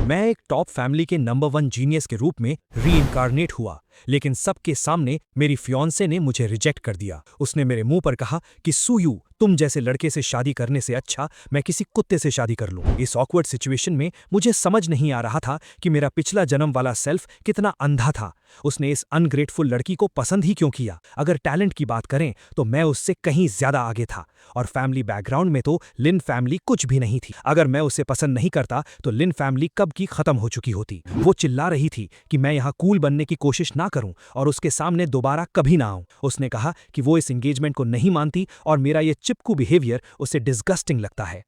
मैं एक top family के नंबर 1 जीनियस के रूप में रीइंकार्नेट हुआ, लेकिन सबके सामने मेरी फियांसे ने मुझे रिजेक्ट कर दिया। उसने मेरे मुंह पर कहा कि सूयू, तुम जैसे लड़के से शादी करने से अच्छा मैं किसी कुत्ते से शादी कर लूं। इस ऑकवर्ड सिचुएशन में मुझे समझ नहीं आ रहा था कि मेरा पिछला जन्म वाला सेल्फ कितना अंधा था। उसने इस अनग्रेटफुल लड़की को पसंद ही क्यों किया? अगर टैलेंट की बात करें तो मैं उससे कहीं ज्यादा आगे था, और फैमिली बैकग्राउंड में तो लिन फैमिली कुछ भी नहीं थी। अगर मैं उसे पसंद नहीं करता तो लिन फैमिली कब की खत्म हो चुकी होती। वो चिल्ला रही थी कि मैं यहाँ कूल बनने की कोशिश ना करूं और उसके सामने दोबारा कभी ना आऊं। उसने कहा कि वो इस एंगेजमेंट को नहीं मानती और मेरा ये चिपकू बिहेवियर उसे डिस्गस्टिंग लगता है।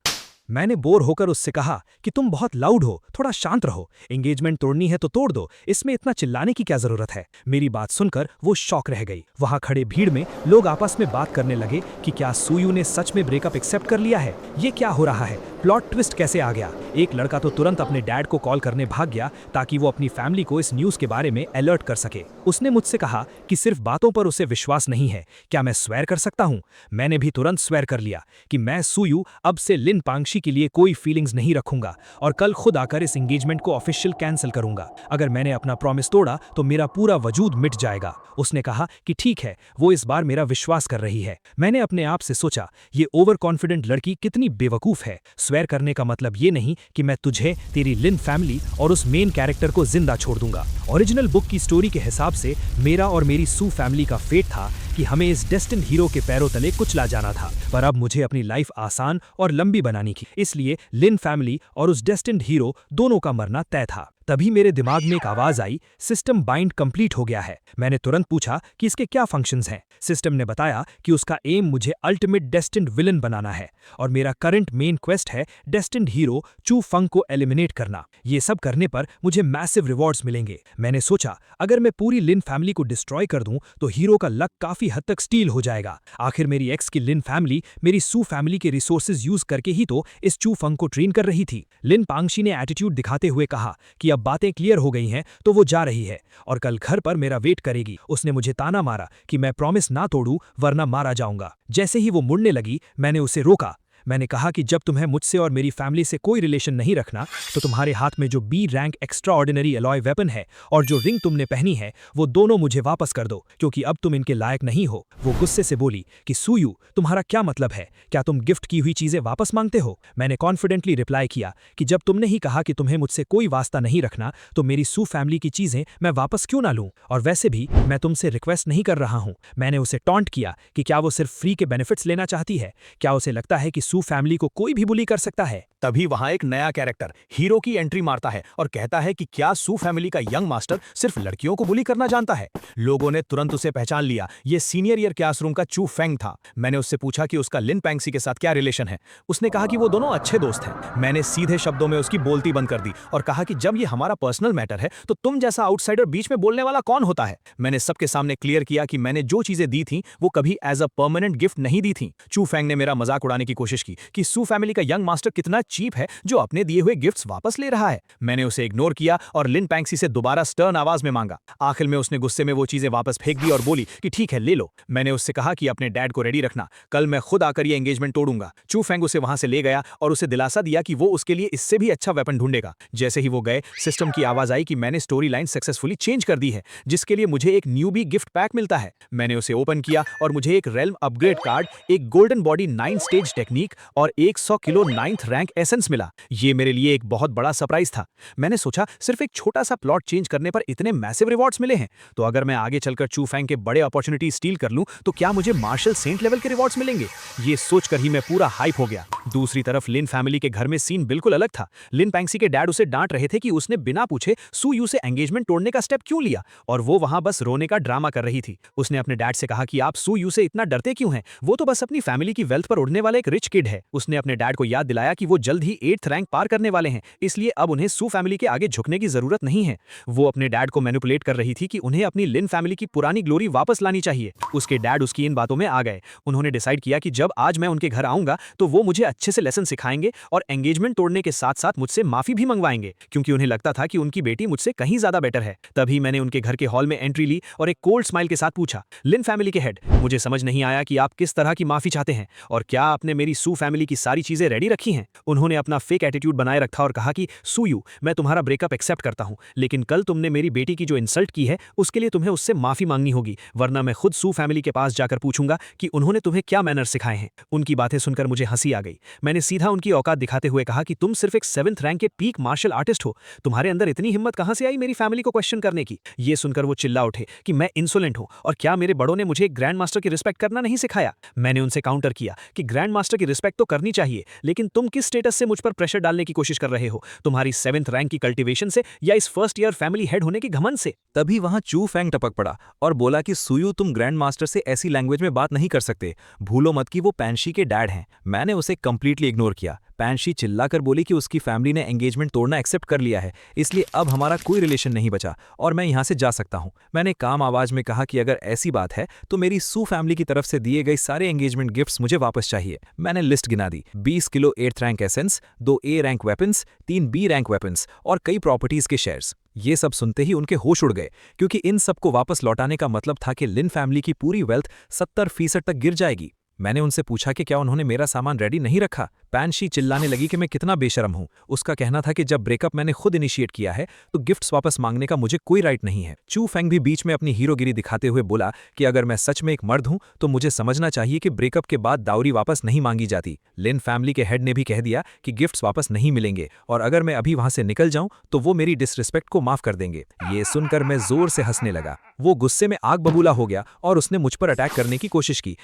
मैंने बोर होकर उससे कहा कि तुम बहुत लाउड हो, थोड़ा शांत रहो। एंगेजमेंट तोड़नी है तो तोड़ दो, इसमें इतना चिल्लाने की क्या जरूरत है? मेरी बात सुनकर वो शॉक रह गई। वहां खड़े भीड़ में लोग आपस में बात करने लगे कि क्या सूयू ने सच में ब्रेकअप एक्सेप्ट कर लिया है? ये क्या हो रहा है? प्लॉट ट्विस्ट कैसे आ गया? एक लड़का तो तुरंत अपने डैड को कॉल करने भाग गया ताकि वो अपनी फैमिली को इस न्यूज के बारे में अलर्ट कर सके। उसने मुझसे कहा कि सिर्फ बातों पर उसे विश्वास नहीं है, क्या मैं स्वेर कर सकता हूं? मैंने भी तुरंत स्वेर कर लिया कि मैं सूयू अब से लिन पांगशी के लिए कोई फीलिंग्स नहीं रखूंगा और कल खुद आकर इस एंगेजमेंट को ऑफिशियल कैंसिल करूंगा। अगर मैंने अपना प्रॉमिस तोड़ा तो मेरा पूरा वजूद मिट जाएगा। उसने कहा कि ठीक है, वो इस बार मेरा विश्वास कर रही है। मैंने अपने आप से सोचा, ये ओवर कॉन्फिडेंट लड़की कितनी बेवकूफ है। स्वेर करने का मतलब ये नहीं कि मैं तुझे, तेरी लिन फैमिली और उस मेन कैरेक्टर को जिंदा छोड़ दूंगा। ओरिजिनल बुक की स्टोरी के हिसाब से मेरा और मेरी सू फैमिली का फेट था कि हमें इस डेस्टिन्ड हीरो के पैरों तले कुचला जाना था, पर अब मुझे अपनी लाइफ आसान और लंबी बनानी थी। इसलिए लिन फैमिली और उस डेस्टिन्ड हीरो दोनों का मरना तय था। तभी मेरे दिमाग में एक आवाज आई, सिस्टम बाइंड कंप्लीट हो गया है। मैंने तुरंत पूछा कि इसके क्या फंक्शंस हैं। सिस्टम ने बताया कि उसका एम मुझे अल्टीमेट डेस्टिन्ड विलन बनाना है और मेरा करंट मेन क्वेस्ट है डेस्टिन्ड हीरो चू फंग को एलिमिनेट करना। ये सब करने पर मुझे मैसिव रिवॉर्ड्स मिलेंगे। मैंने सोचा, अगर मैं पूरी लिन फैमिली को डिस्ट्रॉय कर दूं तो हीरो का लक काफी हद तक स्टील हो जाएगा। आखिर मेरी एक्स की लिन फैमिली मेरी सू फैमिली के रिसोर्सेज यूज करके ही तो इस चू फंग को ट्रेन कर रही थी। लिन पांगशी ने एटीट्यूड दिखाते हुए कहा कि अब बातें क्लियर हो गई हैं तो वो जा रही है और कल घर पर मेरा वेट करेगी। उसने मुझे ताना मारा कि मैं प्रॉमिस ना तोड़ूं वरना मारा जाऊंगा। जैसे ही वो मुड़ने लगी मैंने उसे रोका। मैंने कहा कि जब तुम्हें मुझसे और मेरी फैमिली से कोई रिलेशन नहीं रखना तो तुम्हारे हाथ में जो B rank extraordinary alloy weapon है और जो रिंग तुमने पहनी है वो दोनों मुझे वापस कर दो, क्योंकि अब तुम इनके लायक नहीं हो। वो गुस्से से बोली कि सूयू, तुम्हारा क्या मतलब है? क्या तुम गिफ्ट की हुई चीजें वापस मांगते हो? मैंने कॉन्फिडेंटली रिप्लाई किया कि जब तुमने ही कहा कि तुम्हें मुझसे कोई वास्ता नहीं रखना तो मेरी सू फैमिली की चीजें मैं वापस क्यों ना लूं? और वैसे भी मैं तुमसे रिक्वेस्ट नहीं कर रहा हूं। मैंने उसे टॉन्ट किया कि क्या वो सिर्फ फ्री के बेनिफिट्स लेना चाहती है? क्या उसे लगता है कि सू फैमिली को कोई भी बुली कर सकता है? तभी वहां एक नया कैरेक्टर हीरो की एंट्री मारता है और कहता है कि क्या सू फैमिली का यंग मास्टर सिर्फ लड़कियों को बुली करना जानता है। लोगों ने तुरंत उसे पहचान लिया, ये सीनियर ईयर क्लासरूम का चू फेंग था। मैंने उससे पूछा कि उसका लिन पैंगसी के साथ क्या रिलेशन है। उसने कहा कि वो दोनों अच्छे दोस्त हैं। मैंने सीधे शब्दों में उसकी बोलती बंद कर दी और कहा कि जब ये हमारा पर्सनल मैटर है तो तुम जैसा आउटसाइडर बीच में बोलने वाला कौन होता है। मैंने सबके सामने क्लियर किया कि मैंने जो चीजें दी थी वो कभी एज अ परमानेंट गिफ्ट नहीं दी थी। चू फेंग ने मेरा मजाक उड़ाने की कोशिश की कि सू फैमिली का यंग मास्टर कितना चीप है जो अपने दिए हुए गिफ्ट्स वापस ले रहा है। मैंने उसे इग्नोर किया और लिन पैंगसी से दोबारा स्टर्न आवाज में मांगा। आखिर में उसने गुस्से में वो चीजें वापस फेंक दी और बोली कि ठीक है, ले लो। मैंने उससे कहा कि अपने डैड को रेडी रखना, कल मैं खुद आकर ये एंगेजमेंट तोड़ूंगा। चू फेंग उसे वहां से ले गया और उसे दिलासा दिया कि वो उसके लिए इससे भी अच्छा वेपन ढूंढेगा। जैसे ही वो गए, सिस्टम की आवाज आई कि मैंने स्टोरी लाइन सक्सेसफुली चेंज कर दी है, जिसके लिए मुझे एक न्यूबी गिफ्ट पैक मिलता है। मैंने उसे ओपन किया और मुझे एक रेल्म अपग्रेड कार्ड, एक गोल्डन बॉडी 9 स्टेज टेक्निक और 100 किलो 9th रैंक एसेंस मिला। ये मेरे लिए एक बहुत बड़ा सरप्राइज था। मैंने सोचा, सिर्फ एक छोटा सा प्लॉट चेंज करने पर इतने मैसिव रिवॉर्ड्स मिले हैं, तो अगर मैं आगे चलकर चू फेंग के बड़े अपॉर्चुनिटी स्टील कर लूं तो क्या मुझे मार्शल सेंट लेवल के रिवॉर्ड्स मिलेंगे? ये सोचकर ही मैं पूरा हाइप हो गया। दूसरी तरफ लिन फैमिली के घर में सीन बिल्कुल अलग था। लिन पैंगसी के डैड उसे डांट रहे थे कि उसने बिना पूछे सू यू से एंगेजमेंट तोड़ने का स्टेप क्यों लिया, और वो वहां बस रोने का ड्रामा कर रही थी। उसने अपने डैड से कहा कि आप सू यू से इतना डरते क्यों हैं? वो तो बस अपनी फैमिली की वेल्थ पर उड़ने वाला एक रिच किड है। उसने अपने डैड को याद दिलाया कि वो जल्द ही 8th रैंक पार करने वाले हैं, इसलिए अब उन्हें सू फैमिली के आगे झुकने की जरूरत नहीं है। वो अपने डैड को मैनिपुलेट कर रही थी कि उन्हें अपनी लिन फैमिली की पुरानी ग्लोरी वापस लानी चाहिए। उसके डैड उसकी इन बातों में आ गए। उन्होंने डिसाइड किया कि जब आज मैं उनके घर आऊंगा तो वो मुझे अच्छे से लेसन सिखाएंगे और एंगेजमेंट तोड़ने के साथ साथ मुझसे माफी भी मंगवाएंगे, क्योंकि उन्हें लगता था कि उनकी बेटी मुझसे कहीं ज्यादा बेटर है। तभी मैंने उनके घर के हॉल में एंट्री ली और एक कोल्ड स्माइल के साथ पूछा, लिन फैमिली के हेड, मुझे समझ नहीं आया कि आप किस तरह की माफी चाहते हैं और क्या आपने मेरी सू फैमिली की सारी चीजें रेडी रखी हैं? उन्होंने अपना फेक एटीट्यूड बनाए रखा और कहा कि सूयू, मैं तुम्हारा ब्रेकअप एक्सेप्ट करता हूं, लेकिन कल तुमने मेरी बेटी की जो इंसल्ट की है उसके लिए तुम्हें उससे माफी मांगनी होगी, वरना मैं खुद सू फैमिली के पास जाकर पूछूंगा कि उन्होंने तुम्हें क्या मैनर सिखाए हैं। उनकी बातें सुनकर मुझे हंसी आ गई। मैंने सीधा उनकी औकात दिखाते हुए कहा कि तुम सिर्फ एक 7th रैंक के पीक मार्शल आर्टिस्ट हो, तुम्हारे अंदर इतनी हिम्मत कहां से आई मेरी फैमिली को क्वेश्चन करने की। ये सुनकर वो चिल्ला उठे कि मैं इंसोलेंट हूं और क्या मेरे बड़ों ने मुझे एक ग्रैंड मास्टर की रिस्पेक्ट करना नहीं सिखाया। मैंने उनसे काउंटर किया कि ग्रैंड मास्टर की रिस्पेक्ट तो करनी चाहिए, लेकिन तुम किस स्टेटस से मुझ पर प्रेशर डालने की कोशिश कर रहे हो, तुम्हारी 7th रैंक की कल्टीवेशन से या इस फर्स्ट ईयर फैमिली हेड होने की घमंड से। तभी वहां चू फैंग टपक पड़ा और बोला कि सुयू, तुम ग्रैंड मास्टर से ऐसी लैंग्वेज में बात नहीं कर सकते, भूलो मत कि वो पैंशी के डैड हैं। मैंने उसे कंप्लीटली इग्नोर किया। पैंशी चिल्लाकर बोली कि उसकी फैमिली ने एंगेजमेंट तोड़ना एक्सेप्ट कर लिया है, इसलिए अब हमारा कोई रिलेशन नहीं बचा और मैं यहाँ से जा सकता हूँ। मैंने काम आवाज में कहा कि अगर ऐसी बात है तो मेरी सू फैमिली की तरफ से दिए गए सारे एंगेजमेंट गिफ्ट्स मुझे वापस चाहिए। मैंने लिस्ट गिना दी, 20 kilo 8th rank essence, 2 A rank weapons, 3 B rank weapons और कई प्रॉपर्टीज के शेयर्स। ये सब सुनते ही उनके होश उड़ गए, क्योंकि इन सबको वापस लौटाने का मतलब था कि लिन फैमिली की पूरी वेल्थ 70% तक गिर जाएगी। मैंने उनसे पूछा कि क्या उन्होंने मेरा सामान रेडी नहीं रखा। पैंशी चिल्लाने लगी कि मैं कितना बेशरम हूं। उसका कहना था कि जब ब्रेकअप मैंने खुद इनिशिएट किया है तो गिफ्ट्स वापस मांगने का मुझे कोई राइट नहीं है। चू फेंग भी बीच में अपनी हीरोगिरी दिखाते हुए बोला कि अगर मैं सच में एक मर्द हूं तो मुझे समझना चाहिए कि ब्रेकअप के बाद दावरी वापस नहीं मांगी जाती। लिन फैमिली के हेड ने भी कह दिया कि गिफ्ट्स वापस नहीं मिलेंगे और अगर मैं अभी वहां से निकल जाऊं तो वो मेरी डिसरिस्पेक्ट को माफ कर देंगे। ये सुनकर मैं जोर से हंसने लगा। वो गुस्से में आग बबूला हो गया और उसने मुझ पर अटैक करने की कोशिश की,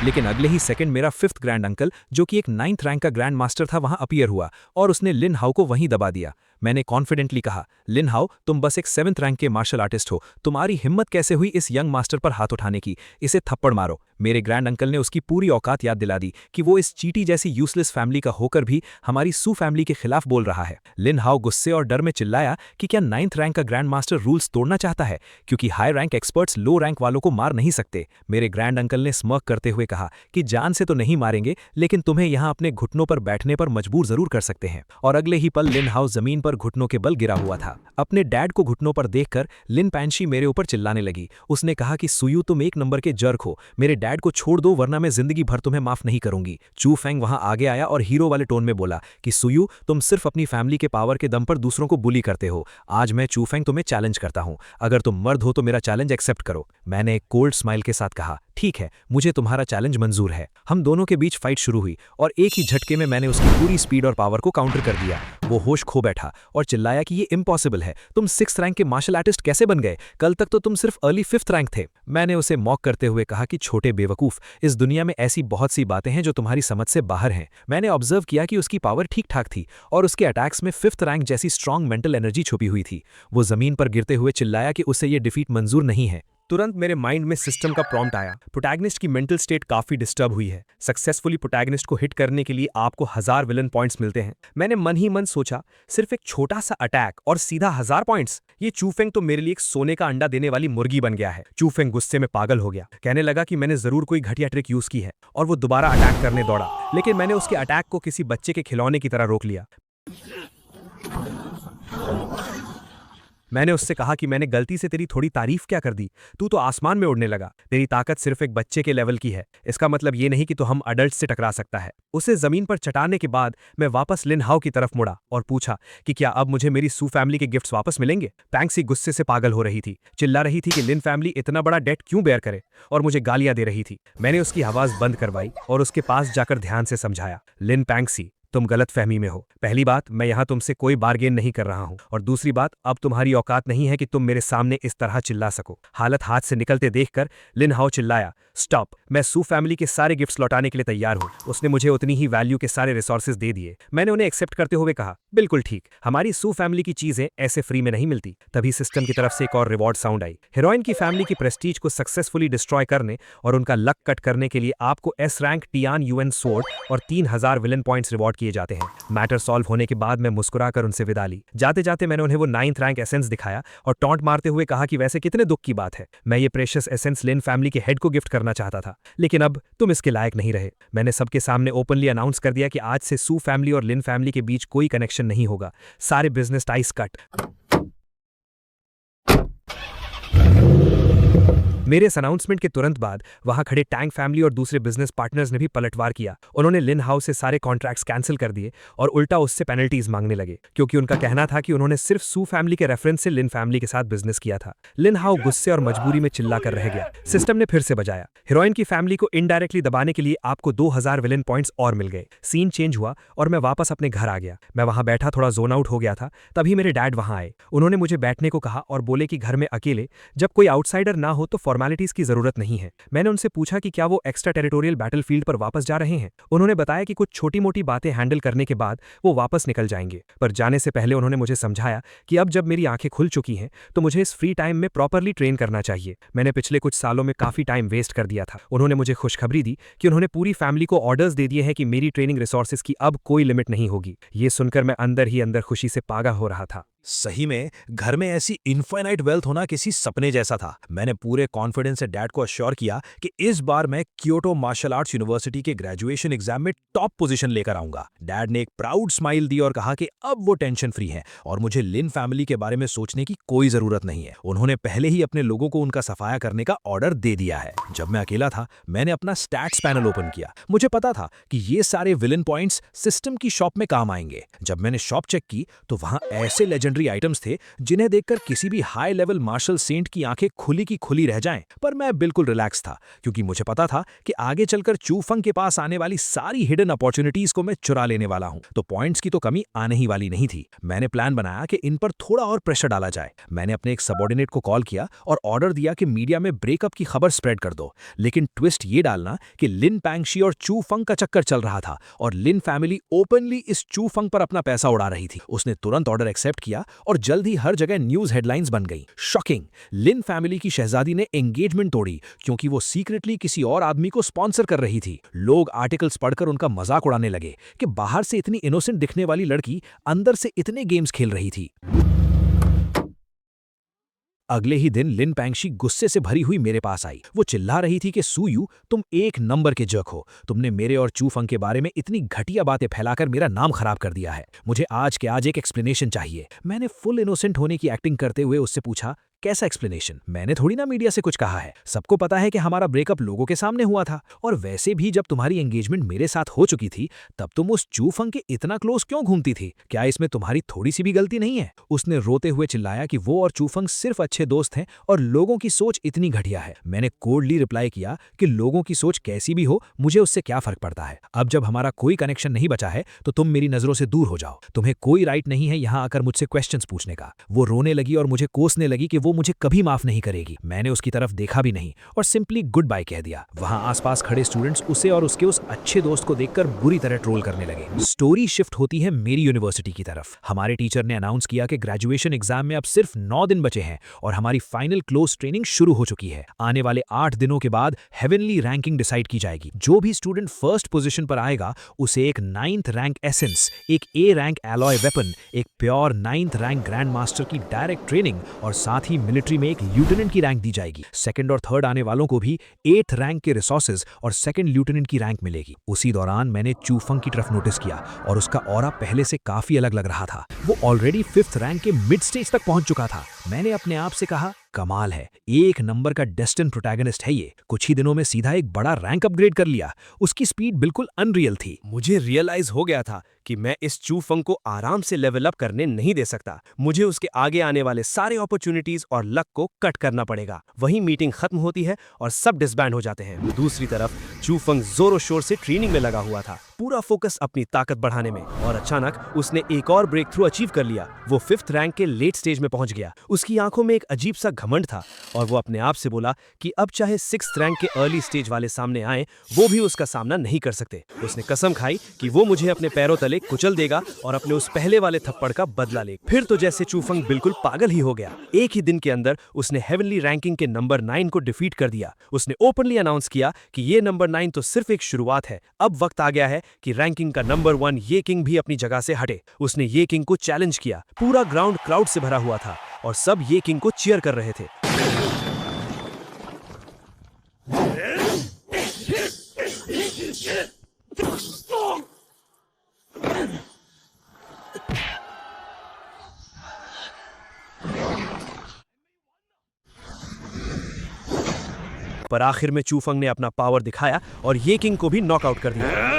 लेकिन अगले ही सेकंड मेरा 5th ग्रैंड अंकल, जो कि एक 9th रैंक का ग्रैंड मास्टर था, वहां अपीयर हुआ और उसने लिन हाउ को वहीं दबा दिया। मैंने कॉन्फिडेंटली कहा, लिन हाउ, तुम बस एक 7th रैंक के मार्शल आर्टिस्ट हो, तुम्हारी हिम्मत कैसे हुई इस यंग मास्टर पर हाथ उठाने की, इसे थप्पड़ मारो। मेरे ग्रैंड अंकल ने उसकी पूरी औकात याद दिला दी कि वो इस चीटी जैसी यूजलेस फैमिली का होकर भी हमारी सू फैमिली के खिलाफ बोल रहा है। लिन हाउ गुस्से और डर में चिल्लाया कि क्या 9th रैंक का ग्रैंड मास्टर रूल्स तोड़ना चाहता है, क्योंकि हाई रैंक एक्सपर्ट्स लो रैंक वालों को मार नहीं सकते। मेरे ग्रैंड अंकल ने स्मर्क करते हुए कहा कि जान से तो नहीं मारेंगे, लेकिन तुम्हें यहां अपने घुटनों पर बैठने पर मजबूर जरूर कर सकते हैं। और अगले ही पल लिन हाउ जमीन पर घुटनों के बल गिरा हुआ था। अपने डैड को घुटनों पर देखकर लिन पैंशी मेरे ऊपर चिल्लाने लगी। उसने कहा कि सुयू, तुम एक नंबर के जर्क हो, मेरे डैड को छोड़ दो वरना मैं जिंदगी भर तुम्हें माफ नहीं करूंगी। चू फेंग वहां आगे आया और हीरो वाले टोन में बोला कि सुयू, तुम सिर्फ अपनी फैमिली के पावर के दम पर दूसरों को बुली करते हो। आज मैं चू फेंग तुम्हें चैलेंज करता हूं, अगर तुम मर्द हो तो मेरा चैलेंज एक्सेप्ट करो। मैंने एक कोल्ड स्माइल के साथ कहा, ठीक है, मुझे तुम्हारा चैलेंज मंजूर है। हम दोनों के बीच फाइट शुरू हुई और एक ही झटके में मैंने उसकी पूरी स्पीड और पावर को काउंटर कर दिया। वो होश खो बैठा और चिल्लाया कि ये इम्पॉसिबल है, तुम 6th रैंक के मार्शल आर्टिस्ट कैसे बन गए, कल तक तो तुम सिर्फ अर्ली 5th रैंक थे। मैंने उसे मॉक करते हुए कहा कि छोटे बेवकूफ, इस दुनिया में ऐसी बहुत सी बातें हैं जो तुम्हारी समझ से बाहर हैं। मैंने ऑब्जर्व किया कि उसकी पावर ठीक ठाक थी और उसके अटैक्स में 5th रैंक जैसी स्ट्रांग मेंटल एनर्जी छुपी हुई थी। वो जमीन पर गिरते हुए चिल्लाया कि उसे ये डिफीट मंजूर नहीं है। तुरंत मेरे माइंड में सिस्टम का प्रॉम्प्ट आया। प्रोटैगनिस्ट की मेंटल स्टेट काफी डिस्टर्ब हुई है। सक्सेसफुली प्रोटैगनिस्ट को हिट करने के लिए आपको 1000 विलन पॉइंट्स मिलते हैं। मैंने मन ही मन सोचा, सिर्फ एक छोटा सा अटैक और सीधा 1000 पॉइंट्स। ये चूफेंग तो मेरे लिए एक सोने का अंडा देने वाली मुर्गी बन गया है। चूफेंग गुस्से में पागल हो गया, कहने लगा कि मैंने जरूर कोई घटिया ट्रिक यूज की है और वो दोबारा अटैक करने दौड़ा, लेकिन मैंने उसके अटैक को किसी बच्चे के खिलौने की तरह रोक लिया। मैंने उससे कहा कि मैंने गलती से तेरी थोड़ी तारीफ क्या कर दी, तू तो आसमान में उड़ने लगा, तेरी ताकत सिर्फ एक बच्चे के लेवल की है, इसका मतलब ये नहीं कि तू हम अडल्ट से टकरा सकता है। उसे जमीन पर चटाने के बाद मैं वापस लिन हाउ की तरफ मुड़ा और पूछा कि क्या अब मुझे मेरी सू फैमिली के गिफ्ट्स वापस मिलेंगे। पैंक्सी गुस्से से पागल हो रही थी, चिल्ला रही थी कि लिन फैमिली इतना बड़ा डेट क्यों बेयर करे और मुझे गालियां दे रही थी। मैंने उसकी आवाज बंद करवाई और उसके पास जाकर ध्यान से समझाया, लिन पैंक्सी, तुम गलत फहमी में हो। पहली बात, मैं यहां तुमसे कोई बार्गेन नहीं कर रहा हूं, और दूसरी बात, अब तुम्हारी औकात नहीं है कि तुम मेरे सामने इस तरह चिल्ला सको। हालत हाथ से निकलते देखकर लिन हाउ चिल्लाया, स्टॉप, मैं सू फैमिली के सारे गिफ्ट्स लौटाने के लिए तैयार हूं। उसने मुझे उतनी ही वैल्यू के सारे रिसोर्सेज दे दिए। मैंने उन्हें एक्सेप्ट करते हुए कहा, बिल्कुल ठीक, हमारी सू फैमिली की चीजें ऐसे फ्री में नहीं मिलती। तभी सिस्टम की तरफ से एक और रिवॉर्ड साउंड आई। हीरोइन की फैमिली की प्रेस्टीज को सक्सेसफुली डिस्ट्रॉय करने और उनका लक कट करने के लिए आपको S rank Tian UN sword और 3000 विलन पॉइंट्स रिवॉर्ड किए जाते हैं। मैटर सॉल्व होने के बाद मैं मुस्कुराकर उनसे विदा ली। जाते जाते मैंने उन्हें वो 9th रैंक एसेंस दिखाया और टॉन्ट मारते हुए कहा कि वैसे कितने दुख की बात है, मैं ये प्रेशियस एसेंस लिन फैमिली के हेड को गिफ्ट करना चाहता था, लेकिन अब तुम इसके लायक नहीं रहे। मैंने सबके सामने ओपनली अनाउंस कर दिया कि आज से सू फैमिली और लिन फैमिली के बीच कोई कनेक्शन नहीं होगा। सारे बिजनेस टाइज कट। मेरे इस अनाउंसमेंट के तुरंत बाद वहां खड़े टैंग फैमिली और दूसरे बिजनेस पार्टनर्स ने भी पलटवार किया। उन्होंने लिन हाउ से सारे कॉन्ट्रैक्ट्स कैंसिल कर दिए और उल्टा उससे पेनल्टीज मांगने लगे, क्योंकि उनका कहना था कि उन्होंने सिर्फ सू फैमिली के रेफरेंस से लिन फैमिली के साथ बिजनेस किया था। लिन हाउ गुस्से और मजबूरी में चिल्ला कर रह गया। सिस्टम ने फिर से बजाया। हीरोइन की फैमिली को इनडायरेक्टली दबाने के लिए आपको 2000 विलन पॉइंट्स और मिल गए। सीन चेंज हुआ और मैं वापस अपने घर आ गया। मैं वहां बैठा थोड़ा जोन आउट हो गया था, तभी मेरे डैड वहां आए। उन्होंने मुझे बैठने को कहा और बोले कि घर में अकेले जब कोई आउटसाइडर ना हो तो फॉर्मेलिटीज की जरूरत नहीं है। मैंने उनसे पूछा कि क्या वो एक्स्ट्रा टेरिटोरियल बैटलफील्ड पर वापस जा रहे हैं। उन्होंने बताया कि कुछ छोटी मोटी बातें हैंडल करने के बाद वो वापस निकल जाएंगे, पर जाने से पहले उन्होंने मुझे समझाया कि अब जब मेरी आंखें खुल चुकी हैं तो मुझे इस फ्री टाइम में प्रॉपरली ट्रेन करना चाहिए। मैंने पिछले कुछ सालों में काफी टाइम वेस्ट कर दिया था। उन्होंने मुझे खुशखबरी दी कि उन्होंने पूरी फैमिली को ऑर्डर्स दे दिए हैं कि मेरी ट्रेनिंग रिसोर्सेज की अब कोई लिमिट नहीं होगी। ये सुनकर मैं अंदर ही अंदर खुशी से पागल हो रहा था। सही में घर में ऐसी इनफाइनाइट वेल्थ होना किसी सपने जैसा था। मैंने पूरे कॉन्फिडेंस से डैड को अश्योर किया कि इस बार मैं क्योटो मार्शल आर्ट्स यूनिवर्सिटी के ग्रेजुएशन एग्जाम में टॉप पोजीशन लेकर आऊंगा। डैड ने एक प्राउड स्माइल दी और कहा कि अब वो टेंशन फ्री हैं और मुझे लिन फैमिली के बारे में सोचने की कोई जरूरत नहीं है। उन्होंने पहले ही अपने लोगों को उनका सफाया करने का ऑर्डर दे दिया है। जब मैं अकेला था मैंने अपना स्टैट्स पैनल ओपन किया। मुझे पता था कि ये सारे विलन पॉइंट्स सिस्टम की शॉप में काम आएंगे। जब मैंने शॉप चेक की तो वहां ऐसे लेजेंडरी आइटम्स थे जिन्हें देखकर किसी भी हाई लेवल मार्शल सेंट की आंखें खुली की खुली रह जाएं। पर मैं बिल्कुल रिलैक्स था, क्योंकि मुझे पता था कि आगे चलकर चू फंग के पास आने वाली सारी हिडन अपॉर्चुनिटीज को मैं चुरा लेने वाला हूं, तो पॉइंट्स की तो कमी आने ही वाली नहीं थी। मैंने प्लान बनाया कि इन पर थोड़ा और प्रेशर डाला जाए। मैंने अपने एक सबॉर्डिनेट को कॉल किया और ऑर्डर दिया कि मीडिया में ब्रेकअप की खबर स्प्रेड कर दो, लेकिन ट्विस्ट ये डालना कि लिन पैंगशी और चू फंग का चक्कर चल रहा था और लिन फैमिली ओपनली इस चू फंग पर अपना पैसा उड़ा रही थी। उसने तुरंत ऑर्डर एक्सेप्ट किया और जल्द ही हर जगह न्यूज हेडलाइंस बन गई। शॉकिंग, लिन फैमिली की शहजादी ने एंगेजमेंट तोड़ी क्योंकि वो सीक्रेटली किसी और आदमी को स्पॉन्सर कर रही थी। लोग आर्टिकल्स पढ़कर उनका मजाक उड़ाने लगे कि बाहर से इतनी इनोसेंट दिखने वाली लड़की अंदर से इतने गेम्स खेल रही थी। अगले ही दिन लिन पैंगशी गुस्से से भरी हुई मेरे पास आई। वो चिल्ला रही थी कि सूयू, तुम एक नंबर के जर्क हो। तुमने मेरे और चू फंग के बारे में इतनी घटिया बातें फैलाकर मेरा नाम खराब कर दिया है। मुझे आज के आज एक एक्सप्लेनेशन चाहिए। मैंने फुल इनोसेंट होने की एक्टिंग करते हुए उससे पूछा, कैसा एक्सप्लेनेशन? मैंने थोड़ी ना मीडिया से कुछ कहा है। सबको पता है कि हमारा ब्रेकअप लोगों के सामने हुआ था, और वैसे भी जब तुम्हारी एंगेजमेंट मेरे साथ हो चुकी थी तब तुम उस चू फंग के इतना क्लोज क्यों घूमती थी? क्या इसमें तुम्हारी थोड़ी सी भी गलती नहीं है? उसने रोते हुए चिल्लाया कि वो और चू फंग सिर्फ अच्छे दोस्त हैं और लोगों की सोच इतनी घटिया है। मैंने कोल्डली रिप्लाई किया कि लोगों की सोच कैसी भी हो, मुझे उससे क्या फर्क पड़ता है। अब जब हमारा कोई कनेक्शन नहीं बचा है तो तुम मेरी नजरों से दूर हो जाओ। तुम्हें कोई राइट नहीं है यहां आकर मुझसे क्वेश्चंस पूछने का। वो रोने लगी और मुझे कोसने लगी कि वो मुझे कभी माफ नहीं करेगी। मैंने उसकी तरफ देखा भी नहीं और सिंपली गुड बाय कह दिया। वहां आसपास खड़े स्टूडेंट्स उसे और उसके उस अच्छे दोस्त को देखकर बुरी तरह ट्रोल करने लगे। स्टोरी शिफ्ट होती है मेरी यूनिवर्सिटी की तरफ। हमारे टीचर ने अनाउंस किया कि ग्रेजुएशन एग्जाम में अब सिर्फ 9 दिन बचे हैं और हमारी फाइनल क्लोज ट्रेनिंग शुरू हो चुकी है। आने वाले 8 दिनों के बाद हेवनली रैंकिंग डिसाइड की जाएगी। जो भी स्टूडेंट फर्स्ट पोजीशन पर आएगा उसे एक 9th रैंक एसेंस, एक A रैंक एलॉय वेपन, एक pure 9th rank grand master की डायरेक्ट ट्रेनिंग और साथ ही मिलिट्री में एक ल्यूटेनेंट की रैंक दी जाएगी। सेकंड और थर्ड आने वालों को भी 8th रैंक के रिसोर्सेज और सेकंड ल्यूटेनेंट की रैंक मिलेगी। उसी दौरान मैंने चू फंग की तरफ नोटिस किया और उसका ऑरा पहले से काफी अलग लग रहा था। वो ऑलरेडी 5th रैंक के मिड स्टेज तक पहुंच चुका था। मैंने अपने आप से कहा, कमाल है, एक नंबर का डेस्टिन प्रोटैगनिस्ट है ये। कुछ ही दिनों में सीधा एक बड़ा रैंक अपग्रेड कर लिया। उसकी स्पीड बिल्कुल अनरियल थी। मुझे रियलाइज हो गया था कि मैं इस चू फंग को आराम से लेवल अप करने नहीं दे सकता। मुझे उसके आगे आने वाले सारे अपॉर्चुनिटीज और लक को कट करना पड़ेगा। वहीं मीटिंग खत्म होती है और सब डिसबैंड हो जाते हैं। दूसरी तरफ चू फंग जोरों शोर से ट्रेनिंग में लगा हुआ था, पूरा फोकस अपनी ताकत बढ़ाने में। और अचानक उसने एक और ब्रेक थ्रू अचीव कर लिया। वो 5th रैंक के लेट स्टेज में पहुंच गया। उसकी आंखों में एक अजीब सा घमंड था और वो अपने आप से बोला कि अब चाहे 6th रैंक के अर्ली स्टेज वाले सामने आए, वो भी उसका सामना नहीं कर सकते। उसने कसम खाई कि वो मुझे अपने पैरों तले कुचल देगा और अपने उस पहले वाले थप्पड़ का बदला ले। फिर तो जैसे चू फंग बिल्कुल पागल ही हो गया। एक ही दिन के अंदर उसने हेवनली रैंकिंग के नंबर 9 को डिफीट कर दिया। उसने ओपनली अनाउंस किया कि ये नंबर 9 तो सिर्फ एक शुरुआत है। अब वक्त आ गया है कि रैंकिंग का नंबर 1 ये किंग भी अपनी जगह से हटे। उसने ये किंग को चैलेंज किया। पूरा ग्राउंड क्राउड से भरा हुआ था और सब ये किंग को चीयर कर रहे थे। पर आखिर में चूफंग ने अपना पावर दिखाया और ये किंग को भी नॉकआउट कर दिया।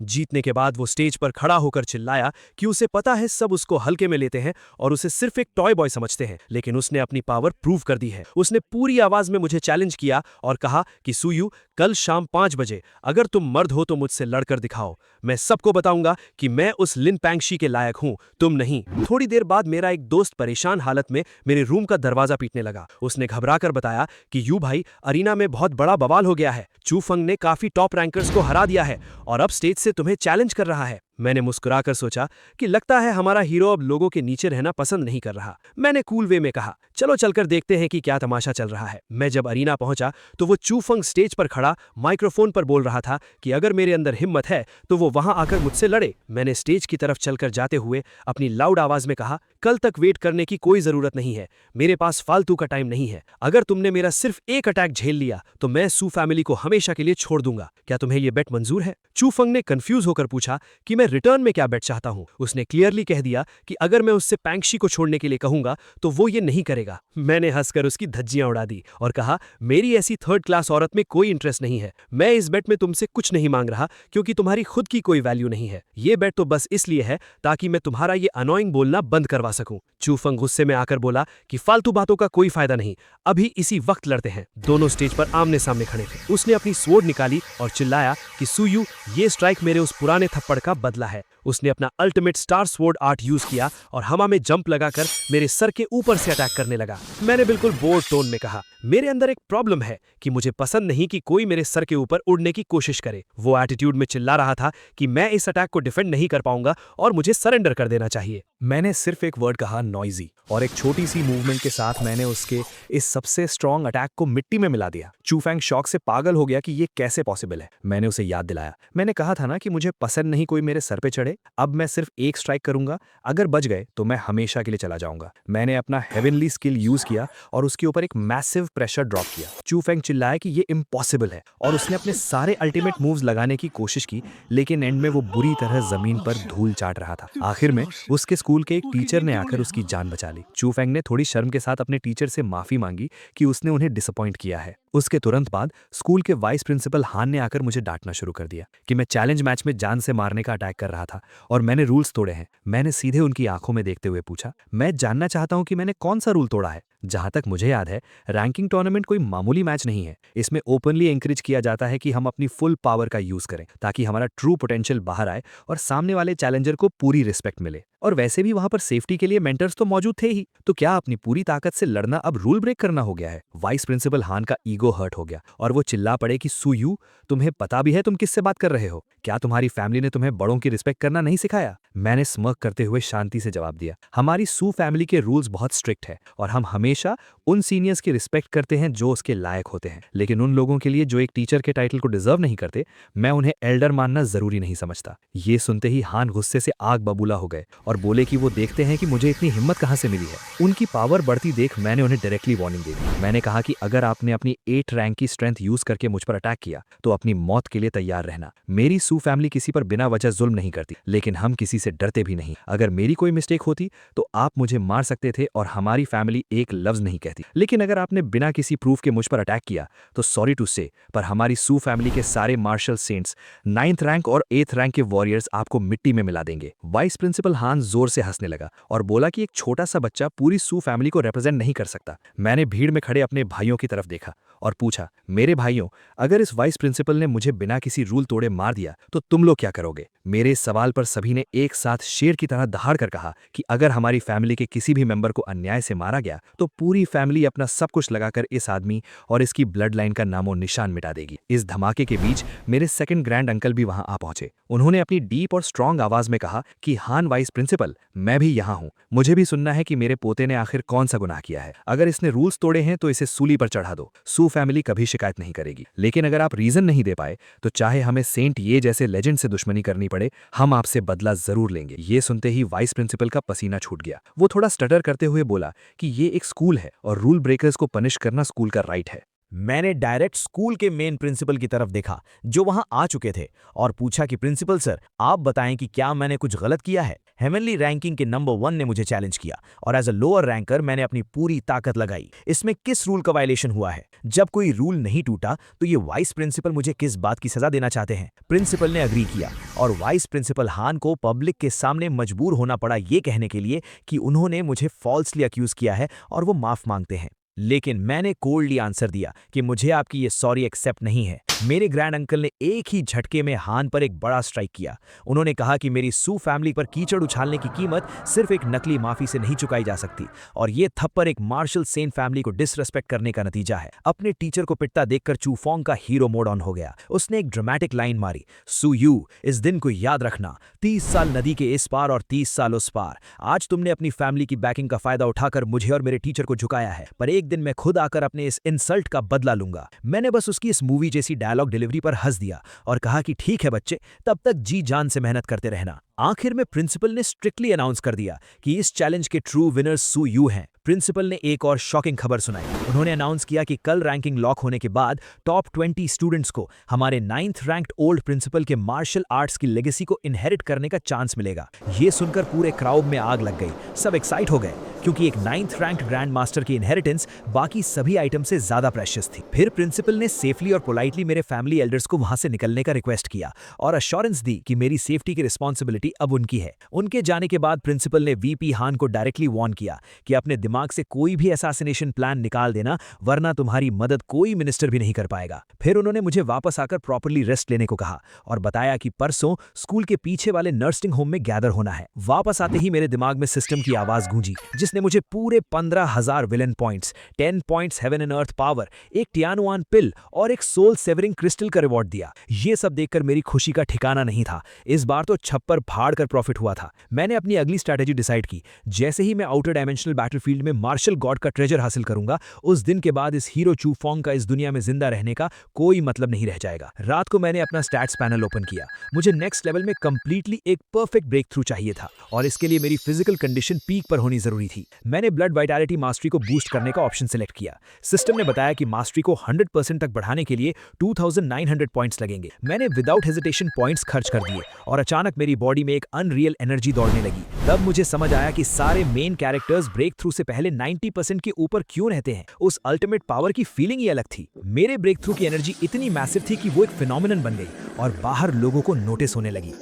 जीतने के बाद वो स्टेज पर खड़ा होकर चिल्लाया कि उसे पता है सब उसको हल्के में लेते हैं और उसे सिर्फ एक टॉय बॉय समझते हैं, लेकिन उसने अपनी पावर प्रूव कर दी है। उसने पूरी आवाज में मुझे चैलेंज किया और कहा कि सुयू, कल शाम 5 बजे अगर तुम मर्द हो तो मुझसे लड़कर दिखाओ। मैं सबको बताऊंगा कि मैं उस लिन पैंगशी के लायक हूं, तुम नहीं। थोड़ी देर बाद मेरा एक दोस्त परेशान हालत में मेरे रूम का दरवाजा पीटने लगा। उसने घबराकर बताया कि यू भाई, अरीना में बहुत बड़ा बवाल हो गया है। चूफंग ने काफी टॉप रैंकर्स को हरा दिया है और अब स्टेज से तुम्हें चैलेंज कर रहा है। मैंने मुस्कुराकर सोचा कि लगता है हमारा हीरो अब लोगों के नीचे रहना पसंद नहीं कर रहा। मैंने कूल वे में कहा, चलो चलकर देखते हैं कि क्या तमाशा चल रहा है। मैं जब अरीना पहुंचा तो वो चूफंग स्टेज पर खड़ा माइक्रोफोन पर बोल रहा था कि अगर मेरे अंदर हिम्मत है तो वो वहां आकर मुझसे लड़े। मैंने स्टेज की तरफ चलकर जाते हुए अपनी लाउड आवाज में कहा, कल तक वेट करने की कोई जरूरत नहीं है, मेरे पास फालतू का टाइम नहीं है। अगर तुमने मेरा सिर्फ एक अटैक झेल लिया तो मैं सू फैमिली को हमेशा के लिए छोड़ दूंगा। क्या तुम्हें यह बेट मंजूर है? चूफंग ने कंफ्यूज होकर पूछा कि मैं रिटर्न में क्या बेट चाहता हूं। उसने क्लियरली कह दिया कि अगर मैं उससे पैंगशी को छोड़ने के लिए कहूंगा तो वो ये नहीं करेगा। मैंने हंसकर उसकी धज्जियां उड़ा दी और कहा, मेरी ऐसी थर्ड क्लास औरत में कोई इंटरेस्ट नहीं है। मैं इस बेट में तुमसे कुछ नहीं मांग रहा क्योंकि तुम्हारी खुद की कोई वैल्यू नहीं है। ये बेट तो बस इसलिए है ताकि मैं तुम्हारा ये अनोइंग बोलना बंद करवा सकूं। चूफंग गुस्से में आकर बोला कि फालतू बातों का कोई फायदा नहीं, अभी इसी वक्त लड़ते हैं। दोनों स्टेज पर आमने सामने खड़े थे। उसने अपनी स्वॉर्ड निकाली और चिल्लाया कि सुयू, ये स्ट्राइक मेरे उस पुराने थप्पड़ का बदला है। उसने अपना ultimate star sword art use किया और हवा में जंप लगाकर मेरे सर के ऊपर से अटैक करने लगा। मैंने बिल्कुल बोर्ड टोन में कहा, मेरे अंदर एक प्रॉब्लम है कि मुझे पसंद नहीं कि कोई मेरे सर के ऊपर उड़ने की कोशिश करे। वो एटीट्यूड में चिल्ला रहा था कि मैं इस अटैक को डिफेंड नहीं कर पाऊंगा और मुझे सरेंडर कर देना चाहिए। मैंने सिर्फ एक वर्ड कहा, नॉइजी, और एक छोटी सी मूवमेंट के साथ मैंने उसके इस सबसे स्ट्रॉन्ग अटैक को मिट्टी में मिला दिया। चूफैंग शॉक से पागल हो गया कि ये कैसे पॉसिबल है। मैंने उसे याद दिलाया, मैंने कहा था ना कि मुझे पसंद नहीं कोई मेरे सर पे चढ़े। अब मैं सिर्फ एक स्ट्राइक करूंगा, अगर बच गए तो मैं हमेशा के लिए चला जाऊंगा। मैंने अपना हेवनली स्किल यूज किया और उसके ऊपर एक मैसिव प्रेशर ड्रॉप किया। चूफैंग चिल्लाया कि ये इम्पॉसिबल है और उसने अपने सारे अल्टीमेट मूव्स लगाने की कोशिश की, लेकिन एंड में वो बुरी तरह जमीन पर धूल चाट रहा था। आखिर में उसके स्कूल के एक टीचर ने आकर उसकी जान बचा ली। चूफैंग ने थोड़ी शर्म के साथ अपने टीचर से माफी मांगी कि उसने उन्हें डिसअपॉइंट किया है। उसके तुरंत बाद स्कूल के वाइस प्रिंसिपल हान ने आकर मुझे डांटना शुरू कर दिया कि मैं चैलेंज मैच में जान से मारने का अटैक कर रहा था और मैंने रूल्स तोड़े हैं। मैंने सीधे उनकी आंखों में देखते हुए पूछा, मैं जानना चाहता हूं कि मैंने कौन सा रूल तोड़ा है। जहां तक मुझे याद है, रैंकिंग टूर्नामेंट कोई मामूली मैच नहीं है। इसमें ओपनली एंकरेज किया जाता है कि हम अपनी फुल पावर का यूज करें ताकि हमारा ट्रू पोटेंशियल बाहर आए और सामने वाले चैलेंजर को पूरी रिस्पेक्ट मिले। और वैसे भी वहां पर सेफ्टी के लिए मेंटर्स तो मौजूद थे ही, तो क्या अपनी पूरी ताकत से लड़ना अब रूल ब्रेक करना हो गया है? वाइस प्रिंसिपल हान का ईगो हर्ट हो गया और वो चिल्ला पड़े कि सुयू, तुम्हें पता भी है तुम किससे बात कर रहे हो? क्या तुम्हारी फैमिली ने तुम्हें बड़ों की रिस्पेक्ट करना नहीं सिखाया? मैंने स्मर्क करते हुए शांति से जवाब दिया, हमारी सू फैमिली के रूल्स बहुत स्ट्रिक्ट है और हम हमेशा उन सीनियर्स की रिस्पेक्ट करते हैं जो उसके लायक होते हैं, लेकिन उन लोगों के लिए जो एक टीचर के टाइटल को डिजर्व नहीं करते, मैं उन्हें एल्डर मानना जरूरी नहीं समझता। ये सुनते ही हान गुस्से से आग बबूला हो गए और बोले कि वो देखते हैं कि मुझे इतनी हिम्मत कहां से मिली है। उनकी पावर बढ़ती देख मैंने उन्हें डायरेक्टली वार्निंग दे दी। मैंने कहा कि अगर आपने अपनी 8 रैंक की स्ट्रेंथ यूज करके मुझ पर अटैक किया तो अपनी मौत के लिए तैयार रहना। मेरी सू फैमिली किसी पर बिना वजह जुल्म नहीं करती, लेकिन हम किसी से डरते भी नहीं। अगर मेरी कोई मिस्टेक होती तो आप मुझे मार सकते थे और हमारी फैमिली एक लफ्ज नहीं कहती, लेकिन अगर आपने बिना किसी प्रूफ के मुझ पर अटैक किया तो सॉरी टू से, पर हमारी सू फैमिली के सारे मार्शल सेंट्स 9th रैंक और 8th रैंक के वॉरियर्स आपको मिट्टी में मिला देंगे। वाइस प्रिंसिपल हान जोर से हंसने लगा और बोला कि एक छोटा सा बच्चा पूरी सू फैमिली को रिप्रेजेंट नहीं कर सकता। मैंने भीड़ में खड़े अपने भाइयों की तरफ देखा और पूछा, मेरे भाइयों, अगर इस वाइस प्रिंसिपल ने मुझे बिना किसी रूल तोड़े मार दिया तो तुम लोग क्या करोगे? मेरे इस सवाल पर सभी ने एक साथ शेर की तरह दहाड़ कर कहा कि अगर हमारी फैमिली के किसी भी मेंबर को अन्याय से मारा गया तो पूरी फैमिली अपना सब कुछ लगाकर इस आदमी और इसकी ब्लड लाइन का नामो निशान मिटा देगी। इस धमाके के बीच मेरे सेकंड ग्रैंड अंकल भी वहां आ पहुंचे। उन्होंने अपनी डीप और स्ट्रांग आवाज में कहा कि हान वाइस प्रिंसिपल, मैं भी यहाँ हूँ, मुझे भी सुनना है कि मेरे पोते ने आखिर कौन सा गुनाह किया है। अगर इसने रूल्स तोड़े हैं तो इसे सूली पर चढ़ा दो, सू फैमिली कभी शिकायत नहीं करेगी। लेकिन अगर आप रीजन नहीं दे पाए तो चाहे हमें सेंट ये जैसे लेजेंड से दुश्मनी करनी पड़े, हम आपसे बदला जरूर लेंगे। ये सुनते ही वाइस प्रिंसिपल का पसीना छूट गया। वो थोड़ा स्टटर करते हुए बोला कि ये एक स्कूल है और रूल ब्रेकर्स को पनिश करना स्कूल का राइट है। मैंने डायरेक्ट स्कूल के मेन प्रिंसिपल की तरफ देखा जो वहां आ चुके थे और पूछा कि प्रिंसिपल सर, आप बताएं कि क्या मैंने कुछ गलत किया है। हेवनली रैंकिंग के नंबर 1 ने मुझे चैलेंज किया और एज अ लोअर रैंकर मैंने अपनी पूरी ताकत लगाई। इसमें किस रूल का वायलेशन हुआ है? जब कोई रूल नहीं टूटा तो ये वाइस प्रिंसिपल मुझे किस बात की सजा देना चाहते हैं? प्रिंसिपल ने अग्री किया और वाइस प्रिंसिपल हान को पब्लिक के सामने मजबूर होना पड़ा ये कहने के लिए कि उन्होंने मुझे फॉल्सली अक्यूज किया है और वो माफ मांगते हैं। लेकिन मैंने कोल्डली आंसर दिया कि मुझे आपकी ये सॉरी एक्सेप्ट नहीं है। मेरे ग्रैंड अंकल ने एक ही झटके में हान पर एक बड़ा स्ट्राइक किया। उन्होंने कहा कि मेरी सू फैमिली पर कीचड़ उछालने की कीमत सिर्फ एक नकली माफी से नहीं चुकाई जा सकती और ये थप्पड़ एक मार्शल सेन फैमिली को डिसरेस्पेक्ट करने का नतीजा है। अपने टीचर को पिटता देखकर चू फोंग का हीरो मोड ऑन हो गया। उसने एक ड्रामेटिक लाइन मारी, सू यू, इस दिन को याद रखना, 30 साल नदी के इस पार और 30 साल उस पार। आज तुमने अपनी फैमिली की बैकिंग का फायदा उठाकर मुझे और मेरे टीचर को झुकाया है, पर एक दिन मैं खुद आकर अपने इस इंसल्ट का बदला लूंगा। मैंने बस उसकी इस मूवी जैसी डायलॉग डिलीवरी पर हंस दिया और कहा कि ठीक है बच्चे, तब तक जी जान से मेहनत करते रहना। आखिर में प्रिंसिपल ने स्ट्रिक्टली अनाउंस कर दिया कि इस चैलेंज के ट्रू विनर सू यू हैं। प्रिंसिपल ने एक और शॉकिंग खबर सुनाई। उन्होंने अनाउंस किया कि कल रैंकिंग लॉक होने के बाद टॉप 20 स्टूडेंट्स को हमारे 9th रैंक्ड ओल्ड प्रिंसिपल के मार्शल आर्ट्स की लेगेसी को इनहेरिट करने का चांस मिलेगा। ये सुनकर पूरे क्राउड में आग लग गई। सब एक्साइट हो गए क्योंकि एक 9th रैंक्ड ग्रैंड मास्टर की इनहेरिटेंस बाकी सभी आइटम से ज्यादा प्रेशियस थी। फिर प्रिंसिपल ने सेफली और पोलाइटली मेरे फैमिली एल्डर्स को वहां से निकलने का रिक्वेस्ट किया और अश्योरेंस दी कि मेरी सेफ्टी की रिस्पॉन्सिबिलिटी अब उनकी है। उनके जाने के बाद प्रिंसिपल ने वीपी हान को डायरेक्टली वार्न किया कि अपने दिमाग से कोई भी असैसिनेशन प्लान निकाल देना, वरना तुम्हारी मदद कोई मिनिस्टर भी नहीं कर पाएगा। फिर उन्होंने मुझे वापस आकर प्रॉपर्ली रेस्ट लेने को कहा और बताया कि परसों स्कूल के पीछे वाले नर्सिंग होम में गैदर होना है। वापस आते ही मेरे दिमाग में सिस्टम की आवाज गूंजी जिसने मुझे पूरे 15,000 villain points, 10 points heaven and earth power, एक टियानुआन पिल और एक सोल सेवरिंग क्रिस्टल का रिवॉर्ड दिया। ये सब देखकर मेरी खुशी का ठिकाना नहीं था। इस बार तो छप्पर फाड़ कर प्रॉफिट हुआ था। मैंने अपनी अगली स्ट्रैटेजी डिसाइड की। जैसे ही मैं आउटर डायमेंशनल बैटलफील्ड में मार्शल गॉड का ट्रेजर हासिल करूंगा, उस दिन के बाद इस हीरो चू फोंग का इस दुनिया में जिंदा रहने का कोई मतलब नहीं रह जाएगा। रात को मैंने अपना स्टैट्स पैनल ओपन किया। मुझे नेक्स्ट लेवल में कंप्लीटली एक परफेक्ट ब्रेक थ्रू चाहिए था और इसके लिए मेरी फिजिकल कंडीशन पीक पर होनी जरूरी थी। मैंने ब्लड वाइटैलिटी मास्टरी को बूस्ट करने का ऑप्शन सिलेक्ट किया। सिस्टम ने बताया कि मास्टरी को 100% तक बढ़ाने के लिए 2900 पॉइंट्स लगेंगे। मैंने विदाउट हेजिटेशन पॉइंट्स खर्च कर दिए और अचानक मेरी बॉडी में एक अनरियल एनर्जी दौड़ने लगी। तब मुझे समझ आया कि सारे मेन कैरेक्टर्स ब्रेक थ्रू से पहले 90% के ऊपर क्यों रहते हैं। उस अल्टीमेट पावर की फीलिंग ही अलग थी। मेरे ब्रेक थ्रू की एनर्जी इतनी मैसिव थी कि वो एक फिनोमिनन बन गई और बाहर लोगों को नोटिस होने लगी।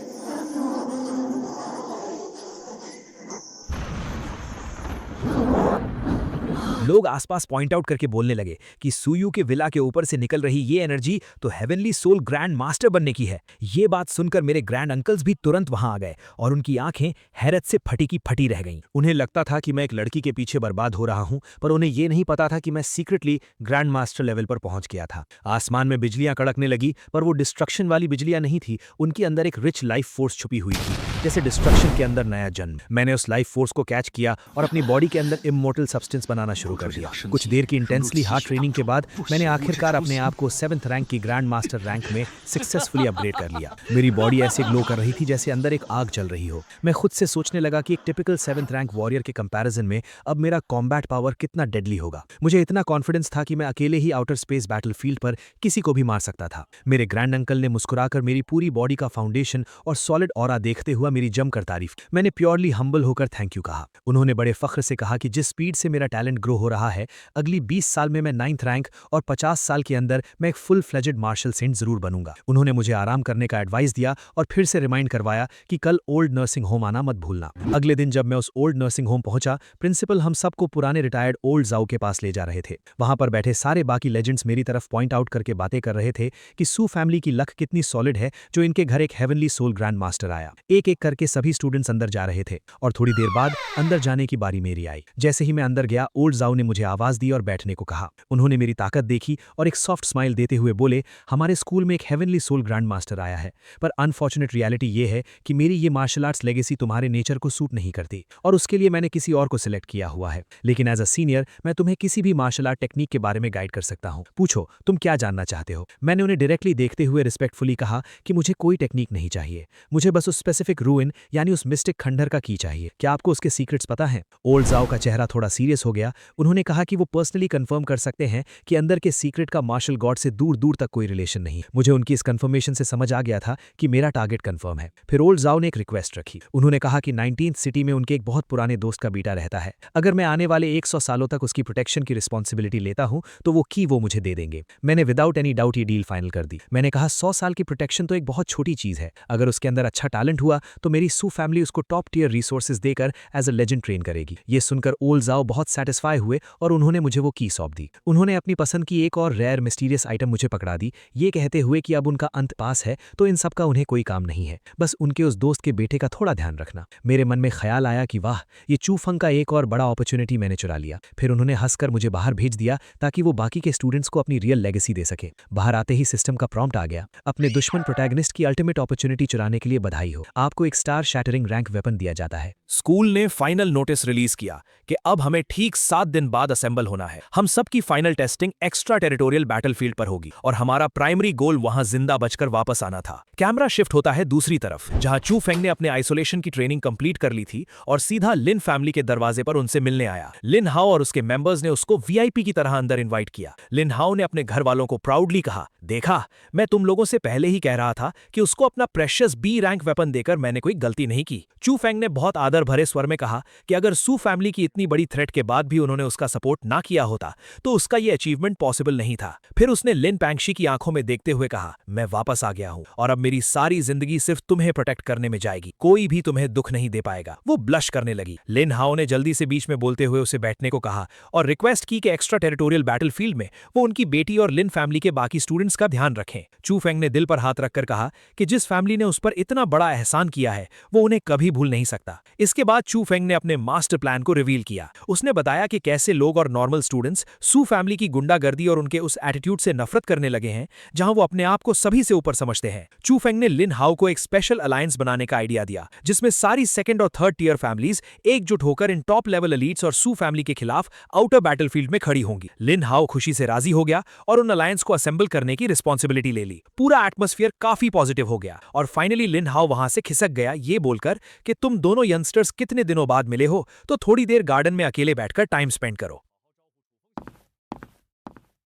लोग आसपास पॉइंट आउट करके बोलने लगे कि सूयू के विला के ऊपर से निकल रही ये एनर्जी तो हेवनली सोल ग्रैंड मास्टर बनने की है। ये बात सुनकर मेरे ग्रैंड अंकल्स भी तुरंत वहां आ गए और उनकी आंखें हैरत से फटी की फटी रह गईं। उन्हें लगता था कि मैं एक लड़की के पीछे बर्बाद हो रहा हूं, पर उन्हें यह नहीं पता था कि मैं सीक्रेटली ग्रैंड मास्टर लेवल पर पहुंच गया था। आसमान में बिजलियां कड़कने लगी, पर वो डिस्ट्रक्शन वाली बिजलियां नहीं थी। उनके अंदर एक रिच लाइफ फोर्स छुपी हुई थी, जैसे डिस्ट्रक्शन के अंदर नया जन्म। मैंने उस लाइफ फोर्स को कैच किया और अपनी बॉडी के अंदर इमोर्टल सब्सटेंस बनाना शुरू कर दिया। कुछ देर की इंटेंसली हार्ड ट्रेनिंग के बाद मैंने आखिरकार अपने आप को 7th रैंक की ग्रैंड मास्टर रैंक में सक्सेसफुली अपग्रेड कर लिया। मेरी बॉडी ऐसे ग्लो कर रही थी जैसे अंदर एक आग चल रही हो। मैं खुद से सोचने लगा कि एक टिपिकल 7th रैंक वॉरियर के कंपैरिजन में अब मेरा कॉम्बैट पावर कितना डेडली होगा। मुझे इतना कॉन्फिडेंस था कि मैं अकेले ही आउटर स्पेस बैटलफील्ड पर किसी को भी मार सकता था। मेरे ग्रैंड अंकल ने मुस्कुराकर मेरी पूरी बॉडी का फाउंडेशन और सॉलिड ऑरा देखते हुए मेरी जमकर तारीफ की। मैंने प्योरली हम्बल होकर थैंक यू कहा। उन्होंने बड़े फख्र से कहा कि जिस स्पीड से मेरा टैलेंट ग्रो हो रहा है, अगली 20 साल में मैं 9th रैंक और 50 साल के अंदर मैं एक फुल फ्लेजेड मार्शल सेंट जरूर बनूंगा। उन्होंने मुझे आराम करने का एडवाइस दिया और फिर से रिमाइंड करवाया कि कल ओल्ड नर्सिंग होम आना मत भूलना। अगले दिन जब मैं उस ओल्ड नर्सिंग होम पहुंचा, प्रिंसिपल हम सबको पुराने रिटायर्ड ओल्ड जाओ के पास ले जा रहे थे। वहां पर बैठे सारे बाकी लेजेंड्स मेरी तरफ पॉइंट आउट करके बातें कर रहे थे कि सू फैमिली की लक कितनी सॉलिड है जो इनके घर एक हेवनली सोल ग्रैंड मास्टर आया। एक एक करके सभी स्टूडेंट्स अंदर जा रहे थे और थोड़ी देर बाद अंदर जाने की बारी मेरी आई। जैसे ही मैं अंदर गया, ओल्ड जाओ ने मुझे आवाज दी और बैठने को कहा। उन्होंने मेरी ताकत देखी और एक सॉफ्ट स्माइल देते हुए बोले, हमारे स्कूल में एक हेवनली सोल ग्रैंड मास्टर आया है, पर अनफॉर्चुनेट रियलिटी ये है कि मेरी ये मार्शल आर्ट्स लेगेसी तुम्हारे नेचर को सूट नहीं करती और उसके लिए मैंने किसी और को सिलेक्ट किया हुआ है। लेकिन एज अ सीनियर मैं तुम्हें किसी भी मार्शल आर्ट टेक्निक के बारे में गाइड कर सकता हूँ। पूछो तुम क्या जानना चाहते हो। मैंने उन्हें डायरेक्टली देखते हुए रिस्पेक्टफुली कहा कि मुझे कोई टेक्निक नहीं चाहिए, मुझे बस उस स्पेसिफिक रूइन यानी उस मिस्टिक खंडहर का की चाहिए। क्या आपको उसके सीक्रेट्स पता हैं? ओल्ड जाओ का चेहरा थोड़ा सीरियस हो गया। उन्होंने कहा कि वो पर्सनली कंफर्म कर सकते हैं कि अंदर के सीक्रेट का मार्शल गॉड से दूर दूर तक कोई रिलेशन नहीं। मुझे उनकी इस कंफर्मेशन से समझ आ गया था कि मेरा टारगेट कंफर्म है। फिर ओल्ड जाओ ने एक रिक्वेस्ट रखी। उन्होंने कहा कि 19th सिटी में उनके एक बहुत पुराने दोस्त का बेटा रहता है। अगर मैं आने वाले 100 सालों तक उसकी प्रोटेक्शन की रिस्पॉन्सिबिलिटी लेता हूं तो वो मुझे दे देंगे। मैंने विदाउट एनी डाउट ये डील फाइनल कर दी। मैंने कहा 100 साल की प्रोटेक्शन तो एक बहुत छोटी चीज है। अगर उसके अंदर अच्छा टैलेंट हुआ तो मेरी सू फैमिली उसको टॉप टियर रिसोर्सेज देकर एज अ लेजेंड ट्रेन करेगी। ये सुनकर ओल्ड जाओ बहुत सेटिस्फाई हुए और उन्होंने मुझे वो की सौंप दी। उन्होंने अपनी पसंद की एक और रेयर मिस्टीरियस आइटम मुझे पकड़ा दी, ये कहते हुए कि अब उनका अंत पास है तो इन सब का उन्हें कोई काम नहीं है, बस उनके उस दोस्त के बेटे का थोड़ा ध्यान रखना। मेरे मन में ख्याल आया कि वाह, ये चूफंग का एक और बड़ा अपॉर्चुनिटी मैंने चुरा लिया। फिर उन्होंने हंसकर मुझे बाहर भेज दिया ताकि वो बाकी के स्टूडेंट्स को अपनी रियल लेगेसी दे सके। बाहर आते ही सिस्टम का प्रॉम्प्ट आ गया, अपने दुश्मन प्रोटैगनिस्ट की अल्टीमेट अपॉर्चुनिटी चुराने के लिए बधाई हो, आपको एक स्टार शैटरिंग रैंक वेपन दिया जाता है। स्कूल ने फाइनल नोटिस रिलीज किया कि अब हमें ठीक 7 दिन बाद असेंबल होना है। हम सबकी final testing extra territorial battlefield पर होगी और हमारा प्राइमरी गोल वहां जिंदा बचकर वापस आना था। कैमरा शिफ्ट होता है दूसरी तरफ, जहां चू फेंग ने अपने आइसोलेशन की ट्रेनिंग कंप्लीट कर ली थी और सीधा लिन फैमिली के दरवाजे पर उनसे मिलने आया। लिन हाओ और उसके मेंबर्स ने उसको वीआईपी की तरह अंदर इनवाइट किया। लिन हाओ ने अपने घर वालों को प्राउडली कहा, देखा, मैं तुम लोगों से पहले ही कह रहा था कि उसको अपना प्रेशियस बी रैंक वेपन देकर मैंने कोई गलती नहीं की। चू फेंग ने बहुत आदर भरे स्वर में कहा कि अगर सू फैमिली की इतनी बड़ी थ्रेट के बाद भी उन्होंने उसका सपोर्ट ना किया होता तो उसका ये अचीवमेंट पॉसिबल नहीं था। फिर उसने लिन पैंगशी की आंखों में देखते हुए कहा, मैं वापस आ गया हूं और अब मेरी सारी जिंदगी सिर्फ तुम्हें प्रोटेक्ट करने में जाएगी, कोई भी तुम्हें दुख नहीं दे पाएगा। वो ब्लश करने लगी। लिन हाओ ने जल्दी से बीच में बोलते हुए उसे बैठने को कहा और रिक्वेस्ट की कि एक्स्ट्रा टेरिटोरियल बैटलफील्ड में वो उनकी बेटी और लिन फैमिली के बाकी स्टूडेंट्स का ध्यान रखें। चू फेंग ने दिल पर हाथ रखकर कहा कि जिस फैमिली ने उस पर इतना बड़ा एहसान किया है वो उन्हें कभी भूल नहीं सकता। इसके बाद चू फेंग ने अपने मास्टर प्लान को रिवील किया। उसने बताया कि कैसे लोग और नॉर्मल स्टूडेंट्स सू फैमिली की गुंडागर्दी और उनके उस एटीट्यूड से नफरत करने लगे हैं जहां वो अपने आप को सभी से ऊपर समझते हैं। चू फेंग ने लिन हाओ को एक स्पेशल अलायंस बनाने का आइडिया दिया जिसमें सारी सेकंड और थर्ड टियर फैमिलीज एकजुट होकर इन टॉप लेवल एलीट्स और सू फैमिली के खिलाफ आउटर बैटलफील्ड में खड़ी होंगी। लिन हाओ खुशी से राजी हो गया और उन अलायंस को असेंबल करने की रिस्पॉन्सिबिलिटी ले ली। पूरा एटमॉस्फेयर काफी पॉजिटिव हो गया और फाइनली लिन हाओ वहां से खिसक गया ये बोलकर कि तुम दोनों यंगस्टर्स कितने दिनों बाद मिले हो तो थोड़ी देर गार्डन में अकेले बैठकर टाइम स्पेंड करो।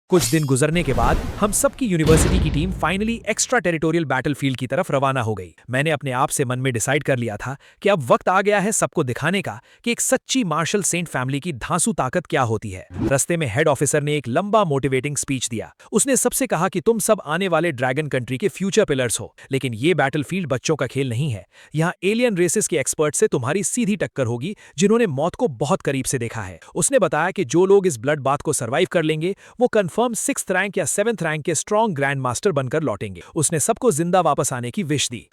कुछ दिन गुजरने के बाद हम सबकी यूनिवर्सिटी की team finally extra territorial battlefield की तरफ रवाना हो गई। मैंने अपने आप से मन में डिसाइड कर लिया था कि अब वक्त आ गया है सबको दिखाने का कि एक सच्ची मार्शल सेंट फैमिली की धांसू ताकत क्या होती है। रास्ते में हेड ऑफिसर ने एक लंबा मोटिवेटिंग स्पीच दिया। उसने सबसे कहा कि तुम सब आने वाले ड्रैगन कंट्री के फ्यूचर पिलर्स हो, लेकिन ये बैटलफील्ड बच्चों का खेल नहीं है। यहाँ एलियन रेसेस के एक्सपर्ट से तुम्हारी सीधी टक्कर होगी जिन्होंने मौत को बहुत करीब से देखा है। उसने बताया कि जो लोग इस ब्लड बाथ को सर्वाइव कर लेंगे वो कंफर्म 6th रैंक या 7th रैंक के स्ट्रॉन्ग ग्रैंड मास्टर बनकर लौटेंगे। उसने सबको जिंदा वापस आने की विश दी।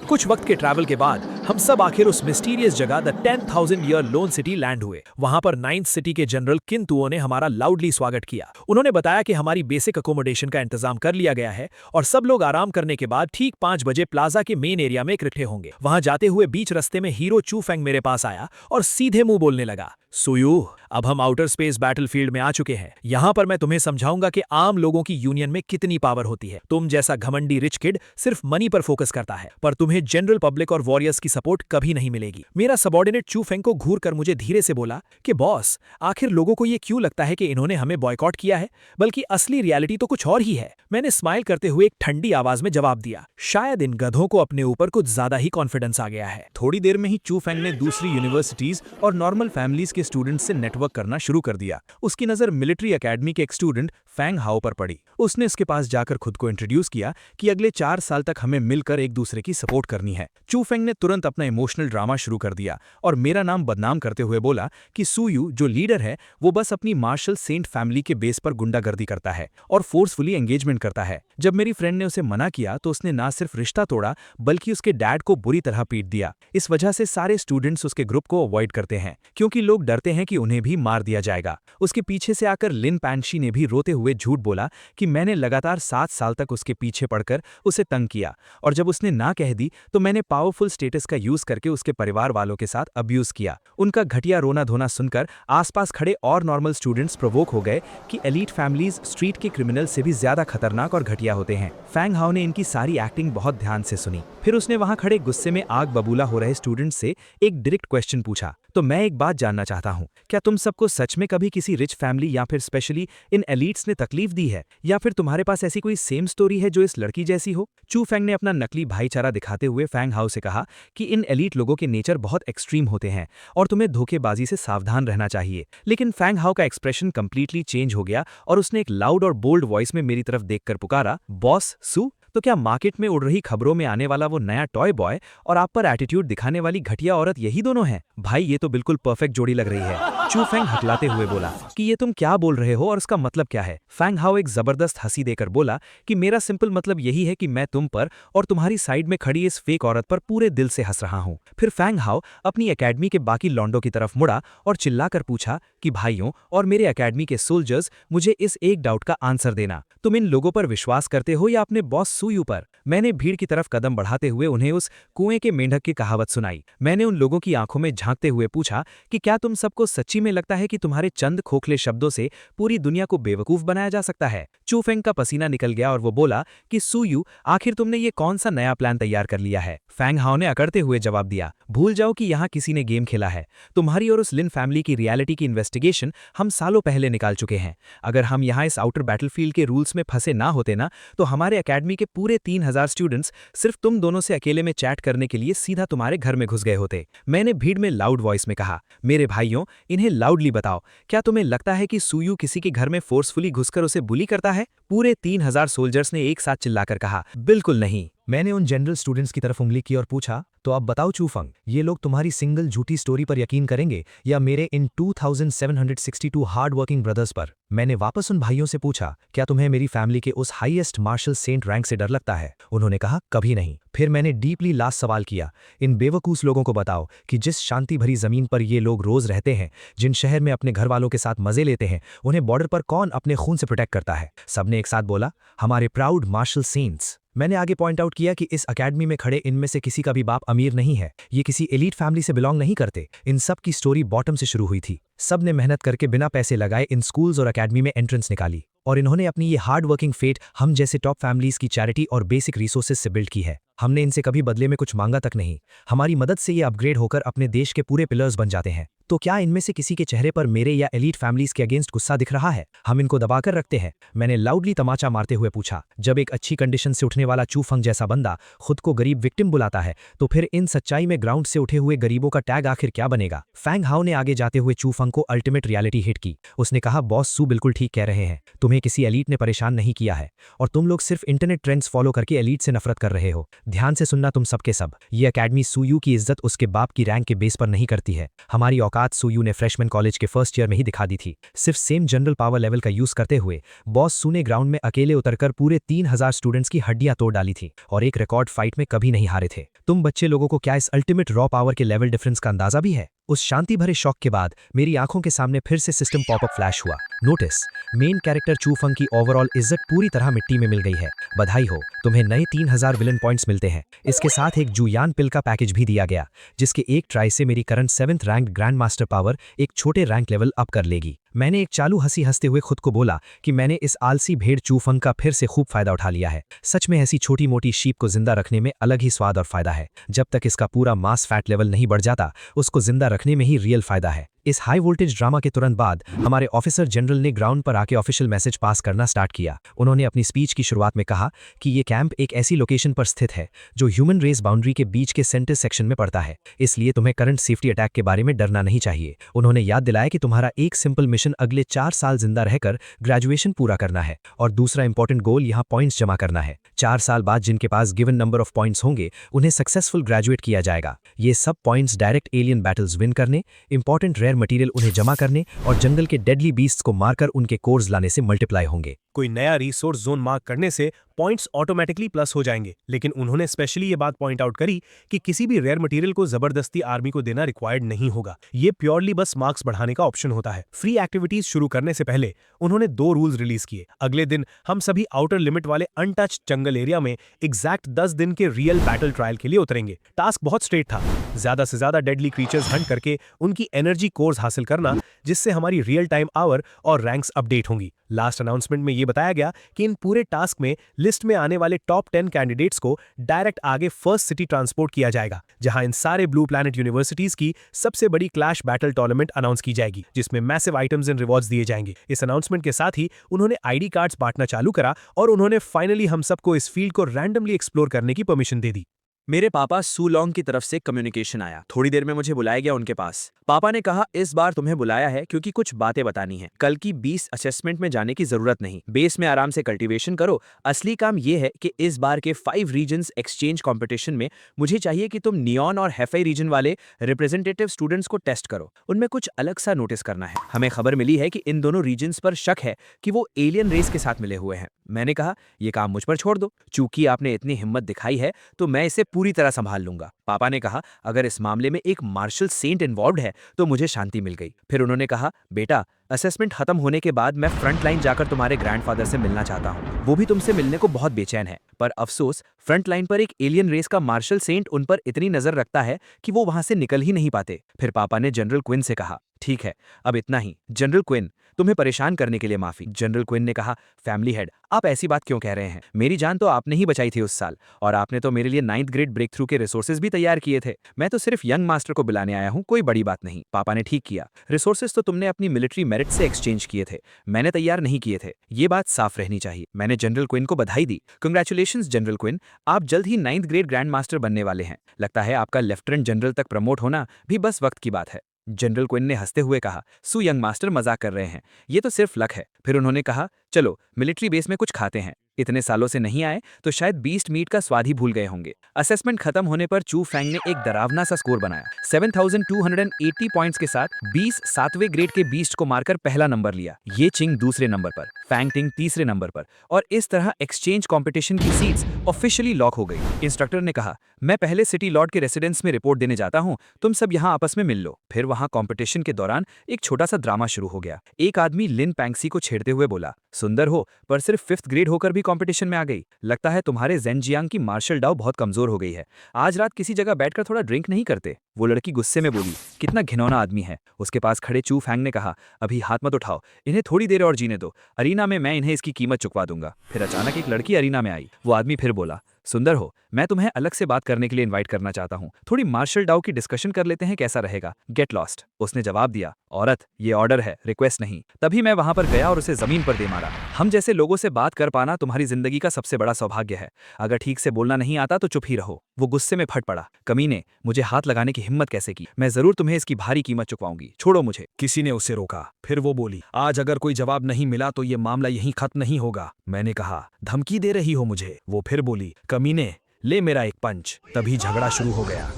कुछ वक्त के ट्रैवल के बाद हम सब आखिर उस मिस्टीरियस जगह the 10,000 year loan city land हुए। वहां पर 9th सिटी के जनरल किन तुओ ने हमारा लाउडली स्वागत किया। उन्होंने बताया कि हमारी बेसिक अकोमोडेशन का इंतजाम कर लिया गया है और सब लोग आराम करने के बाद ठीक 5 बजे प्लाजा के मेन एरिया में इकट्ठे होंगे। वहां जाते हुए बीच रास्ते में हीरो चू फेंग मेरे पास आया और सीधे मुंह बोलने लगा, सुयू, अब हम आउटर स्पेस बैटलफील्ड में आ चुके हैं। यहां पर मैं तुम्हें समझाऊंगा कि आम लोगों की यूनियन में कितनी पावर होती है। तुम जैसा घमंडी रिच किड सिर्फ मनी पर फोकस करता है, पर तुम्हें जनरल पब्लिक और वॉरियर्स की सपोर्ट कभी नहीं मिलेगी। मेरा सबॉर्डिनेट चू फेंग को घूर कर मुझे धीरे से बोला कि बॉस, आखिर लोगों को ये क्यों लगता है कि इन्होंने हमें बॉयकॉट किया है, बल्कि असली रियलिटी तो कुछ और ही है। मैंने स्माइल करते हुए एक ठंडी आवाज में जवाब दिया, शायद इन गधों को अपने ऊपर कुछ ज्यादा ही कॉन्फिडेंस आ गया है। थोड़ी देर में ही चू फेंग ने दूसरी यूनिवर्सिटीज और नॉर्मल फैमिलीज के स्टूडेंट्स से नेटवर्क करना शुरू कर दिया। उसकी नजर मिलिट्री एकेडमी के एक स्टूडेंट फैंग हाओ पर पड़ी। उसने उसके पास जाकर खुद को इंट्रोड्यूस किया कि अगले 4 साल तक हमें मिलकर एक दूसरे की सपोर्ट करनी है। चू फेंग ने तुरंत अपना इमोशनल ड्रामा शुरू कर दिया और मेरा नाम बदनाम करते हुए बोला कि सुयू जो लीडर है वो बस अपनी मार्शल सेंट फैमिली के बेस पर गुंडागर्दी करता है और फोर्सफुली एंगेजमेंट करता है। जब मेरी फ्रेंड ने उसे मना किया तो उसने ना सिर्फ रिश्ता तोड़ा बल्कि उसके डैड को बुरी तरह पीट दिया। इस वजह से सारे स्टूडेंट्स उसके ग्रुप को अवॉइड करते हैं क्योंकि लोग डरते हैं कि उन्हें भी मार दिया जाएगा। उसके पीछे से आकर लिन पैंगशी ने भी रोते हुए झूठ बोला कि मैंने लगातार 7 साल तक उसके पीछे पड़कर उसे तंग किया और जब उसने ना कह दी तो मैंने पावरफुल स्टेटस का यूज करके उसके परिवार वालों के साथ अब्यूज किया। उनका घटिया रोना धोना सुनकर आसपास खड़े और नॉर्मल स्टूडेंट्स प्रोवोक हो गए कि एलीट फैमिलीज स्ट्रीट के क्रिमिनल से भी ज्यादा खतरनाक और घटिया क्राइटेरिया होते हैं। फैंग हाओ ने इनकी सारी एक्टिंग बहुत ध्यान से सुनी। फिर उसने वहां खड़े गुस्से में आग बबूला हो रहे स्टूडेंट से एक डायरेक्ट क्वेश्चन पूछा, तो मैं एक बात जानना चाहता हूँ, क्या तुम सबको सच में कभी किसी रिच फैमिली या फिर स्पेशली इन एलीट्स ने तकलीफ दी है, या फिर तुम्हारे पास ऐसी कोई सेम स्टोरी है जो इस लड़की जैसी हो? चू फैंग ने अपना नकली भाईचारा दिखाते हुए फैंग हाओ से कहा कि इन एलीट लोगों के नेचर बहुत एक्सट्रीम होते हैं और तुम्हें धोखेबाजी से सावधान रहना चाहिए। लेकिन फैंग हाओ का एक्सप्रेशन कंप्लीटली चेंज हो गया और उसने एक लाउड और बोल्ड वॉइस में मेरी तरफ देखकर पुकारा, बॉस सू, तो क्या मार्केट में उड़ रही खबरों में आने वाला वो नया टॉय बॉय और आप पर एटीट्यूड दिखाने वाली घटिया औरत यही दोनों हैं? भाई ये तो बिल्कुल परफेक्ट जोड़ी लग रही है। चू फैंग हकलाते हुए बोला कि ये तुम क्या बोल रहे हो और उसका मतलब क्या है? फैंग हाओ एक जबरदस्त हंसी देकर बोला कि मेरा सिंपल मतलब यही है कि मैं तुम पर और तुम्हारी साइड में खड़ी इस फेक औरत पर पूरे दिल से हंस रहा हूँ। फिर फैंग हाओ अपनी एकेडमी के बाकी लॉन्डों की तरफ मुड़ा और चिल्लाकर पूछा कि भाइयों और मेरे एकेडमी के सोल्जर्स, मुझे इस एक डाउट का आंसर देना, तुम इन लोगों पर विश्वास करते हो या अपने बॉस सूयू पर? मैंने भीड़ की तरफ कदम बढ़ाते हुए उन्हें उस कुएं के मेंढक की कहावत सुनाई। मैंने उन लोगों की आंखों में झांकते हुए पूछा कि क्या तुम सबको सच्ची में लगता है कि तुम्हारे चंद खोखले शब्दों से पूरी दुनिया को बेवकूफ बनाया जा सकता है? चू फेंग का पसीना निकल गया और वो बोला कि सूयू, आखिर तुमने ये कौन सा नया प्लान तैयार कर लिया है? फैंग हाओ ने अकड़ते हुए जवाब दिया, भूल जाओ कि यहाँ किसी ने गेम खेला है। तुम्हारी और उस लिन फैमिली की रियलिटी की इन्वेस्टिगेशन हम सालों पहले निकाल चुके हैं। अगर हम यहाँ इस आउटर बैटलफील्ड के रूल्स में फंसे ना होते ना, तो हमारे एकेडमी के पूरे 3000 स्टूडेंट्स सिर्फ तुम दोनों से अकेले में चैट करने के लिए सीधा तुम्हारे घर में घुस गए होते। मैंने भीड़ में लाउड वॉइस में कहा, मेरे भाइयों, इन्हें लाउडली बताओ, क्या तुम्हें लगता है कि सूयू किसी के घर में फोर्सफुली घुसकर उसे बुली करता है? पूरे 3000 सोल्जर्स ने एक साथ चिल्लाकर कहा, बिल्कुल नहीं। मैंने उन जनरल स्टूडेंट्स की तरफ उंगली की और पूछा, तो अब बताओ चूफंग, ये लोग तुम्हारी सिंगल झूठी स्टोरी पर यकीन करेंगे या मेरे इन 2762 हार्ड वर्किंग ब्रदर्स पर? मैंने वापस उन भाइयों से पूछा, क्या तुम्हें मेरी फैमिली के उस हाईएस्ट मार्शल सेंट रैंक से डर लगता है? उन्होंने कहा, कभी नहीं। फिर मैंने डीपली लास्ट सवाल किया, इन बेवकूफ लोगों को बताओ कि जिस शांति भरी जमीन पर ये लोग रोज रहते हैं, जिन शहर में अपने घर वालों के साथ मजे लेते हैं, उन्हें बॉर्डर पर कौन अपने खून से प्रोटेक्ट करता है? सबने एक साथ बोला, हमारे प्राउड मार्शल सेंट्स। मैंने आगे पॉइंट आउट किया कि इस अकेडमी में खड़े इनमें से किसी का भी बाप अमीर नहीं है, ये किसी एलीट फैमिली से बिलोंग नहीं करते। इन सब की स्टोरी बॉटम से शुरू हुई थी। सब ने मेहनत करके बिना पैसे लगाए इन स्कूल्स और अकेडमी में एंट्रेंस निकाली और इन्होंने अपनी ये हार्ड वर्किंग फेट हम जैसे टॉप फैमिलीज की चैरिटी और बेसिक रिसोर्सेज से बिल्ड की है। हमने इनसे कभी बदले में कुछ मांगा तक नहीं। हमारी मदद से ये अपग्रेड होकर अपने देश के पूरे पिलर्स बन जाते हैं। तो क्या इनमें से किसी के चेहरे पर मेरे या एलीट फैमिलीज के अगेंस्ट गुस्सा दिख रहा है? हम इनको दबाकर रखते हैं। मैंने लाउडली तमाचा मारते हुए पूछा, जब एक अच्छी कंडीशन से उठने वाला चूफंग जैसा बंदा खुद को गरीब विक्टिम बुलाता है, तो फिर इन सच्चाई में ग्राउंड से उठे हुए गरीबों का टैग आखिर क्या बनेगा? फैंग हाओ ने आगे जाते हुए चूफंग को अल्टीमेट रियलिटी हिट की। उसने कहा, बॉस सू बिल्कुल ठीक कह रहे हैं, तुम्हें किसी एलीट ने परेशान नहीं किया है और तुम लोग सिर्फ इंटरनेट ट्रेंड्स फॉलो करके एलीट से नफरत कर रहे हो। ध्यान से सुनना तुम सबके सब, ये अकेडमी सूयू की इज्जत उसके बाप की रैंक के बेस पर नहीं करती है। हमारी औकात सूयू ने फ्रेशमैन कॉलेज के फर्स्ट ईयर में ही दिखा दी थी। सिर्फ सेम जनरल पावर लेवल का यूज करते हुए बॉस सू ने ग्राउंड में अकेले उतरकर पूरे 3000 स्टूडेंट्स की हड्डियां तोड़ डाली थी और एक रिकॉर्ड फाइट में कभी नहीं हारे थे। तुम बच्चे लोगों को क्या इस अल्टीमेट रॉ पावर के लेवल डिफरेंस का अंदाजा भी है? उस शांति भरे शॉक के बाद मेरी आंखों के सामने फिर से सिस्टम पॉपअप फ्लैश हुआ। नोटिस, मेन कैरेक्टर चूफंग की ओवरऑल इज्जत पूरी तरह मिट्टी में मिल गई है। बधाई हो, तुम्हें नए 3000 विलन पॉइंट्स मिलते हैं। इसके साथ एक जुयान पिल का पैकेज भी दिया गया, जिसके एक ट्राई से मेरी current 7th rank grand master power एक छोटे रैंक लेवल अप कर लेगी। मैंने एक चालू हंसी हंसते हुए खुद को बोला कि मैंने इस आलसी भेड़ चूफंग का फिर से खूब फायदा उठा लिया है। सच में ऐसी छोटी मोटी शीप को जिंदा रखने में अलग ही स्वाद और फायदा है। जब तक इसका पूरा मास फैट लेवल नहीं बढ़ जाता, उसको जिंदा रखने में ही रियल फायदा है। इस हाई वोल्टेज ड्रामा के तुरंत बाद हमारे ऑफिसर जनरल ने ग्राउंड पर आके ऑफिशियल मैसेज पास करना स्टार्ट किया। उन्होंने अपनी स्पीच की शुरुआत में कहा कि ये कैंप एक ऐसी लोकेशन पर स्थित है जो ह्यूमन रेस बाउंड्री के बीच के सेंटर सेक्शन में पड़ता है, इसलिए तुम्हें करंट सेफ्टी अटैक के बारे में डरना नहीं चाहिए। उन्होंने याद दिलाया कि तुम्हारा एक सिंपल मिशन अगले 4 साल जिंदा रहकर ग्रेजुएशन पूरा करना है और दूसरा इंपॉर्टेंट गोल यहाँ पॉइंट्स जमा करना है। 4 साल बाद जिनके पास गिवन नंबर ऑफ पॉइंट्स होंगे, उन्हें सक्सेसफुल ग्रेजुएट किया जाएगा। ये सब points direct alien battles win करने, इंपॉर्टेंट रेयर मटेरियल उन्हें जमा करने और जंगल के डेडली बीस्ट्स को मारकर उनके कोर्स लाने से मल्टीप्लाई होंगे। कोई नया रिसोर्स जोन मार्क करने से पॉइंट्स ऑटोमेटिकली प्लस हो जाएंगे, लेकिन उन्होंने स्पेशली ये बात पॉइंट आउट करी कि किसी भी रेयर मटेरियल को जबरदस्ती आर्मी को देना रिक्वायर्ड नहीं होगा। ये प्योरली बस मार्क्स बढ़ाने का ऑप्शन होता है। फ्री एक्टिविटीज शुरू करने से पहले उन्होंने 2 रूल्स रिलीज किए। अगले दिन हम सभी आउटर लिमिट वाले अनटच्ड जंगल एरिया में एग्जैक्ट 10 दिन के रियल बैटल ट्रायल के लिए उतरेंगे। टास्क बहुत स्ट्रेट था, ज्यादा से ज्यादा डेडली क्रीचर्स हंट करके उनकी एनर्जी कोर्स हासिल करना, जिससे हमारी रियल टाइम आवर और रैंक्स अपडेट होंगी। लास्ट अनाउंसमेंट में ये बताया गया कि इन पूरे टास्क में लिस्ट में आने वाले टॉप 10 कैंडिडेट्स को डायरेक्ट आगे फर्स्ट सिटी ट्रांसपोर्ट किया जाएगा, जहां इन सारे ब्लू प्लैनेट यूनिवर्सिटीज की सबसे बड़ी क्लैश बैटल टूर्नामेंट अनाउंस की जाएगी, जिसमें मैसिव आइटम्स एंड रिवॉर्ड्स दिए जाएंगे। इस अनाउंसमेंट के साथ ही उन्होंने आईडी कार्ड्स बांटना चालू करा और उन्होंने फाइनली हम सबको इस फील्ड को रैंडमली एक्सप्लोर करने की परमिशन दे दी। मेरे पापा सूलोंग की तरफ से कम्युनिकेशन आया। थोड़ी देर में मुझे बुलाया गया उनके पास। पापा ने कहा, इस बार तुम्हें बुलाया है क्योंकि कुछ बातें बतानी है। कल की 20 असेसमेंट में जाने की जरूरत नहीं, बेस में आराम से कल्टीवेशन करो। असली काम यह है कि इस बार के 5 रीजन्स एक्सचेंज कंपटीशन में मुझे चाहिए कि तुम नियॉन और हेफाई रीजन वाले रिप्रेजेंटेटिव स्टूडेंट्स को टेस्ट करो। उनमें कुछ अलग सा नोटिस करना है। हमें खबर मिली है कि इन दोनों रीजन्स पर शक है कि वो एलियन रेस के साथ मिले हुए हैं। मैंने कहा, यह काम मुझ पर छोड़ दो, चूंकि आपने इतनी हिम्मत दिखाई है तो मैं इसे पूरी तरह संभाल लूंगा। पापा ने कहा, अगर इस मामले में एक मार्शल सेंट इन्वॉल्व्ड है तो मुझे शांति मिल गई। फिर उन्होंने कहा, बेटा, असेसमेंट खत्म होने के बाद मैं फ्रंट लाइन जाकर तुम्हारे ग्रैंडफादर से मिलना चाहता हूँ। वो भी तुमसे मिलने को बहुत बेचैन है, पर अफसोस फ्रंट लाइन पर एक एलियन रेस का मार्शल सेंट उन पर इतनी नजर रखता है कि वो वहां से निकल ही नहीं पाते। फिर पापा ने जनरल क्विन से कहा, ठीक है, अब इतना ही। जनरल क्विन, तुम्हें परेशान करने के लिए माफी। जनरल क्विन ने कहा, फैमिली हेड, आप ऐसी बात क्यों कह रहे हैं? मेरी जान तो आपने ही बचाई थी उस साल, और आपने तो मेरे लिए 9th ग्रेड ब्रेक थ्रू के रिसोर्सेज भी तैयार किए थे। मैं तो सिर्फ यंग मास्टर को बुलाने आया हूँ, कोई बड़ी बात नहीं। पापा ने ठीक किया, रिसोर्सेज तो तुमने अपनी मिलिट्री मेरिट से एक्सचेंज किए थे, मैंने तैयार नहीं किए थे। ये बात साफ रहनी चाहिए। मैंने जनरल क्विन को बधाई दी। कंग्रेचुलेशंस जनरल क्विन, आप जल्द ही 9th ग्रेड ग्रैंड मास्टर बनने वाले हैं। लगता है आपका लेफ्टिनेंट जनरल तक प्रमोट होना भी बस वक्त की बात है। जनरल क्विन ने हंसते हुए कहा, सू यंग मास्टर मजाक कर रहे हैं, ये तो सिर्फ लक है। फिर उन्होंने कहा, चलो मिलिट्री बेस में कुछ खाते हैं। इतने सालों से नहीं आए तो शायद बीस्ट मीट का स्वाद ही भूल गए होंगे। असेसमेंट खत्म होने पर चू फैंग ने एक डरावना सा स्कोर बनाया। 7280 पॉइंट्स के साथ 20 7वें ग्रेड के बीस्ट को मारकर पहला नंबर लिया। ये चिंग दूसरे नंबर पर, फैंग टिंग तीसरे नंबर पर, और इस तरह एक्सचेंज कंपटीशन की सीट्स ऑफिशियली लॉक हो गई। इंस्ट्रक्टर ने कहा, मैं पहले सिटी लॉर्ड के रेसिडेंस में रिपोर्ट देने जाता हूँ, तुम सब यहाँ आपस में मिल लो। फिर वहां कंपटीशन के दौरान एक छोटा सा ड्रामा शुरू हो गया। एक आदमी लिन पैंक्सी को छेड़ते हुए बोला, सुंदर हो पर सिर्फ 5th ग्रेड होकर भी कंपटीशन में आ गई। लगता है तुम्हारे ज़ेनजियांग की मार्शल डाउ बहुत कमजोर हो गई है। आज रात किसी जगह बैठकर थोड़ा ड्रिंक नहीं करते? वो लड़की गुस्से में बोली, कितना घिनौना आदमी है। उसके पास खड़े चू फैंग ने कहा, अभी हाथ मत उठाओ, इन्हें थोड़ी देर और जीने दो, अरीना में मैं इन्हें इसकी कीमत चुकवा दूंगा। फिर अचानक एक लड़की अरीना में आई। वो आदमी फिर बोला, सुंदर हो, मैं तुम्हें अलग से बात करने के लिए इनवाइट करना चाहता हूँ, थोड़ी मार्शल डाउ की डिस्कशन कर लेते हैं, कैसा रहेगा? Get lost. उसने जवाब दिया, औरत, ये ऑर्डर है, रिक्वेस्ट नहीं। तभी मैं वहां पर गया और उसे जमीन पर दे मारा। हम जैसे लोगों से बात कर पाना तुम्हारी जिंदगी का सबसे बड़ा सौभाग्य है। अगर ठीक से बोलना नहीं आता तो चुप ही रहो। वो गुस्से में फट पड़ा, कमीने, मुझे हाथ लगाने की हिम्मत कैसे की? मैं जरूर तुम्हें इसकी भारी कीमत चुकवाऊंगी, छोड़ो मुझे। किसी ने उसे रोका। फिर वो बोली, आज अगर कोई जवाब नहीं मिला तो ये मामला यहीं खत्म नहीं होगा। मैंने कहा, धमकी दे रही हो मुझे? वो फिर बोली, कमीने, ले मेरा एक पंच। तभी झगड़ा शुरू हो गया।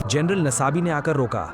जनरल नसाबी ने आकर रोका,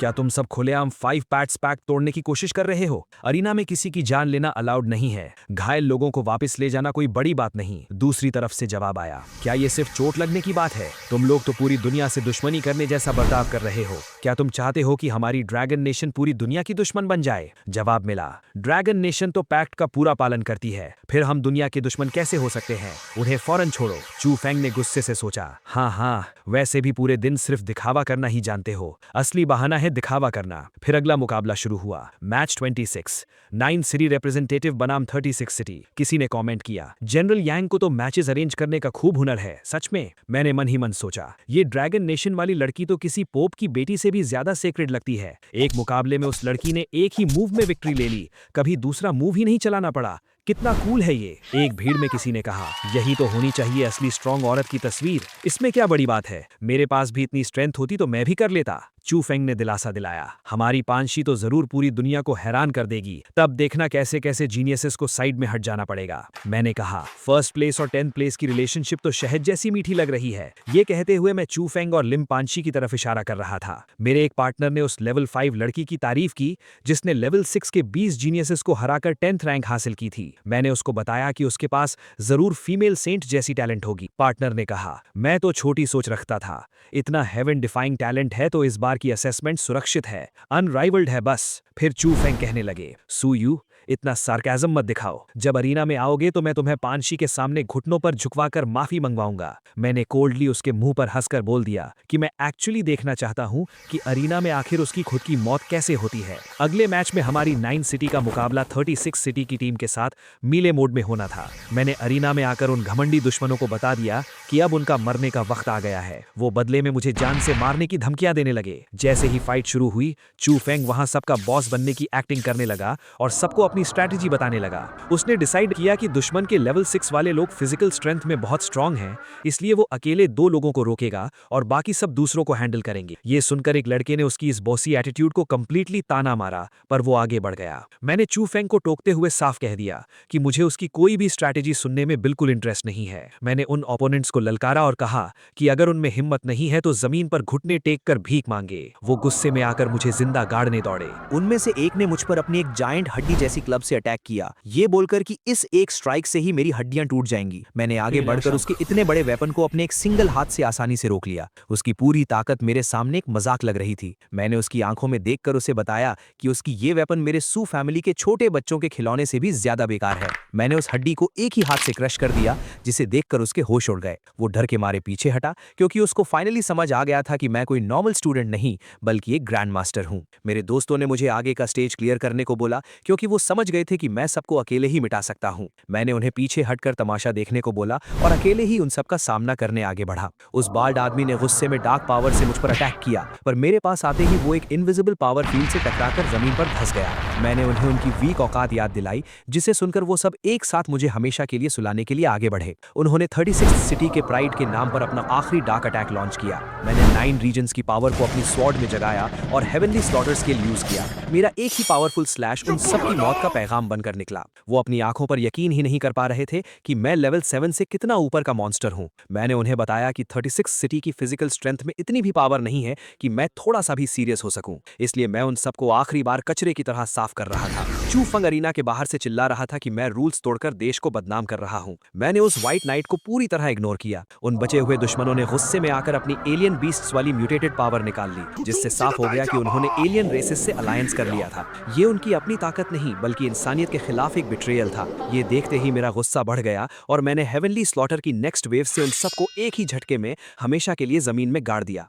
क्या तुम सब खुलेआम 5 पैट्स पैक तोड़ने की कोशिश कर रहे हो? अरीना में किसी की जान लेना अलाउड नहीं है। घायल लोगों को वापस ले जाना कोई बड़ी बात नहीं। दूसरी तरफ से जवाब आया, क्या ये सिर्फ चोट लगने की बात है? तुम लोग तो पूरी दुनिया से दुश्मनी करने जैसा बर्ताव कर रहे हो। क्या तुम चाहते हो कि हमारी ड्रैगन नेशन पूरी दुनिया की दुश्मन बन जाए? जवाब मिला, ड्रैगन नेशन तो पैक्ट का पूरा पालन करती है, फिर हम दुनिया के दुश्मन कैसे हो सकते हैं? उन्हें फौरन छोड़ो। चू फैंग ने गुस्से से सोचा, हाँ, वैसे भी पूरे दिन सिर्फ दिखावा करना ही जानते हो। असली बहाना है दिखावा करना। फिर अगला मुकाबला शुरू हुआ। मैच 26, 9 सिटी रिप्रेजेंटेटिव बनाम 36 सिटी। किसी ने कमेंट किया, जनरल यांग को तो मैचेस अरेंज करने का खूब हुनर है। सच में? मैंने मन ही मन सोचा, ये ड्रैगन नेशन वाली लड़की तो किसी पोप की बेटी से भी ज्यादा सेक्रेड लगती है। एक मुकाबले में उस लड़की ने एक ही मूव में विक्ट्री ले ली, कभी दूसरा मूव ही नहीं चलाना पड़ा। कितना कूल है ये। एक भीड़ में किसी ने कहा, यही तो होनी चाहिए असली स्ट्रॉन्ग औरत की तस्वीर। इसमें क्या बड़ी बात है? मेरे पास भी इतनी स्ट्रेंथ होती तो मैं भी कर लेता। चू फेंग ने दिलासा दिलाया, हमारी पांशी तो जरूर पूरी दुनिया को हैरान कर देगी। तब देखना कैसे कैसे जीनियसेस को साइड में हट जाना पड़ेगा। मैंने कहा, फर्स्ट प्लेस और 10th प्लेस की रिलेशनशिप तो शहद जैसी मीठी लग रही है। ये कहते हुए मैं चू फेंग और लिम पांशी की तरफ इशारा कर रहा था। मेरे एक पार्टनर ने उस लेवल 5 लड़की की तारीफ की जिसने लेवल 6 के 20 जीनियसेस को हराकर 10th रैंक हासिल की थी। मैंने उसको बताया कि उसके पास जरूर फीमेल सेंट जैसी टैलेंट होगी। पार्टनर ने कहा, मैं तो छोटी सोच रखता था, इतना हेवन डिफाइंग टैलेंट है तो इस बार की असेसमेंट सुरक्षित है, अनराइवल्ड है बस। फिर चू फेंग कहने लगे, सू यू इतना सार्काज़म मत दिखाओ। जब अरीना में आओगे तो मैं तुम्हें पानशी के सामने घुटनों पर झुकवाकर माफी मंगवाऊंगा। मैंने कोल्डली उसके मुंह पर हंसकर बोल दिया कि मैं एक्चुअली देखना चाहता हूं कि अरीना में आखिर उसकी खुद की मौत कैसे होती है। अगले मैच में हमारी 9 सिटी का मुकाबला 36 सिटी की टीम के साथ मीले मोड में होना था। मैंने अरीना में आकर उन घमंडी दुश्मनों को बता दिया कि अब उनका मरने का वक्त आ गया है। वो बदले में मुझे जान से मारने की धमकियां देने लगे। जैसे ही फाइट शुरू हुई, चू फेंग वहां सबका बॉस बनने की एक्टिंग करने लगा और सबको अपनी स्ट्रैटेजी बताने लगा। उसने डिसाइड किया कि दुश्मन के लेवल 6 वाले लोग फिजिकल स्ट्रेंथ में बहुत स्ट्रांग हैं, इसलिए वो अकेले 2 लोगों को रोकेगा और बाकी सब दूसरों को हैंडल करेंगे। ये सुनकर एक लड़के ने उसकी इस बॉसी एटीट्यूड को कंप्लीटली ताना मारा, पर वो आगे बढ़ गया। मैंने चू फेंग को टोकते हुए साफ कह दिया कि मुझे उसकी कोई भी स्ट्रैटेजी सुनने में बिल्कुल इंटरेस्ट नहीं है। मैंने उन ओपोनेंट्स को ललकारा और कहा कि अगर उनमें हिम्मत नहीं है तो जमीन पर घुटने टेक कर भीख मांगे। वो गुस्से में आकर मुझे जिंदा गाड़ने दौड़े। उनमें से एक ने मुझ पर अपनी एक जायंट हड्डी जैसी क्लब से अटैक किया, ये बोलकर कि इस एक स्ट्राइक से ही मेरी हड्डियां टूट जाएंगी। मैंने आगे बढ़कर उसके इतने बड़े वेपन को अपने एक सिंगल हाथ से आसानी से रोक लिया। उसकी पूरी ताकत मेरे सामने एक मजाक लग रही थी। मैंने उसकी आंखों में देखकर उसे बताया कि उसकी ये वेपन मेरे सू फैमिली के छोटे बच्चों के खिलौने से भी ज्यादा बेकार है। मैंने उस हड्डी को एक ही हाथ से क्रश कर दिया, जिसे देखकर उसके होश उड़ गए। वो डर के मारे पीछे हटा, क्योंकि उसको फाइनली समझ आ गया था कि मैं कोई नॉर्मल स्टूडेंट नहीं बल्कि एक ग्रैंड मास्टर हूं। मेरे दोस्तों ने मुझे आगे का स्टेज क्लियर करने को बोला, क्योंकि वो समझ गए थे कि मैं सबको अकेले ही मिटा सकता हूं। मैंने उन्हें पीछे हटकर तमाशा देखने को बोला और अकेले ही उन सबका सामना करने आगे बढ़ा। उस बाल्ड आदमी ने गुस्से में डार्क पावर से मुझ पर अटैक किया, पर मेरे पास आते ही वो एक इनविजिबल पावर फील्ड से टकराकर जमीन पर धंस गया। मैंने उन्हें उनकी वीक औकात याद दिलाई, जिसे सुनकर वो सब एक साथ मुझे हमेशा के लिए सुलाने के लिए आगे बढ़े। उन्होंने 36 सिटी के प्राइड के नाम पर अपना आखिरी डार्क अटैक लॉन्च किया। मैंने 9 रीजन्स की पावर को अपनी स्वॉर्ड में जगाया और हेवनली स्लॉटर्स के लिए यूज किया। मेरा एक ही पावरफुल स्लैश उन सबकी मौत का पैगाम बनकर निकला। वो अपनी आंखों पर यकीन ही नहीं कर पा रहे थे कि मैं लेवल 7 से कितना ऊपर का मॉन्स्टर हूं। मैंने उन्हें बताया कि 36 सिटी की फिजिकल स्ट्रेंथ में इतनी भी पावर नहीं है कि मैं थोड़ा सा भी सीरियस हो सकूं, इसलिए मैं उन सबको आखिरी बार कचरे की तरह साफ कर रहा था। चू फेंग अरीना के बाहर से चिल्ला रहा था कि मैं रूल्स तोड़कर देश को बदनाम कर रहा हूं। मैंने उस व्हाइट नाइट को पूरी तरह इग्नोर किया। उन बचे हुए दुश्मनों ने गुस्से में आकर अपनी एलियन बीस्ट्स वाली म्यूटेटेड पावर निकाल ली, जिससे साफ हो गया कि उन्होंने एलियन रेसेस से अलायंस कर लिया था। ये उनकी अपनी ताकत नहीं बल्कि इंसानियत के खिलाफ एक बिट्रेयल था। ये देखते ही मेरा गुस्सा बढ़ गया और मैंने हेवनली स्लॉटर की नेक्स्ट वेव से उन सबको एक ही झटके में हमेशा के लिए जमीन में गाड़ दिया।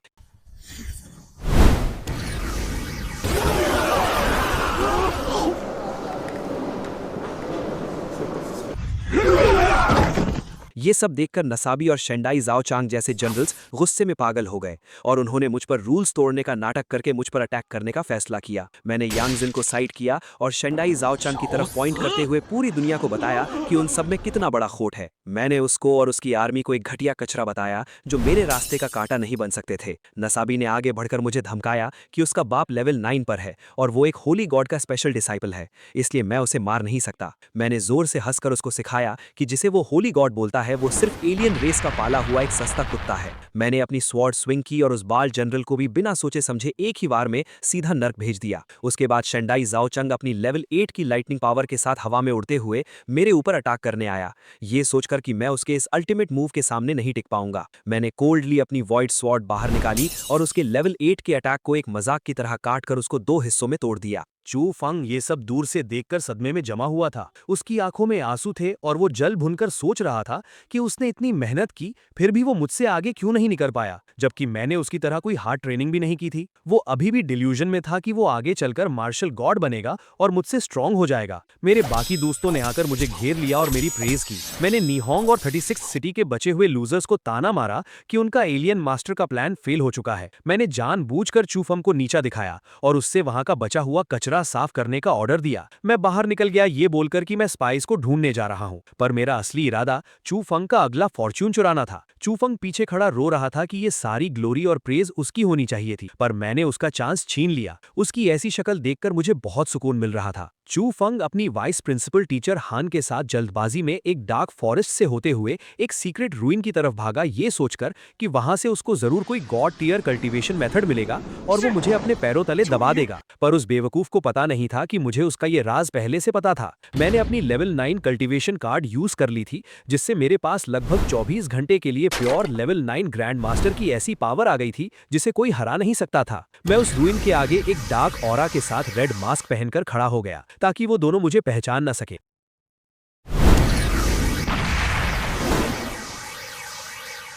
ये सब देखकर नसाबी और शेंडाई जाओ चांग जैसे जनरल्स गुस्से में पागल हो गए और उन्होंने मुझ पर रूल्स तोड़ने का नाटक करके मुझ पर अटैक करने का फैसला किया। मैंने यांग जिन को साइड किया और शेंडाई जाओ चांग की तरफ पॉइंट करते हुए पूरी दुनिया को बताया कि उन सब में कितना बड़ा खोट है। मैंने उसको और उसकी आर्मी को एक घटिया कचरा बताया जो मेरे रास्ते का कांटा नहीं बन सकते थे। नसाबी ने आगे बढ़कर मुझे धमकाया कि उसका बाप लेवल 9 पर है और वो एक होली गॉड का स्पेशल डिसाइपल है, इसलिए मैं उसे मार नहीं सकता। मैंने जोर से हंसकर उसको सिखाया कि जिसे वो होली गॉड बोलता है वो सिर्फ एलियन रेस का पाला हुआ एक सस्ता कुत्ता है। मैंने अपनी स्वॉर्ड स्विंग की और उस बाल जनरल को भी बिना सोचे समझे एक ही बार में सीधा नर्क भेज दिया। उसके बाद शेंडाई जाओ चंग अपनी लेवल 8 की लाइटनिंग पावर के साथ हवा में उड़ते हुए मेरे ऊपर अटैक करने आया, ये सोचकर कि मैं उसके इस अल्टीमेट मूव के सामने नहीं टिक पाऊंगा। मैंने कोल्डली अपनी वॉइड स्वॉर्ड बाहर निकाली और उसके लेवल 8 के अटैक को एक मजाक की तरह काटकर उसको 2 हिस्सों में तोड़ दिया। चू फेंग ये सब दूर से देखकर सदमे में जमा हुआ था। उसकी आंखों में आंसू थे और वो जल भुनकर सोच रहा था कि उसने इतनी मेहनत की फिर भी वो मुझसे आगे क्यों नहीं निकल पाया, जबकि मैंने उसकी तरह कोई हार्ड ट्रेनिंग भी नहीं की थी। वो अभी भी डिल्यूजन में था कि वो आगे चलकर मार्शल गॉड बनेगा और मुझसे स्ट्रांग हो जाएगा। मेरे बाकी दोस्तों ने आकर मुझे घेर लिया और मेरी प्रेज की। मैंने नीहोंग और 36 सिटी के बचे हुए लूजर्स को ताना मारा कि उनका एलियन मास्टर का प्लान फेल हो चुका है। मैंने जानबूझकर चू फेंग को नीचा दिखाया और उससे वहां का बचा हुआ कचरा साफ करने का ऑर्डर दिया। मैं बाहर निकल गया ये बोलकर कि मैं स्पाइस को ढूंढने जा रहा हूं, पर मेरा असली इरादा चू फेंग का अगला फॉर्च्यून चुराना था। चू फेंग पीछे खड़ा रो रहा था कि ये सारी ग्लोरी और प्रेज उसकी होनी चाहिए थी, पर मैंने उसका चांस छीन लिया। उसकी ऐसी शक्ल देखकर मुझे बहुत सुकून मिल रहा था। चू फंग अपनी वाइस प्रिंसिपल टीचर हान के साथ जल्दबाजी में एक डार्क फॉरेस्ट से होते हुए एक सीक्रेट रूइन की तरफ भागा, ये सोचकर कि वहां से उसको जरूर कोई गॉड टियर कल्टीवेशन मेथड मिलेगा और वो मुझे अपने पैरों तले दबा देगा। पर उस बेवकूफ को पता नहीं था कि मुझे उसका ये राज पहले से पता था। मैंने अपनी लेवल 9 कल्टीवेशन कार्ड यूज कर ली थी, जिससे मेरे पास लगभग 24 घंटे के लिए प्योर लेवल 9 ग्रैंड मास्टर की ऐसी पावर आ गई थी जिसे कोई हरा नहीं सकता था। मैं उस रूइन के आगे एक डार्क ऑरा के साथ रेड मास्क पहनकर खड़ा हो गया ताकि वो दोनों मुझे पहचान न सके।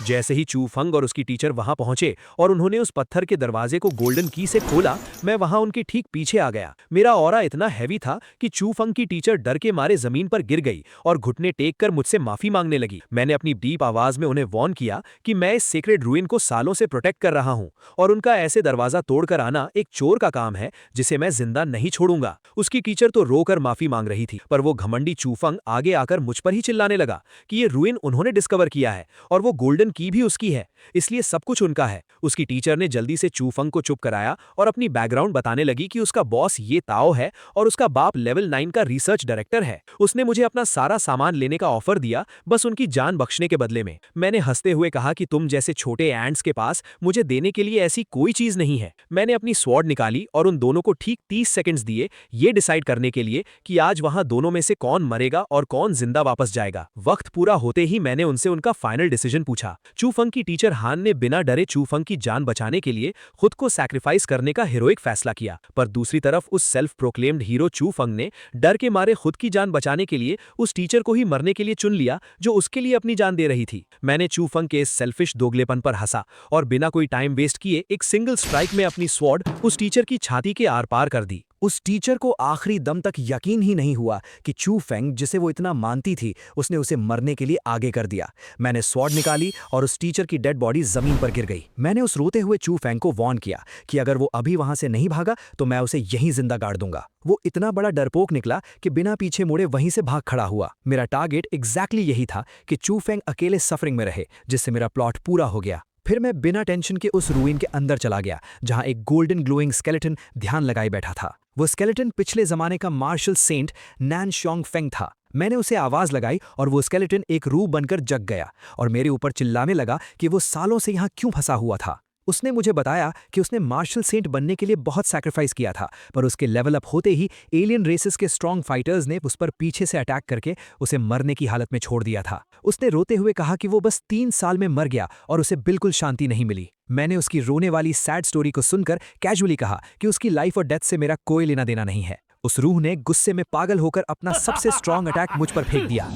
जैसे ही चू फंग और उसकी टीचर वहां पहुंचे और उन्होंने उस पत्थर के दरवाजे को गोल्डन की से खोला, मैं वहां उनके ठीक पीछे आ गया। मेरा ऑरा इतना हैवी था कि चू फंग की टीचर डर के मारे जमीन पर गिर गई और घुटने टेक कर मुझसे माफी मांगने लगी। मैंने अपनी डीप आवाज में उन्हें वार्न किया कि मैं इस सेक्रेड रूइन को सालों से प्रोटेक्ट कर रहा हूं और उनका ऐसे दरवाजा तोड़कर आना एक चोर का काम है जिसे मैं जिंदा नहीं छोड़ूंगा। उसकी टीचर तो रोकर माफी मांग रही थी, पर वो घमंडी चू फंग आगे आकर मुझ पर ही चिल्लाने लगा कि ये रूइन उन्होंने डिस्कवर किया है और वो गोल्डन की भी उसकी है, इसलिए सब कुछ उनका है। उसकी टीचर ने जल्दी से चू फंग को चुप कराया और अपनी बैकग्राउंड बताने लगी कि उसका बॉस ये ताओ है और उसका बाप लेवल 9 का रिसर्च डायरेक्टर है। उसने मुझे अपना सारा सामान लेने का ऑफर दिया, बस उनकी जान बख्शने के बदले में। मैंने हंसते हुए कहा कि तुम जैसे छोटे एंड्स के पास मुझे देने के लिए ऐसी कोई चीज नहीं है। मैंने अपनी स्वॉर्ड निकाली और उन दोनों को ठीक 30 सेकंड्स दिए ये डिसाइड करने के लिए कि आज वहां दोनों में से कौन मरेगा और कौन जिंदा वापस जाएगा। वक्त पूरा होते ही मैंने उनसे उनका फाइनल डिसीजन पूछा। चू फंग की टीचर हान ने बिना डरे चू फंग की जान बचाने के लिए खुद को सैक्रिफाइस करने का हीरोइक फैसला किया, पर दूसरी तरफ उस सेल्फ प्रोक्लेम्ड हीरो चू फंग ने डर के मारे खुद की जान बचाने के लिए उस टीचर को ही मरने के लिए चुन लिया जो उसके लिए अपनी जान दे रही थी। मैंने चू फंग के इस सेल्फिश दोगलेपन पर हंसा और बिना कोई टाइम वेस्ट किए एक सिंगल स्ट्राइक में अपनी स्वॉर्ड उस टीचर की छाती के आर पार कर दी। उस टीचर को आखिरी दम तक यकीन ही नहीं हुआ कि चू फेंग, जिसे वो इतना मानती थी, उसने उसे मरने के लिए आगे कर दिया। मैंने स्वॉर्ड निकाली और उस टीचर की डेड बॉडी जमीन पर गिर गई। मैंने उस रोते हुए चू फेंग को वार्न किया कि अगर वो अभी वहां से नहीं भागा तो मैं उसे यहीं जिंदा गाड़ दूंगा। वो इतना बड़ा डरपोक निकला कि बिना पीछे मुड़े वहीं से भाग खड़ा हुआ। मेरा टारगेट एग्जैक्टली यही था कि चू फेंग अकेले सफरिंग में रहे, जिससे मेरा प्लॉट पूरा हो गया। फिर मैं बिना टेंशन के उस रूइन के अंदर चला गया जहां एक गोल्डन ग्लोइंग स्केलेटन ध्यान लगाए बैठा था। वो स्केलेटन पिछले जमाने का मार्शल सेंट नैन शोंग फेंग था। मैंने उसे आवाज लगाई और वो स्केलेटन एक रूह बनकर जग गया और मेरे ऊपर चिल्लाने लगा कि वो सालों से यहाँ क्यों फंसा हुआ था। उसने मुझे बताया कि उसने मार्शल सेंट बनने के लिए बहुत सैक्रिफाइस किया था, पर उसके लेवल अप होते ही एलियन रेसेस के स्ट्रॉन्ग फाइटर्स ने उस पर पीछे से अटैक करके उसे मरने की हालत में छोड़ दिया था। उसने रोते हुए कहा कि वो बस 3 साल में मर गया और उसे बिल्कुल शांति नहीं मिली। मैंने उसकी रोने वाली सैड स्टोरी को सुनकर कैजुअली कहा कि उसकी लाइफ और डेथ से मेरा कोई लेना देना नहीं है। उस रूह ने गुस्से में पागल होकर अपना सबसे स्ट्रॉन्ग अटैक मुझ पर फेंक दिया।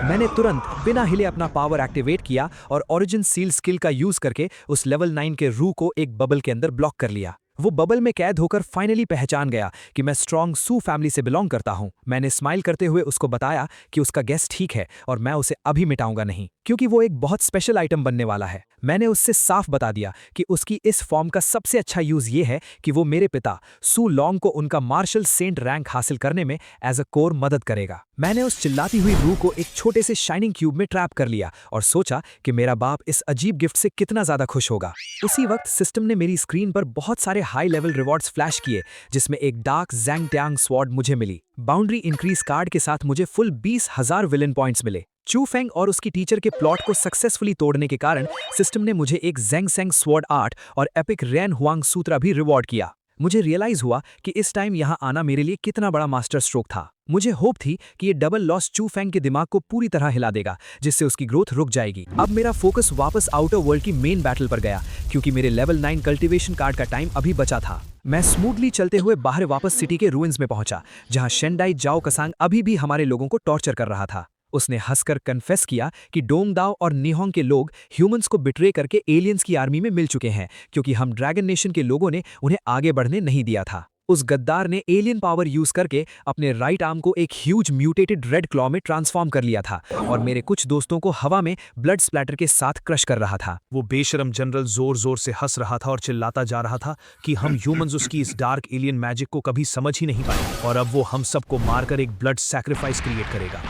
मैंने तुरंत बिना हिले अपना पावर एक्टिवेट किया और ओरिजिन सील स्किल का यूज करके उस लेवल 9 के रूह को एक बबल के अंदर ब्लॉक कर लिया। वो बबल में कैद होकर फाइनली पहचान गया कि मैं स्ट्रॉन्ग सू फैमिली से बिलोंग करता हूं। मैंने स्माइल करते हुए उसको बताया कि उसका गेस ठीक है और मैं उसे अभी मिटाऊंगा नहीं, क्योंकि वो एक बहुत स्पेशल आइटम बनने वाला है। मैंने उससे साफ बता दिया कि उसकी इस फॉर्म का सबसे अच्छा यूज ये है कि वो मेरे पिता सू लॉन्ग को उनका मार्शल सेंट रैंक हासिल करने में एज अ कोर मदद करेगा। मैंने उस चिल्लाती हुई रूह को एक छोटे से शाइनिंग क्यूब में ट्रैप कर लिया और सोचा कि मेरा बाप इस अजीब गिफ्ट से कितना ज्यादा खुश होगा। उसी वक्त सिस्टम ने मेरी स्क्रीन पर बहुत सारे हाई लेवल रिवॉर्ड्स फ्लैश किए, जिसमें एक डार्क ज़ैंग ट्यांग स्वॉर्ड मुझे मिली। बाउंड्री इंक्रीज कार्ड के साथ मुझे फुल 20,000 विलन पॉइंट्स मिले। चू फेंग और उसकी टीचर के प्लॉट को सक्सेसफुली तोड़ने के कारण सिस्टम ने मुझे एक ज़ैंग सेंग स्वॉर्ड आर्ट और एपिक रेन हुआंग सूत्रा भी रिवॉर्ड किया। मुझे रियलाइज हुआ कि इस टाइम यहाँ आना मेरे लिए कितना बड़ा मास्टर स्ट्रोक था। मुझे होप थी कि ये डबल लॉस चू फेंग के दिमाग को पूरी तरह हिला देगा, जिससे उसकी ग्रोथ रुक जाएगी। अब मेरा फोकस वापस आउटर वर्ल्ड की मेन बैटल पर गया, क्योंकि मेरे लेवल 9 कल्टीवेशन कार्ड का टाइम अभी बचा था। मैं स्मूथली चलते हुए बाहर वापस सिटी के रूइंस में पहुंचा, जहां शेंडाई जाओ कसांग अभी भी हमारे लोगों को टॉर्चर कर रहा था। उसने हंसकर कन्फेस किया कि डोंगदाओ और निहोंग के लोग ह्यूमंस को बिट्रे करके एलियंस की आर्मी में मिल चुके हैं, क्योंकि हम ड्रैगन नेशन के लोगों ने उन्हें आगे बढ़ने नहीं दिया था। उस गद्दार ने एलियन पावर यूज करके अपने राइट आर्म को एक ह्यूज म्यूटेटेड रेड क्लॉ में ट्रांसफॉर्म कर लिया था और मेरे कुछ दोस्तों को हवा में ब्लड स्प्लैटर के साथ क्रश कर रहा था। वो बेशरम जनरल जोर जोर से हंस रहा था और चिल्लाता जा रहा था कि हम ह्यूमंस उसकी इस डार्क एलियन मैजिक को कभी समझ ही नहीं पाए और अब वो हम सबको मारकर एक ब्लड सैक्रिफाइस क्रिएट करेगा।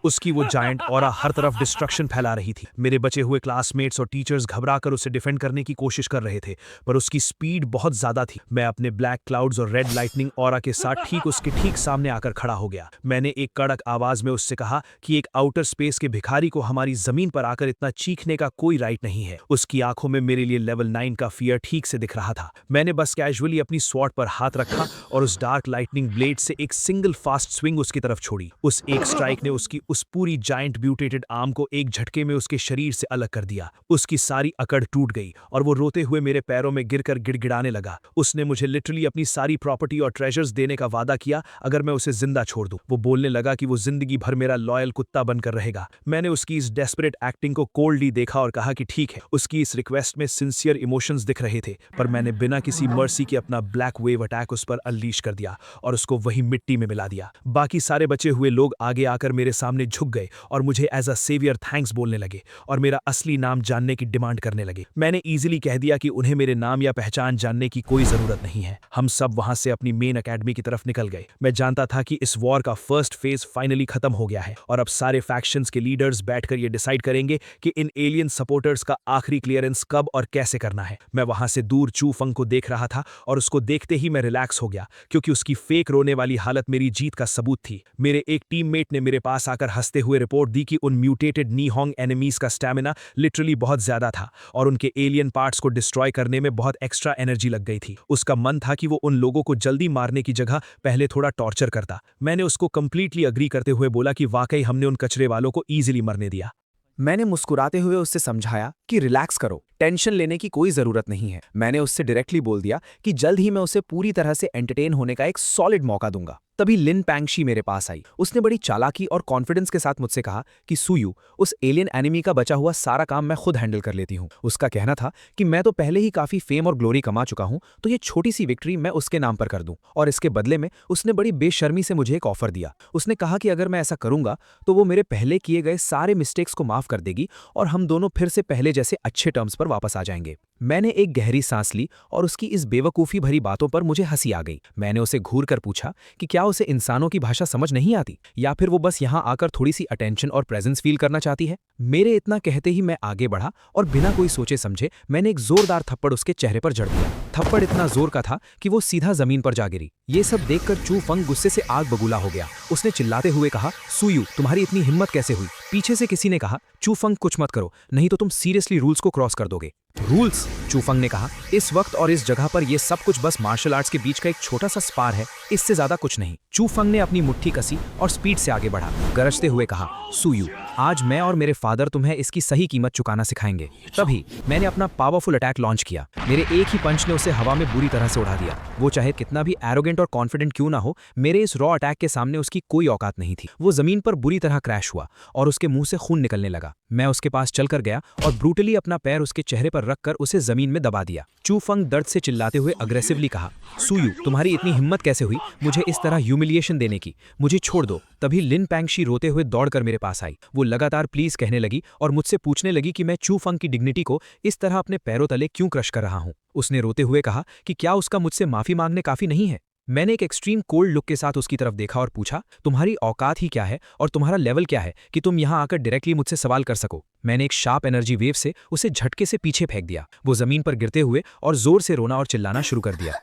उसकी वो जायंट ऑरा हर तरफ डिस्ट्रक्शन फैला रही थी। मेरे बचे हुए क्लासमेट्स और टीचर्स घबराकर उसे डिफेंड करने की कोशिश कर रहे थे, पर उसकी स्पीड बहुत ज्यादा थी। मैं अपने ब्लैक क्लाउड्स और रेड लाइटनिंग ऑरा के साथ ठीक उसके ठीक सामने आकर खड़ा हो गया। मैंने एक कड़क आवाज में उससे कहा कि एक आउटर स्पेस के भिखारी को हमारी जमीन पर आकर इतना चीखने का कोई राइट नहीं है। उसकी आंखों में मेरे लिए लेवल 9 का फियर ठीक से दिख रहा था। मैंने बस कैजुअली अपनी स्वॉर्ड पर हाथ रखा और उस डार्क लाइटनिंग ब्लेड से एक सिंगल फास्ट स्विंग उसकी तरफ छोड़ी। उस एक स्ट्राइक ने उसकी उस पूरी जायंट म्यूटेटेड आर्म को एक झटके में उसके शरीर से अलग कर दिया। उसकी सारी अकड़ टूट गई और वो रोते हुए मेरे पैरों में गिरकर गिड़गिड़ाने लगा। उसने मुझे लिटरली अपनी सारी प्रॉपर्टी और ट्रेजर्स देने का वादा किया अगर मैं उसे जिंदा छोड़ दूं। वो बोलने लगा कि वो जिंदगी भर मेरा लॉयल कुत्ता बनकर रहेगा। मैंने उसकी इस डेस्परेट एक्टिंग को कोल्डली देखा और कहा कि ठीक है। उसकी इस रिक्वेस्ट में सिंसियर इमोशंस दिख रहे थे, पर मैंने बिना किसी मर्सी के अपना ब्लैक वेव अटैक उस पर अनलीश कर दिया और उसको वही मिट्टी में मिला दिया। बाकी सारे बचे हुए लोग आगे आकर मेरे सामने झुक गए और मुझे एज अ सेवियर थैंक्स बोलने लगे और मेरा असली नाम जानने की डिमांड करने लगे। मैंने इजीली कह दिया कि उन्हें मेरे नाम या पहचान जानने की कोई जरूरत नहीं है। हम सब वहां से अपनी मेन एकेडमी की तरफ निकल गए। मैं जानता था कि इस वॉर का फर्स्ट फेज फाइनली खत्म हो गया है और अब सारे फैक्शंस के लीडर्स बैठकर ये डिसाइड करेंगे कि इन एलियन सपोर्टर्स का आखिरी क्लियरेंस कब और कैसे करना है। मैं वहां से दूर चू फंग को देख रहा था और उसको देखते ही मैं रिलैक्स हो गया, क्योंकि उसकी फेक रोने वाली हालत मेरी जीत का सबूत थी। मेरे एक टीममेट ने मेरे पास आकर हंसते हुए रिपोर्ट दी कि उन म्यूटेटेड नीहोंग एनिमीज का स्टैमिना लिटरली बहुत ज्यादा था और उनके एलियन पार्ट्स को डिस्ट्रॉय करने में बहुत एक्स्ट्रा एनर्जी लग गई थी। उसका मन था कि वो उन लोगों को जल्दी मारने की जगह पहले थोड़ा टॉर्चर करता। मैंने उसको कंप्लीटली अग्री करते हुए बोला कि वाकई हमने उन कचरे वालों को ईजिली मरने दिया। मैंने मुस्कुराते हुए उससे समझाया कि रिलैक्स करो, टेंशन लेने की कोई जरूरत नहीं है। मैंने उससे डायरेक्टली बोल दिया कि जल्द ही मैं उसे पूरी तरह से एंटरटेन होने का एक सॉलिड मौका दूंगा। तभी लिन पैंगशी मेरे पास आई। उसने बड़ी चालाकी और कॉन्फिडेंस के साथ मुझसे कहा कि सुयू, उस एलियन एनिमी का बचा हुआ सारा काम मैं खुद हैंडल कर लेती हूँ। उसका कहना था कि मैं तो पहले ही काफी फेम और ग्लोरी कमा चुका हूँ, तो ये छोटी सी विक्ट्री मैं उसके नाम पर कर दूं। और इसके बदले में उसने बड़ी बेशर्मी से मुझे एक ऑफर दिया। उसने कहा कि अगर मैं ऐसा करूंगा तो वो मेरे पहले किए गए सारे मिस्टेक्स को माफ कर देगी और हम दोनों फिर से पहले जैसे अच्छे टर्म्स पर वापस आ जाएंगे। मैंने एक गहरी सांस ली और उसकी इस बेवकूफ़ी भरी बातों पर मुझे हंसी आ गई। मैंने उसे घूर कर पूछा कि क्या उसे इंसानों की भाषा समझ नहीं आती, या फिर वो बस यहाँ आकर थोड़ी सी अटेंशन और प्रेजेंस फील करना चाहती है। मेरे इतना कहते ही मैं आगे बढ़ा और बिना कोई सोचे समझे मैंने एक जोरदार थप्पड़ उसके चेहरे पर जड़ दिया। थप्पड़ इतना जोर का था कि वो सीधा जमीन पर जा गिरी। ये सब देखकर चू फंग गुस्से से आग बबूला हो गया। उसने चिल्लाते हुए कहा, सुयू, तुम्हारी इतनी हिम्मत कैसे हुई? पीछे से किसी ने कहा, चू फंग कुछ मत करो, नहीं तो तुम सीरियसली रूल्स को क्रॉस कर दोगे। रूल्स? चू फंग ने कहा, इस वक्त और इस जगह पर यह सब कुछ बस मार्शल आर्ट्स के बीच का एक छोटा सा स्पार है, इससे ज्यादा कुछ नहीं। चू फंग ने अपनी मुट्ठी कसी और स्पीड से आगे बढ़ा, गरजते हुए कहा, सुयू, आज मैं और मेरे फादर तुम्हें इसकी सही कीमत चुकाना सिखाएंगे। तभी मैंने अपना पावरफुल अटैक लॉन्च किया। मेरे एक ही पंच ने उसे हवा में बुरी तरह से उड़ा दिया। वो चाहे कितना भी एरोगेंट और कॉन्फिडेंट क्यों ना हो, मेरे इस रॉ अटैक के सामने उसकी कोई औकात नहीं थी। वो जमीन पर बुरी तरह क्रैश हुआ और उसके मुंह से खून निकलने लगा। मैं उसके पास चलकर गया और ब्रूटली अपना पैर उसके चेहरे पर रखकर उसे जमीन में दबा दिया। चू फंग दर्द से चिल्लाते हुए अग्रेसिवली कहा, सुयू, तुम्हारी इतनी हिम्मत कैसे हुई मुझे इस तरह ह्यूमिलिएशन देने की? मुझे छोड़ दो। तभी लिन पैंगशी रोते हुए दौड़कर मेरे पास आई। वो लगातार प्लीज कहने लगी और मुझसे पूछने लगी कि मैं चू फंग की डिग्निटी को इस तरह अपने पैरों तले क्यों क्रश कर रहा हूं। उसने रोते हुए कहा कि क्या उसका मुझसे माफी मांगने काफी नहीं है। मैंने एक एक्सट्रीम कोल्ड लुक के साथ उसकी तरफ देखा और पूछा, तुम्हारी औकात ही क्या है और तुम्हारा लेवल क्या है कि तुम यहां आकर डायरेक्टली मुझसे सवाल कर सको? मैंने एक शार्प एनर्जी वेव से उसे झटके से पीछे फेंक दिया। वो जमीन पर गिरते हुए और जोर से रोना और चिल्लाना शुरू कर दिया।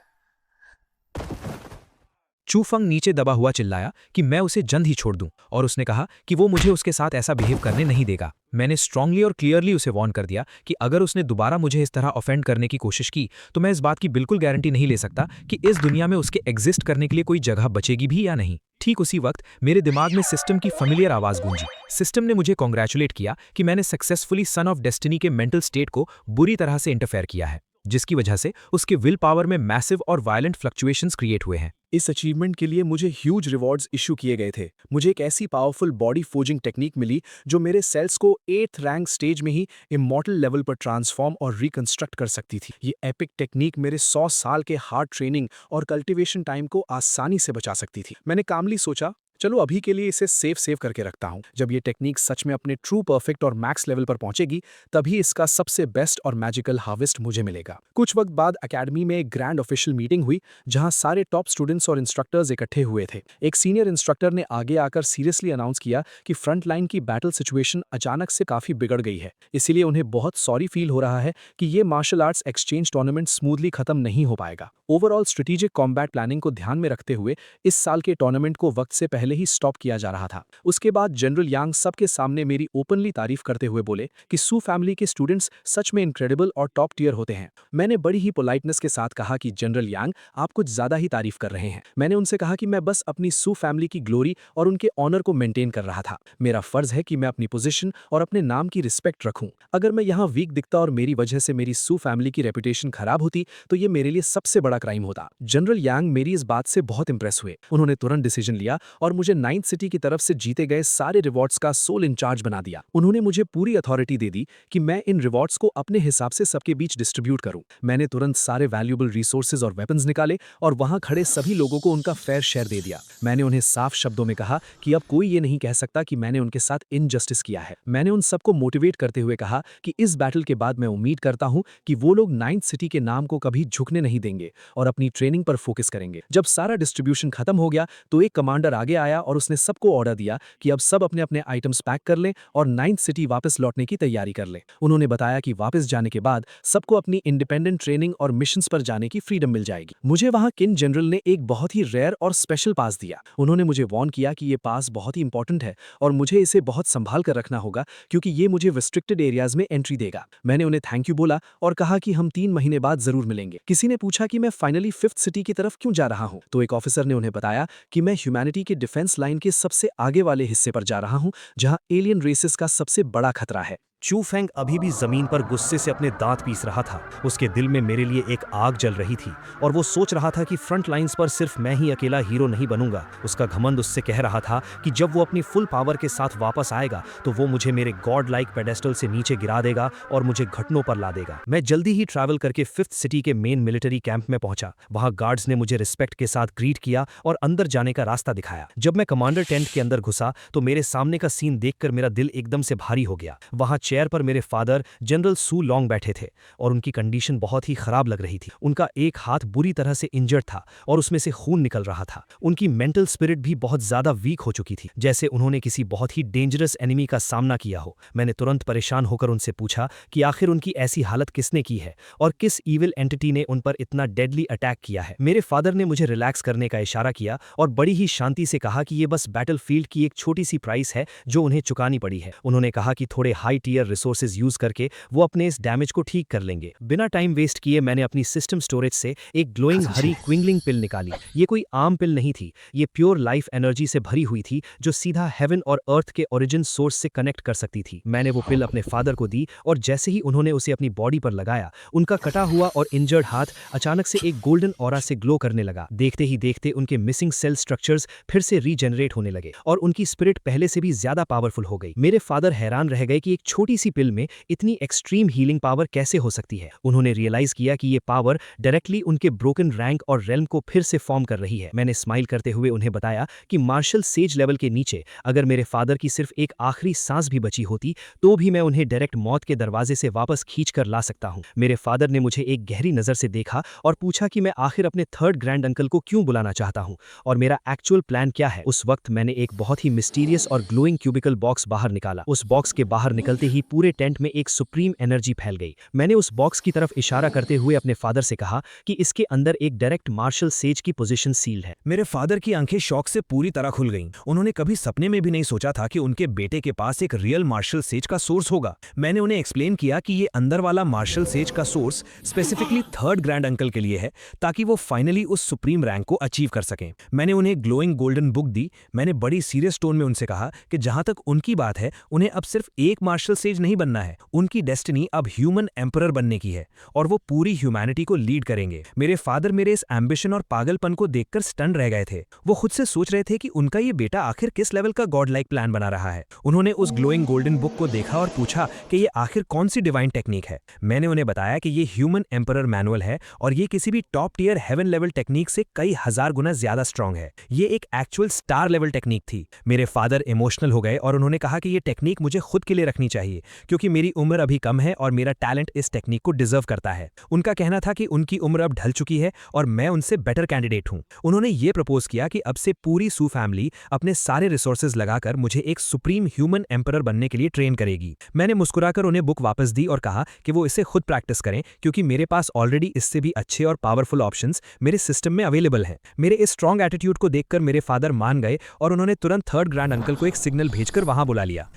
चू फंग नीचे दबा हुआ चिल्लाया कि मैं उसे जल्द ही छोड़ दूं और उसने कहा कि वो मुझे उसके साथ ऐसा बिहेव करने नहीं देगा। मैंने स्ट्रांगली और क्लियरली उसे वार्न कर दिया कि अगर उसने दोबारा मुझे इस तरह ऑफेंड करने की कोशिश की तो मैं इस बात की बिल्कुल गारंटी नहीं ले सकता कि इस दुनिया में उसके एग्जिस्ट करने के लिए कोई जगह बचेगी भी या नहीं। ठीक उसी वक्त मेरे दिमाग में सिस्टम की फेमिलियर आवाज गूंजी। सिस्टम ने मुझे कॉन्ग्रेचुलेट किया कि मैंने सक्सेसफुली सन ऑफ डेस्टिनी के मेंटल स्टेट को बुरी तरह से इंटरफेयर किया है, जिसकी वजह से उसके विल पावर में मैसिव और वायलेंट फ्लक्चुएशंस क्रिएट हुए हैं। इस अचीवमेंट के लिए मुझे ह्यूज रिवॉर्ड्स इशू किए गए थे। मुझे एक ऐसी पावरफुल बॉडी फोर्जिंग टेक्निक मिली जो मेरे सेल्स को 8th रैंक स्टेज में ही इमॉर्टल लेवल पर ट्रांसफॉर्म और रिकंस्ट्रक्ट कर सकती थी। ये एपिक टेक्निक मेरे 100 साल के हार्ड ट्रेनिंग और कल्टीवेशन टाइम को आसानी से बचा सकती थी। मैंने कामली सोचा, चलो अभी के लिए इसे सेव करके रखता हूँ। जब ये टेक्निक सच में अपने ट्रू परफेक्ट और मैक्स लेवल पर पहुंचेगी तभी इसका सबसे बेस्ट और मैजिकल हार्वेस्ट मुझे मिलेगा। कुछ वक्त बाद एकेडमी में एक ग्रैंड ऑफिशियल मीटिंग हुई जहां सारे टॉप स्टूडेंट्स और इंस्ट्रक्टर्स इकट्ठे हुए थे। एक सीनियर इंस्ट्रक्टर ने आगे आकर सीरियसली अनाउंस किया कि फ्रंट लाइन की बैटल सिचुएशन अचानक से काफी बिगड़ गई है, इसीलिए उन्हें बहुत सॉरी फील हो रहा है कि ये martial arts exchange tournament smoothly खत्म नहीं हो पाएगा। ओवरऑल स्ट्रेटेजिक कॉम्बैट प्लानिंग को ध्यान में रखते हुए इस साल के टूर्नामेंट को वक्त से पहले ही स्टॉप किया जा रहा था। उसके बाद जनरल यांग सबके सामने मेरी ओपनली तारीफ करते हुए बोले कि सू फैमिली के स्टूडेंट्स सच में इनक्रेडिबल और टॉप टियर होते हैं। मैंने बड़ी ही पोलाइटनेस के साथ कहा कि जनरल यांग, आप कुछ ज्यादा ही तारीफ कर रहे हैं। मैंने उनसे कहा कि मैं बस अपनी सू फैमिली की ग्लोरी और उनके ऑनर को मेंटेन कर रहा था। मेरा फर्ज है कि मैं अपनी पोजीशन और अपने नाम की रिस्पेक्ट रखूं। अगर मैं यहाँ वीक दिखता और मेरी वजह से मेरी सू फैमिली की रेपुटेशन खराब होती तो ये मेरे लिए सबसे बड़ा क्राइम होता। जनरल यांग मेरी इस बात से बहुत इंप्रेस हुए। उन्होंने तुरंत डिसीजन लिया और मुझे 9th सिटी की तरफ से जीते गए सारे रिवॉर्ड्स का सोल इंचार्ज बना दिया। उन्होंने मुझे पूरी अथॉरिटी दे दी कि मैं इन रिवॉर्ड्स को अपने हिसाब से सबके बीच डिस्ट्रीब्यूट करूं। मैंने तुरंत सारे वैल्यूएबल रिसोर्सेज और वेपन्स निकाले और वहां खड़े सभी लोगों को उनका फेयर शेयर दे दिया। मैंने उन्हें साफ शब्दों में कहा कि अब कोई ये नहीं कह सकता कि मैंने उनके साथ इनजस्टिस किया है। मैंने उन सबको मोटिवेट करते हुए कहा कि इस बैटल के बाद मैं उम्मीद करता हूं कि वो लोग 9th सिटी के नाम को कभी झुकने नहीं देंगे और अपनी ट्रेनिंग पर फोकस करेंगे। जब सारा डिस्ट्रीब्यूशन खत्म हो गया तो एक कमांडर आगे आया और उसने सबको ऑर्डर दिया कि अब सब अपने अपने आइटम्स पैक कर लें और 9th सिटी वापस लौटने की तैयारी कर लें। उन्होंने बताया कि वापस जाने के बाद सबको अपनी इंडिपेंडेंट ट्रेनिंग और मिशंस पर जाने की फ्रीडम मिल जाएगी। मुझे वहां किन जनरल ने एक बहुत ही रेयर और स्पेशल पास दिया। उन्होंने मुझे वार्न किया कि ये पास बहुत ही इंपॉर्टेंट है और मुझे इसे बहुत संभाल कर रखना होगा क्योंकि ये मुझे रिस्ट्रिक्टेड एरियाज में एंट्री देगा। मैंने उन्हें थैंक यू बोला और कहा कि हम 3 महीने बाद जरूर मिलेंगे। किसी ने पूछा कि मैं फाइनली 5th सिटी की तरफ क्यों जा रहा हूं, तो एक ऑफिसर ने उन्हें बताया कि मैं ह्यूमैनिटी के डिफेंस लाइन के सबसे आगे वाले हिस्से पर जा रहा हूं जहां एलियन रेसेस का सबसे बड़ा खतरा है। चू फेंग अभी भी जमीन पर गुस्से से अपने दांत पीस रहा था। उसके दिल में मेरे लिए एक आग जल रही थी और वो सोच रहा था कि फ्रंट लाइंस पर सिर्फ मैं ही अकेला हीरो नहीं बनूंगा। उसका घमंड उससे कह रहा था कि जब वो अपनी फुल पावर के साथ वापस आएगा तो वो मुझे मेरे गॉड लाइक पेडेस्टल से नीचे गिरा देगा और मुझे घटनों पर ला देगा। मैं जल्दी ही ट्रैवल करके 5th सिटी के मेन मिलिट्री कैंप में पहुंचा। वहां गार्ड्स ने मुझे रिस्पेक्ट के साथ ग्रीट किया और अंदर जाने का रास्ता दिखाया। जब मैं कमांडर टेंट के अंदर घुसा तो मेरे सामने का सीन देखकर मेरा दिल एकदम से भारी हो गया। वहां चेयर पर मेरे फादर जनरल सू लॉन्ग बैठे थे और उनकी कंडीशन बहुत ही खराब लग रही थी। उनका एक हाथ बुरी तरह से इंजर्ड था और उसमें से खून निकल रहा था। उनकी मेंटल स्पिरिट भी बहुत ज्यादा वीक हो चुकी थी, जैसे उन्होंने किसी बहुत ही डेंजरस एनिमी का सामना किया हो। मैंने तुरंत परेशान होकर उनसे पूछा कि आखिर उनकी ऐसी हालत किसने की है और किस ईविल एंटिटी ने उन पर इतना डेडली अटैक किया है। मेरे फादर ने मुझे रिलैक्स करने का इशारा किया और बड़ी ही शांति से कहा कि ये बस बैटलफील्ड की एक छोटी सी प्राइस है जो उन्हें चुकानी पड़ी है। उन्होंने कहा कि थोड़े हाई टीयर रिसोर्सेज यूज करके वो अपने इस डैमेज को ठीक कर लेंगे। बिना टाइम वेस्ट किए मैंने अपनी सिस्टम स्टोरेज से एक ग्लोइंग हरी क्विंगलिंग पिल निकाली। ये कोई आम पिल नहीं थी, ये प्योर लाइफ एनर्जी से भरी हुई थी जो सीधा हेवन और अर्थ के ओरिजिन सोर्स से कनेक्ट कर सकती थी। मैंने वो पिल अपने फादर को दी और जैसे ही उन्होंने उसे अपनी बॉडी पर लगाया उनका कटा हुआ और इंजर्ड हाथ अचानक से एक गोल्डन ऑरा से ग्लो करने लगा। देखते ही देखते उनके मिसिंग सेल स्ट्रक्चर्स फिर से रीजनरेट होने लगे और उनकी स्पिरिट पहले से भी ज्यादा पावरफुल हो गई। मेरे फादर हैरान रह गए कि एक छोटी सी पिल में इतनी एक्सट्रीम हीलिंग पावर कैसे हो सकती है। उन्होंने रियलाइज किया कि ये पावर डायरेक्टली उनके ब्रोकन रैंक और रेल्म को फिर से फॉर्म कर रही है। मैंने स्माइल करते हुए उन्हें बताया कि मार्शल सेज लेवल के नीचे अगर मेरे फादर की सिर्फ एक आखिरी सांस भी बची होती तो भी मैं उन्हें डायरेक्ट मौत के दरवाजे से वापस खींच कर ला सकता हूं। मेरे फादर ने मुझे एक गहरी नजर से देखा और पूछा कि मैं आखिर अपने 3rd ग्रैंड अंकल को क्यों बुलाना चाहता हूं और मेरा एक्चुअल प्लान क्या है। उस वक्त मैंने एक बहुत ही मिस्टीरियस और ग्लोइंग क्यूबिकल बॉक्स बाहर निकाला। उस बॉक्स के बाहर निकलते ही पूरे टेंट में एक सुप्रीम एनर्जी फैल गई। मैंने उस बॉक्स की तरफ इशारा करते हुए अपने फादर से कहा कि इसके अंदर एक डायरेक्ट मार्शल सेज की पोजीशन सील्ड है। मेरे फादर की आंखें शॉक से पूरी तरह खुल गईं। उन्होंने कभी सपने में भी नहीं सोचा था कि उनके बेटे के पास एक रियल मार्शल सेज का सोर्स होगा। मैंने उन्हें एक्सप्लेन किया कि ये अंदर वाला मार्शल सेज का source specifically 3rd grand uncle के लिए है ताकि वो फाइनली उस सुप्रीम रैंक को अचीव कर सकें। मैंने उन्हें ग्लोइंग गोल्डन बुक दी। मैंने बड़ी सीरियस टोन में उनसे कहा कि जहां तक उनकी बात है उन्हें अब सिर्फ एक मार्शल सेज नहीं बनना है, उनकी डेस्टिनी अब ह्यूमन एम्परर बनने की है और वो पूरी ह्यूमैनिटी को लीड करेंगे। मेरे फादर मेरे इस एम्बिशन और पागलपन को देखकर स्टन रह गए थे। वो खुद से सोच रहे थे कि उनका ये बेटा आखिर किस लेवल का गॉड लाइक प्लान बना रहा है। उन्होंने उस ग्लोइंग गोल्डन बुक को देखा और पूछा कि ये आखिर कौन सी डिवाइन टेक्निक है। मैंने उन्हें बताया कि ये ह्यूमन एम्परर मैनुअल है और ये किसी भी top tier heaven level technique से कई हजार गुना ज्यादा स्ट्रांग है। ये एक एक्चुअल स्टार लेवल टेक्निक थी। मेरे फादर इमोशनल हो गए और उन्होंने कहा कि ये टेक्निक मुझे खुद के लिए रखनी चाहिए क्योंकि मेरी उम्र अभी कम है और मेरा टैलेंट इस टेक्निक को डिजर्व करता है। उनका कहना था कि उनकी उम्र अब ढल चुकी है और मैं उनसे बेटर कैंडिडेट हूं। उन्होंने ये प्रपोज किया कि अब से पूरी सू फैमिली अपने सारे रिसोर्सेज लगाकर मुझे एक सुप्रीम ह्यूमन एम्परर बनने के लिए ट्रेन करेगी। मैंने मुस्कुराकर उन्हें बुक वापस दी और कहा कि वो इसे खुद प्रैक्टिस करें क्योंकि मेरे पास ऑलरेडी इससे भी अच्छे और पावरफुल ऑप्शंस मेरे सिस्टम में अवेलेबल हैं। मेरे इस स्ट्रॉन्ग एटीट्यूड को देखकर मेरे फादर मान गए और उन्होंने तुरंत थर्ड ग्रैंड अंकल को एक सिग्नल भेजकर वहां बुला लिया।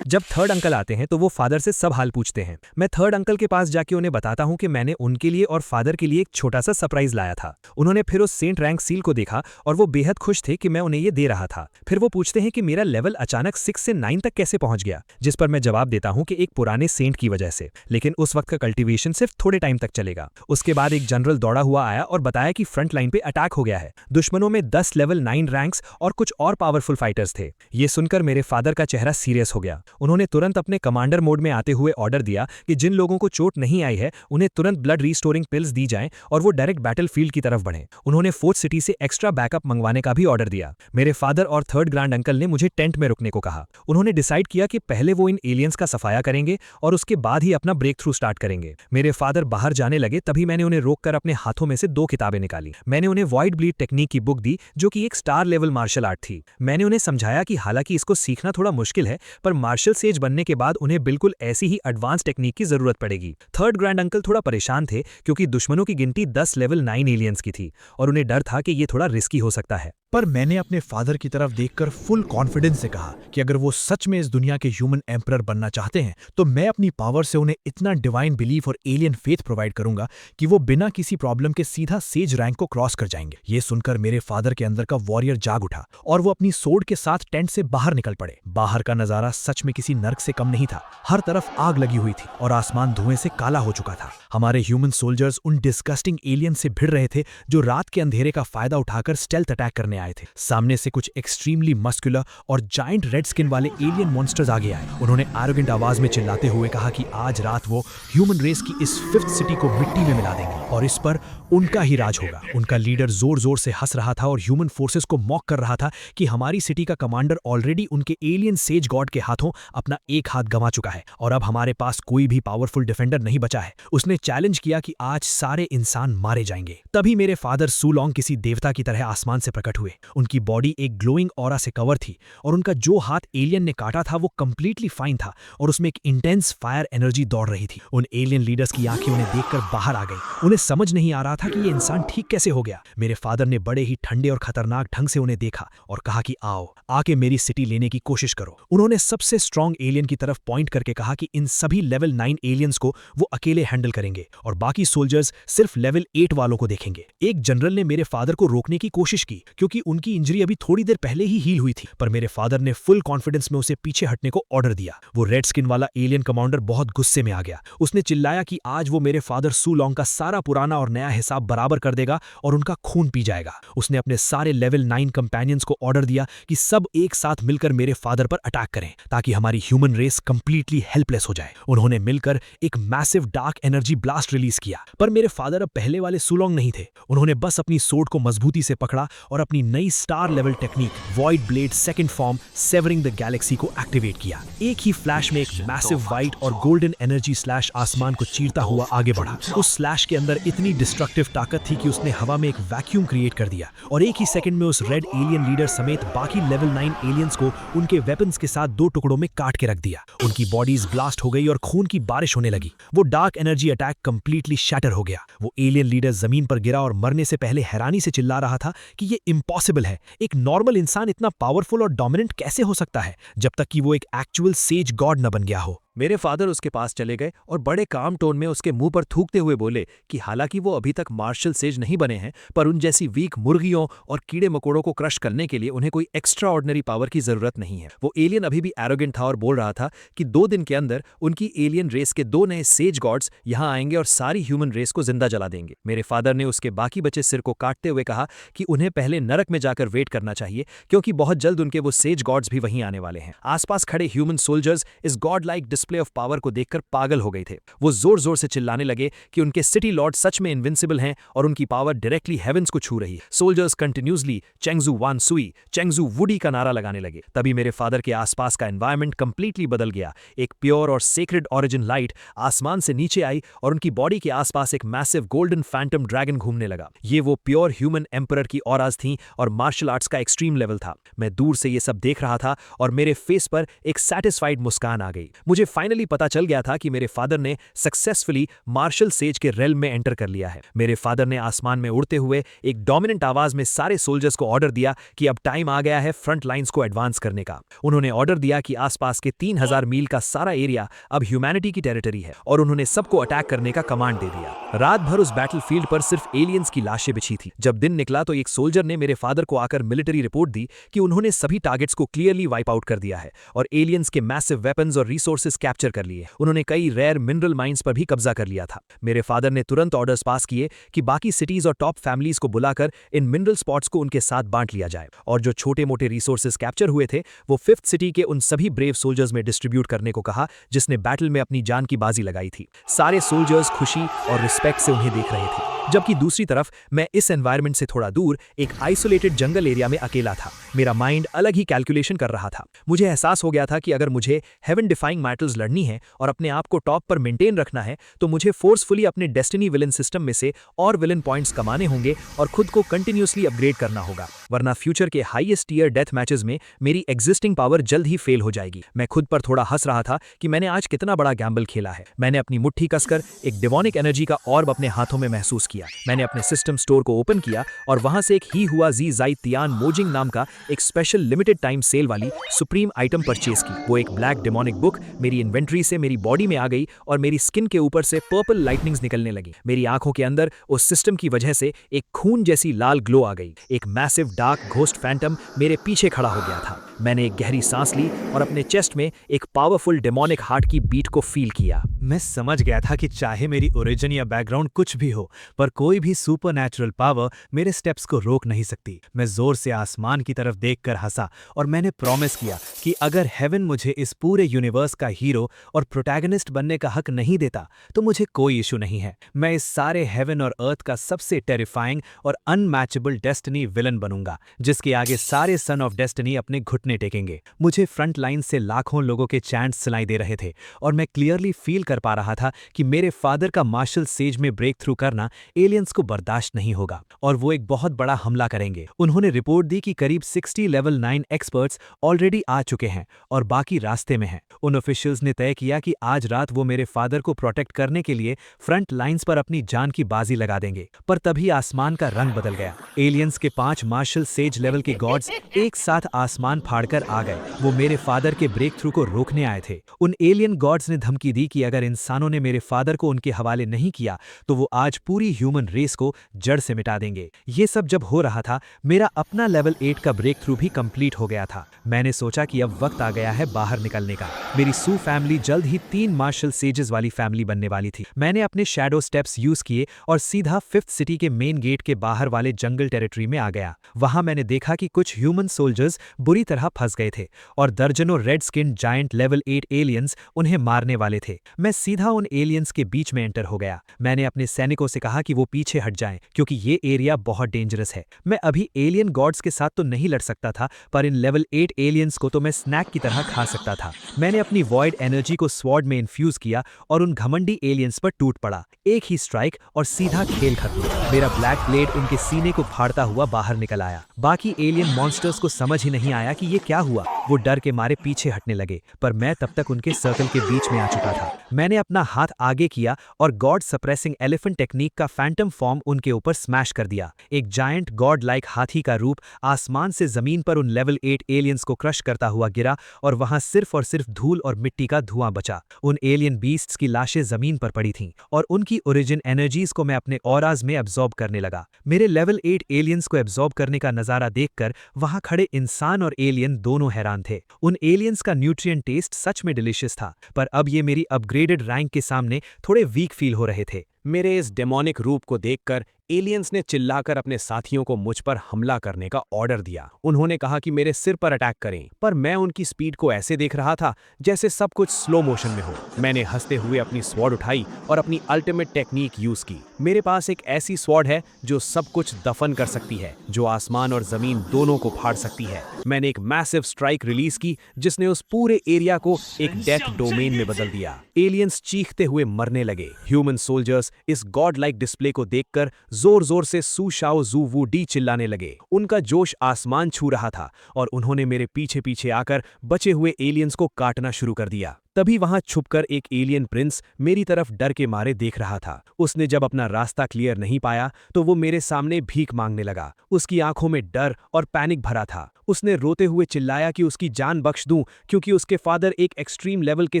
जब थर्ड अंकल आते हैं तो वो फादर से सब हाल पूछते हैं। मैं थर्ड अंकल के पास जाके उन्हें बताता हूं कि मैंने उनके लिए और फादर के लिए एक छोटा सा सरप्राइज लाया था। उन्होंने फिर उस सेंट रैंक सील को देखा और वो बेहद खुश थे कि मैं उन्हें ये दे रहा था। फिर वो पूछते हैं कि मेरा लेवल अचानक 6 से 9 तक कैसे पहुंच गया, जिस पर मैं जवाब देता हूं कि एक पुराने सेंट की वजह से, लेकिन उस वक्त का कल्टीवेशन सिर्फ थोड़े टाइम तक चलेगा। उसके बाद एक जनरल दौड़ा हुआ आया और बताया कि फ्रंट लाइन पे अटैक हो गया है। दुश्मनों में 10 लेवल 9 रैंक्स और कुछ और पावरफुल फाइटर्स थे। ये सुनकर मेरे फादर का चेहरा सीरियस हो गया। उन्होंने तुरंत अपने कमांडर मोड में आते हुए ऑर्डर दिया कि जिन लोगों को चोट नहीं आई है उन्हें तुरंत ब्लड रीस्टोरिंग पिल्स दी जाएं और वो डायरेक्ट बैटलफील्ड की तरफ बढ़ें। उन्होंने फोर्थ सिटी से एक्स्ट्रा बैकअप मंगवाने का भी ऑर्डर दिया। मेरे फादर और थर्ड ग्रैंड अंकल ने मुझे टेंट में रुकने को कहा। उन्होंने डिसाइड किया कि पहले वो इन एलियंस का सफाया करेंगे और उसके बाद ही अपना ब्रेक थ्रू स्टार्ट करेंगे। मेरे फादर बाहर जाने लगे तभी मैंने उन्हें रोककर अपने हाथों में से 2 किताबें निकाली। मैंने उन्हें वॉइड ब्लीड टेक्निक की बुक दी जो कि एक स्टार लेवल मार्शल आर्ट थी। मैंने उन्हें समझाया कि हालांकि इसको सीखना थोड़ा मुश्किल है पर मार्शल सेज बनने के बाद उन्हें बिल्कुल ऐसी ही एडवांस टेक्निक की जरूरत पड़ेगी। थर्ड ग्रैंड अंकल थोड़ा परेशान थे क्योंकि दुश्मनों की गिनती 10 लेवल 9 एलियंस की थी और उन्हें डर था कि ये थोड़ा रिस्की हो सकता है। पर मैंने अपने फादर की तरफ देखकर फुल कॉन्फिडेंस से कहा कि अगर वो सच में इस दुनिया के ह्यूमन एम्परर बनना चाहते हैं तो मैं अपनी पावर से उन्हें इतना डिवाइन बिलीफ और एलियन फेथ प्रोवाइड करूंगा कि वो बिना किसी प्रॉब्लम के सीधा सेज रैंक को क्रॉस कर जाएंगे। ये सुनकर मेरे फादर के अंदर का वॉरियर जाग उठा और वो अपनी सोर्ड के साथ टेंट से बाहर निकल पड़े। बाहर का नजारा सच में किसी नर्क से कम नहीं था। हर तरफ आग लगी हुई थी और आसमान धुएं से काला हो चुका था। हमारे ह्यूमन सोल्जर्स उन डिस्गस्टिंग एलियन से भिड़ रहे थे जो रात के अंधेरे का फायदा उठाकर स्टेल्थ अटैक करने आए थे। सामने से कुछ एक्सट्रीमली मस्कुलर और जायंट रेड स्किन वाले एलियन मॉन्स्टर्स आगे आए। उन्होंने एरोगेंट आवाज में चिल्लाते हुए कहा कि आज रात वो ह्यूमन रेस की इस 5th सिटी को मिट्टी में मिला देंगे और इस पर उनका ही राज होगा। उनका लीडर जोर जोर से हंस रहा था और ह्यूमन फोर्सेस को मॉक कर रहा था कि हमारी सिटी का कमांडर ऑलरेडी उनके एलियन सेज गॉड के हाथों अपना एक हाथ गंवा चुका है और अब हमारे पास कोई भी पावरफुल डिफेंडर नहीं बचा है। उसने चैलेंज किया कि आज सारे इंसान मारे जाएंगे। तभी मेरे फादर सूलोंग किसी देवता की तरह आसमान से प्रकट हुए। उनकी बॉडी एक ग्लोइंग ऑरा से कवर थी और उनका जो हाथ एलियन ने काटा था वो कंप्लीटली फाइन था और उसमें एक इंटेंस फायर एनर्जी दौड़ रही थी। उन एलियन लीडर्स की आंखें उन्हें देखकर बाहर आ गई। उन्हें समझ नहीं आ रहा था कि ये इंसान ठीक कैसे हो गया। मेरे फादर ने बड़े ही ठंडे और खतरनाक ढंग से उन्हें देखा और कहा कि आओ आके मेरी सिटी लेने की कोशिश करो। उन्होंने सबसे स्ट्रॉन्ग एलियन की तरफ पॉइंट करके कहा कि इन सभी लेवल 9 एलियंस को वो अकेले हैंडल करेंगे और बाकी सोल्जर्स सिर्फ लेवल 8 वालों को देखेंगे। एक जनरल ने मेरे फादर को रोकने की कोशिश की क्योंकि उनकी इंजरी अभी थोड़ी देर पहले ही हील हुई थी, पर मेरे फादर ने फुल कॉन्फिडेंस में उसे पीछे हटने को ऑर्डर दिया। वो रेड स्किन वाला एलियन कमांडर बहुत गुस्से में आ गया। उसने चिल्लाया कि आज वो मेरे फादर सूलोंग का सारा पुराना और नया हिसाब बराबर कर देगा और उनका खून पी जाएगा। उसने अपने सारे लेवल 9 कंपेनियंस को ऑर्डर दिया कि सब एक साथ मिलकर मेरे फादर पर अटैक करें ताकि हमारी ह्यूमन रेस कंप्लीटली हेल्पलेस हो जाए। उन्होंने मिलकर एक massive dark energy blast release किया, पर मेरे फादर अब पहले वाले सूलोंग नहीं थे। उन्होंने बस अपनी सोर्ड को मजबूती से पकड़ा और अपनी नई star level technique void blade second form savouring the Galaxy को एक्टिवेट किया। एक ही फ्लैश में एक मैसिव व्हाइट और गोल्डन एनर्जी स्लैश आसमान को चीरता हुआ आगे बढ़ा। उस स्लैश के अंदर इतनी डिस्ट्रक्टिव ताकत थी कि उसने हवा में एक वैक्यूम क्रिएट कर दिया और एक ही सेकंड में उस रेड एलियन लीडर समेत बाकी लेवल 9 एलियंस को उनके वेपन्स के साथ 2 टुकड़ों में काट के रख दिया। उनकी बॉडीज ब्लास्ट हो गई और खून की बारिश होने लगी। वो dark energy attack completely shatter हो गया। वो एलियन लीडर जमीन पर गिरा और मरने से पहले हैरानी से चिल्ला रहा था कि ये इम्पॉसिबल है। एक नॉर्मल इंसान इतना पावरफुल और डोमिनेंट कैसे हो सकता है जब तक कि वो एक एक्चुअल सेज गॉड न बन गया हो। मेरे फादर उसके पास चले गए और बड़े काम टोन में उसके मुंह पर थूकते हुए बोले कि हालांकि वो अभी तक मार्शल सेज नहीं बने हैं, पर उन जैसी वीक मुर्गियों और कीड़े मकोड़ों को क्रश करने के लिए उन्हें कोई एक्स्ट्रा ऑर्डिनरी पावर की जरूरत नहीं है। वो एलियन अभी भी एरोगेंट था और बोल रहा था कि 2 दिन के अंदर उनकी एलियन रेस के 2 नए सेज गॉड्स यहां आएंगे और सारी ह्यूमन रेस को जिंदा जला देंगे। मेरे फादर ने उसके बाकी बचे सिर को काटते हुए कहा कि उन्हें पहले नरक में जाकर वेट करना चाहिए, क्योंकि बहुत जल्द उनके वो सेज गॉड्स भी वहीं आने वाले हैं। आसपास खड़े ह्यूमन सोल्जर्स इस God like display of power को देखकर पागल हो गए थे। वो जोर जोर से चिल्लाने लगे कि उनके सिटी लॉर्ड सच में इनविंसिबल हैं और उनकी पावर डायरेक्टली हेवेंस को छू रही है। सोल्जर्स कंटिन्यूसली चेंगजू वान सुई, चेंगजू वुडी का नारा लगाने लगे। तभी मेरे फादर के आसपास का एनवायरनमेंट कंप्लीटली बदल गया। एक प्योर और सेक्रेड ऑरिजिन लाइट आसमान से नीचे आई और उनकी बॉडी के आसपास एक मैसिव गोल्डन फैंटम ड्रैगन घूमने लगा। ये वो प्योर ह्यूमन एम्परर की ऑराज थीं और मार्शल आर्ट्स का एक्सट्रीम लेवल था। मैं दूर से ये सब देख रहा था और मेरे फेस पर एक सैटिस्फाइड मुस्कान आ गई। मुझे फाइनली पता चल गया था कि मेरे फादर ने सक्सेसफुली मार्शल सेज के रेल्म में एंटर कर लिया है। मेरे फादर ने आसमान में उड़ते हुए एक डोमिनेंट आवाज में सारे सोल्जर्स को ऑर्डर दिया कि अब टाइम आ गया है फ्रंट लाइंस को एडवांस करने का। उन्होंने ऑर्डर दिया कि आसपास के 3000 मील का सारा एरिया अब ह्यूमैनिटी की टेरिटरी है और उन्होंने सबको अटैक करने का कमांड दे दिया। रात भर उस बैटलफील्ड पर सिर्फ एलियंस की लाशें बिछी थी। जब दिन निकला तो एक सोल्जर ने मेरे फादर को आकर मिलिट्री रिपोर्ट दी कि उन्होंने सभी टारगेट्स को क्लियरली वाइप आउट कर दिया है और एलियंस के मैसिव वेपन्स और रिसोर्सेज कैप्चर कर लिए। उन्होंने कई रेयर मिनरल माइंस पर भी कब्जा कर लिया था। मेरे फादर ने तुरंत ऑर्डर्स पास किए कि बाकी सिटीज और टॉप फैमिलीज को बुलाकर इन मिनरल स्पॉट्स को उनके साथ बांट लिया जाए और जो छोटे मोटे रिसोर्सेज कैप्चर हुए थे वो 5th सिटी के उन सभी ब्रेव सोल्जर्स में डिस्ट्रीब्यूट करने को कहा जिसने बैटल में अपनी जान की बाजी लगाई थी। सारे सोल्जर्स खुशी और रिस्पेक्ट से उन्हें देख रहे थे, जबकि दूसरी तरफ मैं इस एनवायरनमेंट से थोड़ा दूर एक आइसोलेटेड जंगल एरिया में अकेला था। मेरा माइंड अलग ही कैलकुलेशन कर रहा था। मुझे एहसास हो गया था कि अगर मुझे हेवन डिफाइंग बैटल्स लड़नी है और अपने आप को टॉप पर मेंटेन रखना है तो मुझे फोर्सफुली अपने डेस्टिनी विलन सिस्टम में से और विलन पॉइंट्स कमाने होंगे और खुद को कंटिन्यूसली अपग्रेड करना होगा, वरना फ्यूचर के हाईएस्ट टीयर डेथ मैचेस में मेरी एग्जिस्टिंग पावर जल्द ही फेल हो जाएगी। मैं खुद पर थोड़ा हंस रहा था कि मैंने आज कितना बड़ा गैम्बल खेला है। मैंने अपनी मुट्ठी कसकर एक डिवोनिक एनर्जी का ऑर्ब अपने हाथों में महसूस किया। मैंने अपने सिस्टम स्टोर को ओपन किया और वहां से एक ही हुआ जी जाई तियान मोजिंग नाम का एक स्पेशल लिमिटेड टाइम सेल वाली सुप्रीम आइटम परचेज की। वो एक ब्लैक डेमोनिक बुक मेरी इन्वेंट्री से मेरी बॉडी में आ गई और मेरी स्किन के ऊपर से पर्पल लाइटनिंग्स निकलने लगी। मेरी आंखों के अंदर उस सिस्टम की वजह से एक खून जैसी लाल ग्लो आ गई। एक मैसिव डार्क घोस्ट फैंटम मेरे पीछे खड़ा हो गया था। मैंने एक गहरी सांस ली और अपने चेस्ट में एक पावरफुल डेमोनिक हार्ट की बीट को फील किया। मैं समझ गया था कि चाहे मेरी ओरिजिन या बैकग्राउंड कुछ भी हो, पर कोई भी सुपरनैचुरल पावर मेरे स्टेप्स को रोक नहीं सकती। मैं जोर से आसमान की तरफ देखकर हंसा और मैंने प्रॉमिस किया कि अगर हेवन मुझे इस पूरे यूनिवर्स का हीरो और प्रोटैगनिस्ट बनने का हक नहीं देता तो मुझे कोई इशू नहीं है। मैं इस सारे हेवन और अर्थ का सबसे टेरिफाइंग और अनमैचेबल डेस्टिनी विलन बनूंगा, जिसके आगे सारे सन ऑफ डेस्टिनी अपने घुटने टेकेंगे। मुझे फ्रंट लाइन से लाखों लोगों के चैंट्स सुनाई दे रहे थे और मैं क्लियरली फील कर पा रहा था कि मेरे फादर का मार्शल सेज में ब्रेक थ्रू करना एलियंस को बर्दाश्त नहीं होगा और वो एक बहुत बड़ा हमला करेंगे। उन्होंने रिपोर्ट दी कि करीब 60 लेवल 9 एक्सपर्ट्स ऑलरेडी आ चुके हैं और बाकी रास्ते में हैं। उन ऑफिशियल्स ने तय किया कि आज रात वो मेरे फादर को प्रोटेक्ट करने के लिए फ्रंट लाइंस पर अपनी जान की बाजी लगा देंगे। पर तभी आसमान का रंग बदल गया। एलियंस के 5 मार्शल सेज लेवल के गॉड्स एक साथ आसमान फाड़कर आ गए। वो मेरे फादर के ब्रेक थ्रू को रोकने आए थे। उन एलियन गॉड्स ने धमकी दी कि अगर इंसानों ने मेरे फादर को उनके हवाले नहीं किया तो वो आज पूरी ह्यूमन रेस को जड़ से मिटा देंगे। ये सब जब हो रहा था, मेरा अपना लेवल 8 का ब्रेक थ्रू भी कंप्लीट हो गया था। मैंने सोचा कि अब वक्त आ गया है बाहर निकलने का। मेरी सू फैमिली जल्द ही 3 मार्शल सेजेस वाली फैमिली बनने वाली थी। मैंने अपने शैडो स्टेप्स यूज किए और सीधा 5th सिटी के मेन गेट के बाहर वाले जंगल टेरिटरी में आ गया। वहां मैंने देखा कि कुछ ह्यूमन सोल्जर्स बुरी तरह फंस गए थे और दर्जनों red skin giant level 8 aliens उन्हें मारने वाले थे। मैं सीधा उन एलियंस के बीच में एंटर हो गया। मैंने अपने सैनिकों से कहा कि वो पीछे हट जाएं क्योंकि ये एरिया बहुत डेंजरस है। मैं अभी एलियन गॉड्स के साथ तो नहीं लड़ सकता था, पर इन लेवल 8 एलियंस को तो मैं स्नैक की तरह खा सकता था। मैंने अपनी वॉइड एनर्जी को स्वॉर्ड में इन्फ्यूज किया और उन घमंडी एलियंस पर टूट पड़ा। एक ही स्ट्राइक और सीधा खेल खत्म। मेरा ब्लैक ब्लेड उनके सीने को फाड़ता हुआ बाहर निकल आया। बाकी एलियन मॉन्स्टर्स को समझ ही नहीं आया कि ये क्या हुआ। वो डर के मारे पीछे हटने लगे, पर मैं तब तक उनके सर्कल के बीच में आ चुका था। मैंने अपना हाथ आगे किया और गॉड सप्रेसिंग एलिफेंट टेक्निक का फैंटम फॉर्म उनके ऊपर स्मैश कर दिया। एक जायंट गॉड लाइक हाथी का रूप आसमान से जमीन पर उन लेवल 8 एलियंस को क्रश करता हुआ गिरा और वहां सिर्फ और सिर्फ धूल और मिट्टी मिट्टी का धुआं बचा। उन एलियन बीस्ट्स की लाशें जमीन पर पड़ी थीं और उनकी ओरिजिन एनर्जीज को मैं अपने ऑराज में एब्जॉर्ब करने लगा। मेरे लेवल 8 एलियंस को एब्जॉर्ब करने का नजारा देखकर वहां खड़े इंसान और एलियन दोनों हैरान थे। उन एलियंस का न्यूट्रिएंट टेस्ट सच में डिलीशियस था, पर अब ये मेरी अपग्रेडेड रैंक के सामने थोड़े वीक फील हो रहे थे। मेरे इस डेमोनिक रूप को देखकर एलियंस ने चिल्लाकर अपने साथियों को मुझ पर हमला करने का ऑर्डर दिया। उन्होंने कहा कि मेरे सिर पर अटैक करें, पर मैं उनकी स्पीड को ऐसे देख रहा था जैसे सब कुछ स्लो मोशन में हो। मैंने हंसते हुए अपनी स्वॉर्ड उठाई और अपनी अल्टीमेट टेक्निक यूज की। मेरे पास एक ऐसी स्वॉर्ड है जो सब कुछ दफन कर सकती है, जो आसमान और जमीन दोनों को फाड़ सकती है। मैंने एक मैसिव स्ट्राइक रिलीज की जिसने उस पूरे एरिया को एक डेथ डोमेन में बदल दिया। एलियंस चीखते हुए मरने लगे। ह्यूमन सोल्जर्स इस गॉड लाइक डिस्प्ले को देखकर जोर जोर से सू शाओ जू वू डी चिल्लाने लगे। उनका जोश आसमान छू रहा था और उन्होंने मेरे पीछे पीछे आकर बचे हुए एलियंस को काटना शुरू कर दिया। तभी वहां छुपकर एक एलियन प्रिंस मेरी तरफ डर के मारे देख रहा था। उसने जब अपना रास्ता क्लियर नहीं पाया तो वो मेरे सामने भीख मांगने लगा। उसकी आंखों में डर और पैनिक भरा था। उसने रोते हुए चिल्लाया कि उसकी जान बख्श दूं क्योंकि उसके फादर एक एक्सट्रीम लेवल के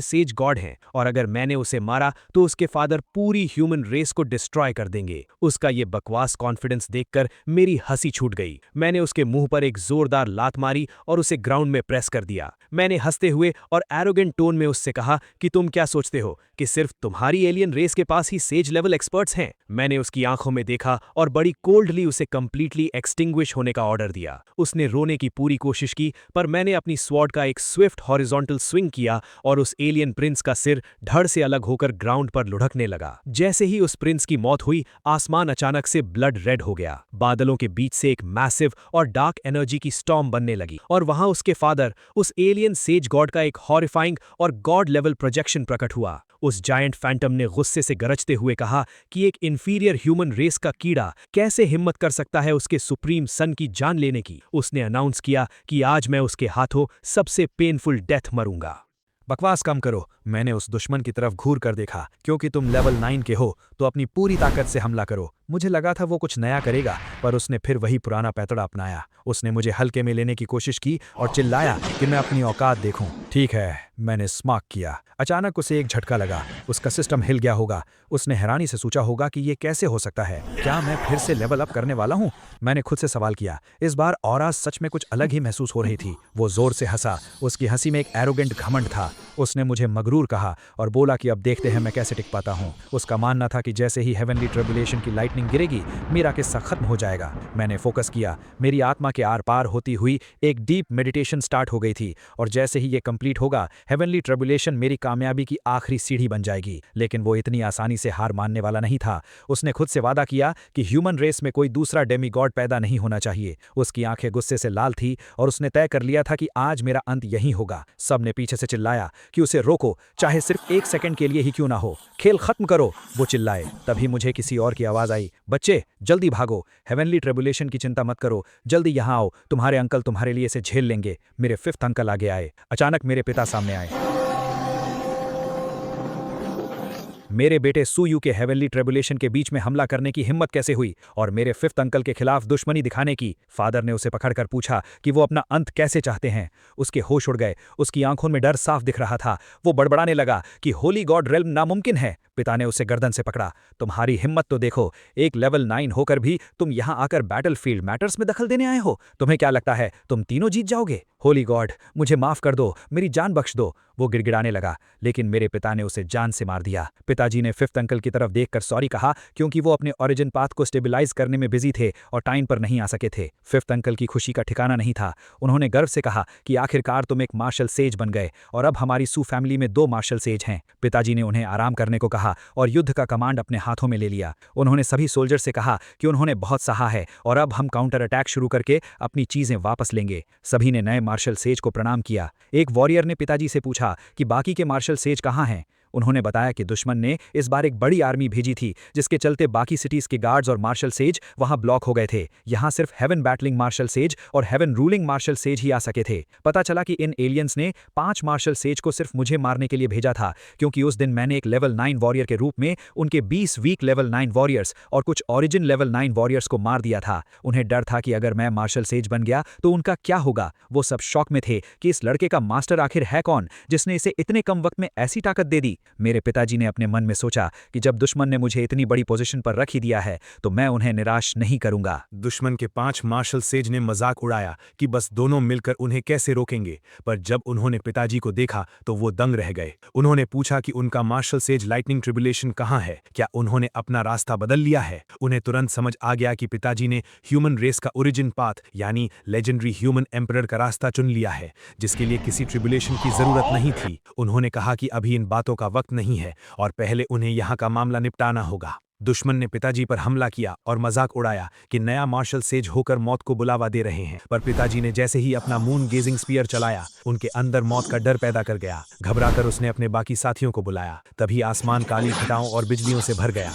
सेज गॉड हैं और अगर मैंने उसे मारा तो उसके फादर पूरी ह्यूमन रेस को डिस्ट्रॉय कर देंगे। उसका ये बकवास कॉन्फिडेंस देखकर मेरी हंसी छूट गई। मैंने उसके मुंह पर एक जोरदार लात मारी और उसे ग्राउंड में प्रेस कर दिया। मैंने हंसते हुए और एरोगेंट टोन में उससे कहा कि तुम क्या सोचते हो कि सिर्फ तुम्हारी एलियन रेस के पास ही सेज लेवल एक्सपर्ट्स हैं? मैंने उसकी आंखों में देखा और बड़ी कोल्डली उसे कंप्लीटली एक्सटिंग्विश होने का ऑर्डर दिया। उसने रोने की पूरी कोशिश की, पर मैंने अपनी स्वॉर्ड का एक स्विफ्ट हॉरिजॉन्टल स्विंग किया और उस एलियन प्रिंस का सिर धड़ से अलग होकर ग्राउंड पर लुढ़कने लगा। जैसे ही उस प्रिंस की मौत हुई, आसमान अचानक से ब्लड रेड हो गया। बादलों के बीच से एक मैसिव और डार्क एनर्जी की स्टॉर्म बनने लगी और वहां उसके फादर, उस एलियन सेज गॉड का एक हॉरिफाइंग और गॉड लेवल प्रोजेक्शन प्रकट हुआ। उस जायंट फैंटम ने गुस्से से गरजते हुए कहा कि एक इंफीरियर ह्यूमन रेस का कीड़ा कैसे हिम्मत कर सकता है उसके सुप्रीम सन की जान लेने की। उसने अनाउंस किया कि आज मैं उसके हाथों सबसे पेनफुल डेथ मरूंगा। बकवास कम करो। मैंने उस दुश्मन की तरफ घूर कर देखा। क्योंकि तुम लेवल 9 के हो तो अपनी पूरी ताकत से हमला करो। मुझे लगा था वो कुछ नया करेगा, पर उसने फिर वही पुराना पैतड़ा अपनाया। उसने मुझे हल्के में लेने की कोशिश की और चिल्लाया कि मैं अपनी औकात देखूं। ठीक है, मैंने स्मार्क किया। अचानक उसे एक झटका लगा। उसका सिस्टम हिल गया होगा। उसने हैरानी से सोचा होगा कि ये कैसे हो सकता है। क्या मैं फिर से लेवल अप करने वाला हूँ? मैंने खुद से सवाल किया। इस बार ऑरा सच में कुछ अलग ही महसूस हो रही थी। वो जोर से हंसा। उसकी हंसी में एक एरोगेंट घमंड था। उसने मुझे मगरूर कहा और बोला कि अब देखते हैं मैं कैसे टिक पाता हूँ। उसका मानना था कि जैसे ही हेवनली ट्रिब्युलेशन की लाइटनिंग गिरेगी, मेरा किस्सा खत्म हो जाएगा। मैंने फोकस किया। मेरी आत्मा के आर पार होती हुई एक डीप मेडिटेशन स्टार्ट हो गई थी और जैसे ही ये कंप्लीट होगा, हेवनली ट्रिब्युलेशन मेरी कामयाबी की आखिरी सीढ़ी बन जाएगी। लेकिन वो इतनी आसानी से हार मानने वाला नहीं था। उसने खुद से वादा किया कि ह्यूमन रेस में कोई दूसरा डेमीगॉड पैदा नहीं होना चाहिए। उसकी आंखें गुस्से से लाल थी और उसने तय कर लिया था कि आज मेरा अंत यहीं होगा। सबने पीछे से चिल्लाया कि उसे रोको, चाहे सिर्फ 1 सेकंड के लिए ही क्यों ना हो। खेल खत्म करो, वो चिल्लाए। तभी मुझे किसी और की आवाज आई, बच्चे जल्दी भागो, हेवनली ट्रिब्युलेशन की चिंता मत करो, जल्दी यहाँ आओ, तुम्हारे अंकल तुम्हारे लिए इसे झेल लेंगे। मेरे 5th अंकल आगे आए। अचानक मेरे पिता सामने आए। मेरे बेटे सुयू के हेवनली ट्रिब्युलेशन के बीच में हमला करने की हिम्मत कैसे हुई और मेरे 5th अंकल के खिलाफ दुश्मनी दिखाने की? फादर ने उसे पकड़कर पूछा कि वो अपना अंत कैसे चाहते हैं। उसके होश उड़ गए। उसकी आंखों में डर साफ दिख रहा था। वो बड़बड़ाने लगा कि होली गॉड रेल्म नामुमकिन है। पिता ने उसे गर्दन से पकड़ा। तुम्हारी हिम्मत तो देखो, एक लेवल 9 होकर भी तुम यहाँ आकर बैटलफील्ड मैटर्स में दखल देने आए हो। तुम्हें क्या लगता है तुम तीनों जीत जाओगे? होली गॉड, मुझे माफ कर दो, मेरी जान बख्श दो। वो गिड़गिड़ाने लगा, लेकिन मेरे पिता ने उसे जान से मार दिया। पिताजी ने 5th अंकल की तरफ देखकर सॉरी कहा क्योंकि वो अपने ओरिजिन पाथ को स्टेबलाइज करने में बिजी थे और टाइम पर नहीं आ सके थे। 5th अंकल की खुशी का ठिकाना नहीं था। उन्होंने गर्व से कहा कि आखिरकार तुम एक मार्शल सेज बन गए और अब हमारी सू फैमिली में 2 मार्शल सेज हैं। पिताजी ने उन्हें आराम करने को कहा और युद्ध का कमांड अपने हाथों में ले लिया। उन्होंने सभी सोल्जर से कहा कि उन्होंने बहुत सहा है और अब हम काउंटर अटैक शुरू करके अपनी चीजें वापस लेंगे। सभी ने नए मार्शल सेज को प्रणाम किया। एक वॉरियर ने पिताजी से पूछा कि बाकी के मार्शल सेज कहाँ हैं। उन्होंने बताया कि दुश्मन ने इस बार एक बड़ी आर्मी भेजी थी, जिसके चलते बाकी सिटीज के गार्ड्स और मार्शल सेज वहां ब्लॉक हो गए थे। यहां सिर्फ हेवन बैटलिंग मार्शल सेज और हेवन रूलिंग मार्शल सेज ही आ सके थे। पता चला कि इन एलियंस ने 5 मार्शल सेज को सिर्फ मुझे मारने के लिए भेजा था, क्योंकि उस दिन मैंने एक लेवल 9 वॉरियर के रूप में उनके 20 वीक लेवल 9 वॉरियर्स और कुछ ओरिजिन लेवल 9 वॉरियर्स को मार दिया था। उन्हें डर था कि अगर मैं मार्शल सेज बन गया तो उनका क्या होगा। वो सब शॉक में थे कि इस लड़के का मास्टर आखिर है कौन, जिसने इसे इतने कम वक्त में ऐसी ताकत दे दी। मेरे पिताजी ने अपने मन में सोचा कि जब दुश्मन ने मुझे इतनी बड़ी पोजीशन पर रख ही दिया है तो मैं उन्हें निराश नहीं करूंगा। दुश्मन के 5 मार्शल सेज ने मजाक उड़ाया कि बस दोनों मिलकर उन्हें कैसे रोकेंगे, पर जब उन्होंने पिताजी को देखा तो वो दंग रह गए। उन्होंने पूछा कि उनका मार्शल सेज लाइटनिंग ट्रिब्यूलेशन कहाँ है, क्या उन्होंने अपना रास्ता बदल लिया है। उन्हें तुरंत समझ आ गया कि पिताजी ने ह्यूमन रेस का ओरिजिन पाथ यानी लेजेंडरी ह्यूमन एम्परर का रास्ता चुन लिया है, जिसके लिए किसी ट्रिब्यूलेशन की जरूरत नहीं थी। उन्होंने कहा कि अभी इन बातों का वक्त नहीं है और पहले उन्हें यहाँ का मामला निपटाना होगा। दुश्मन ने पिताजी पर हमला किया और मजाक उड़ाया कि नया मार्शल सेज होकर मौत को बुलावा दे रहे हैं, पर पिताजी ने जैसे ही अपना मून गेजिंग स्पीयर चलाया, उनके अंदर मौत का डर पैदा कर गया। घबराकर उसने अपने बाकी साथियों को बुलाया। तभी आसमान काली घटाओं और बिजलियों से भर गया।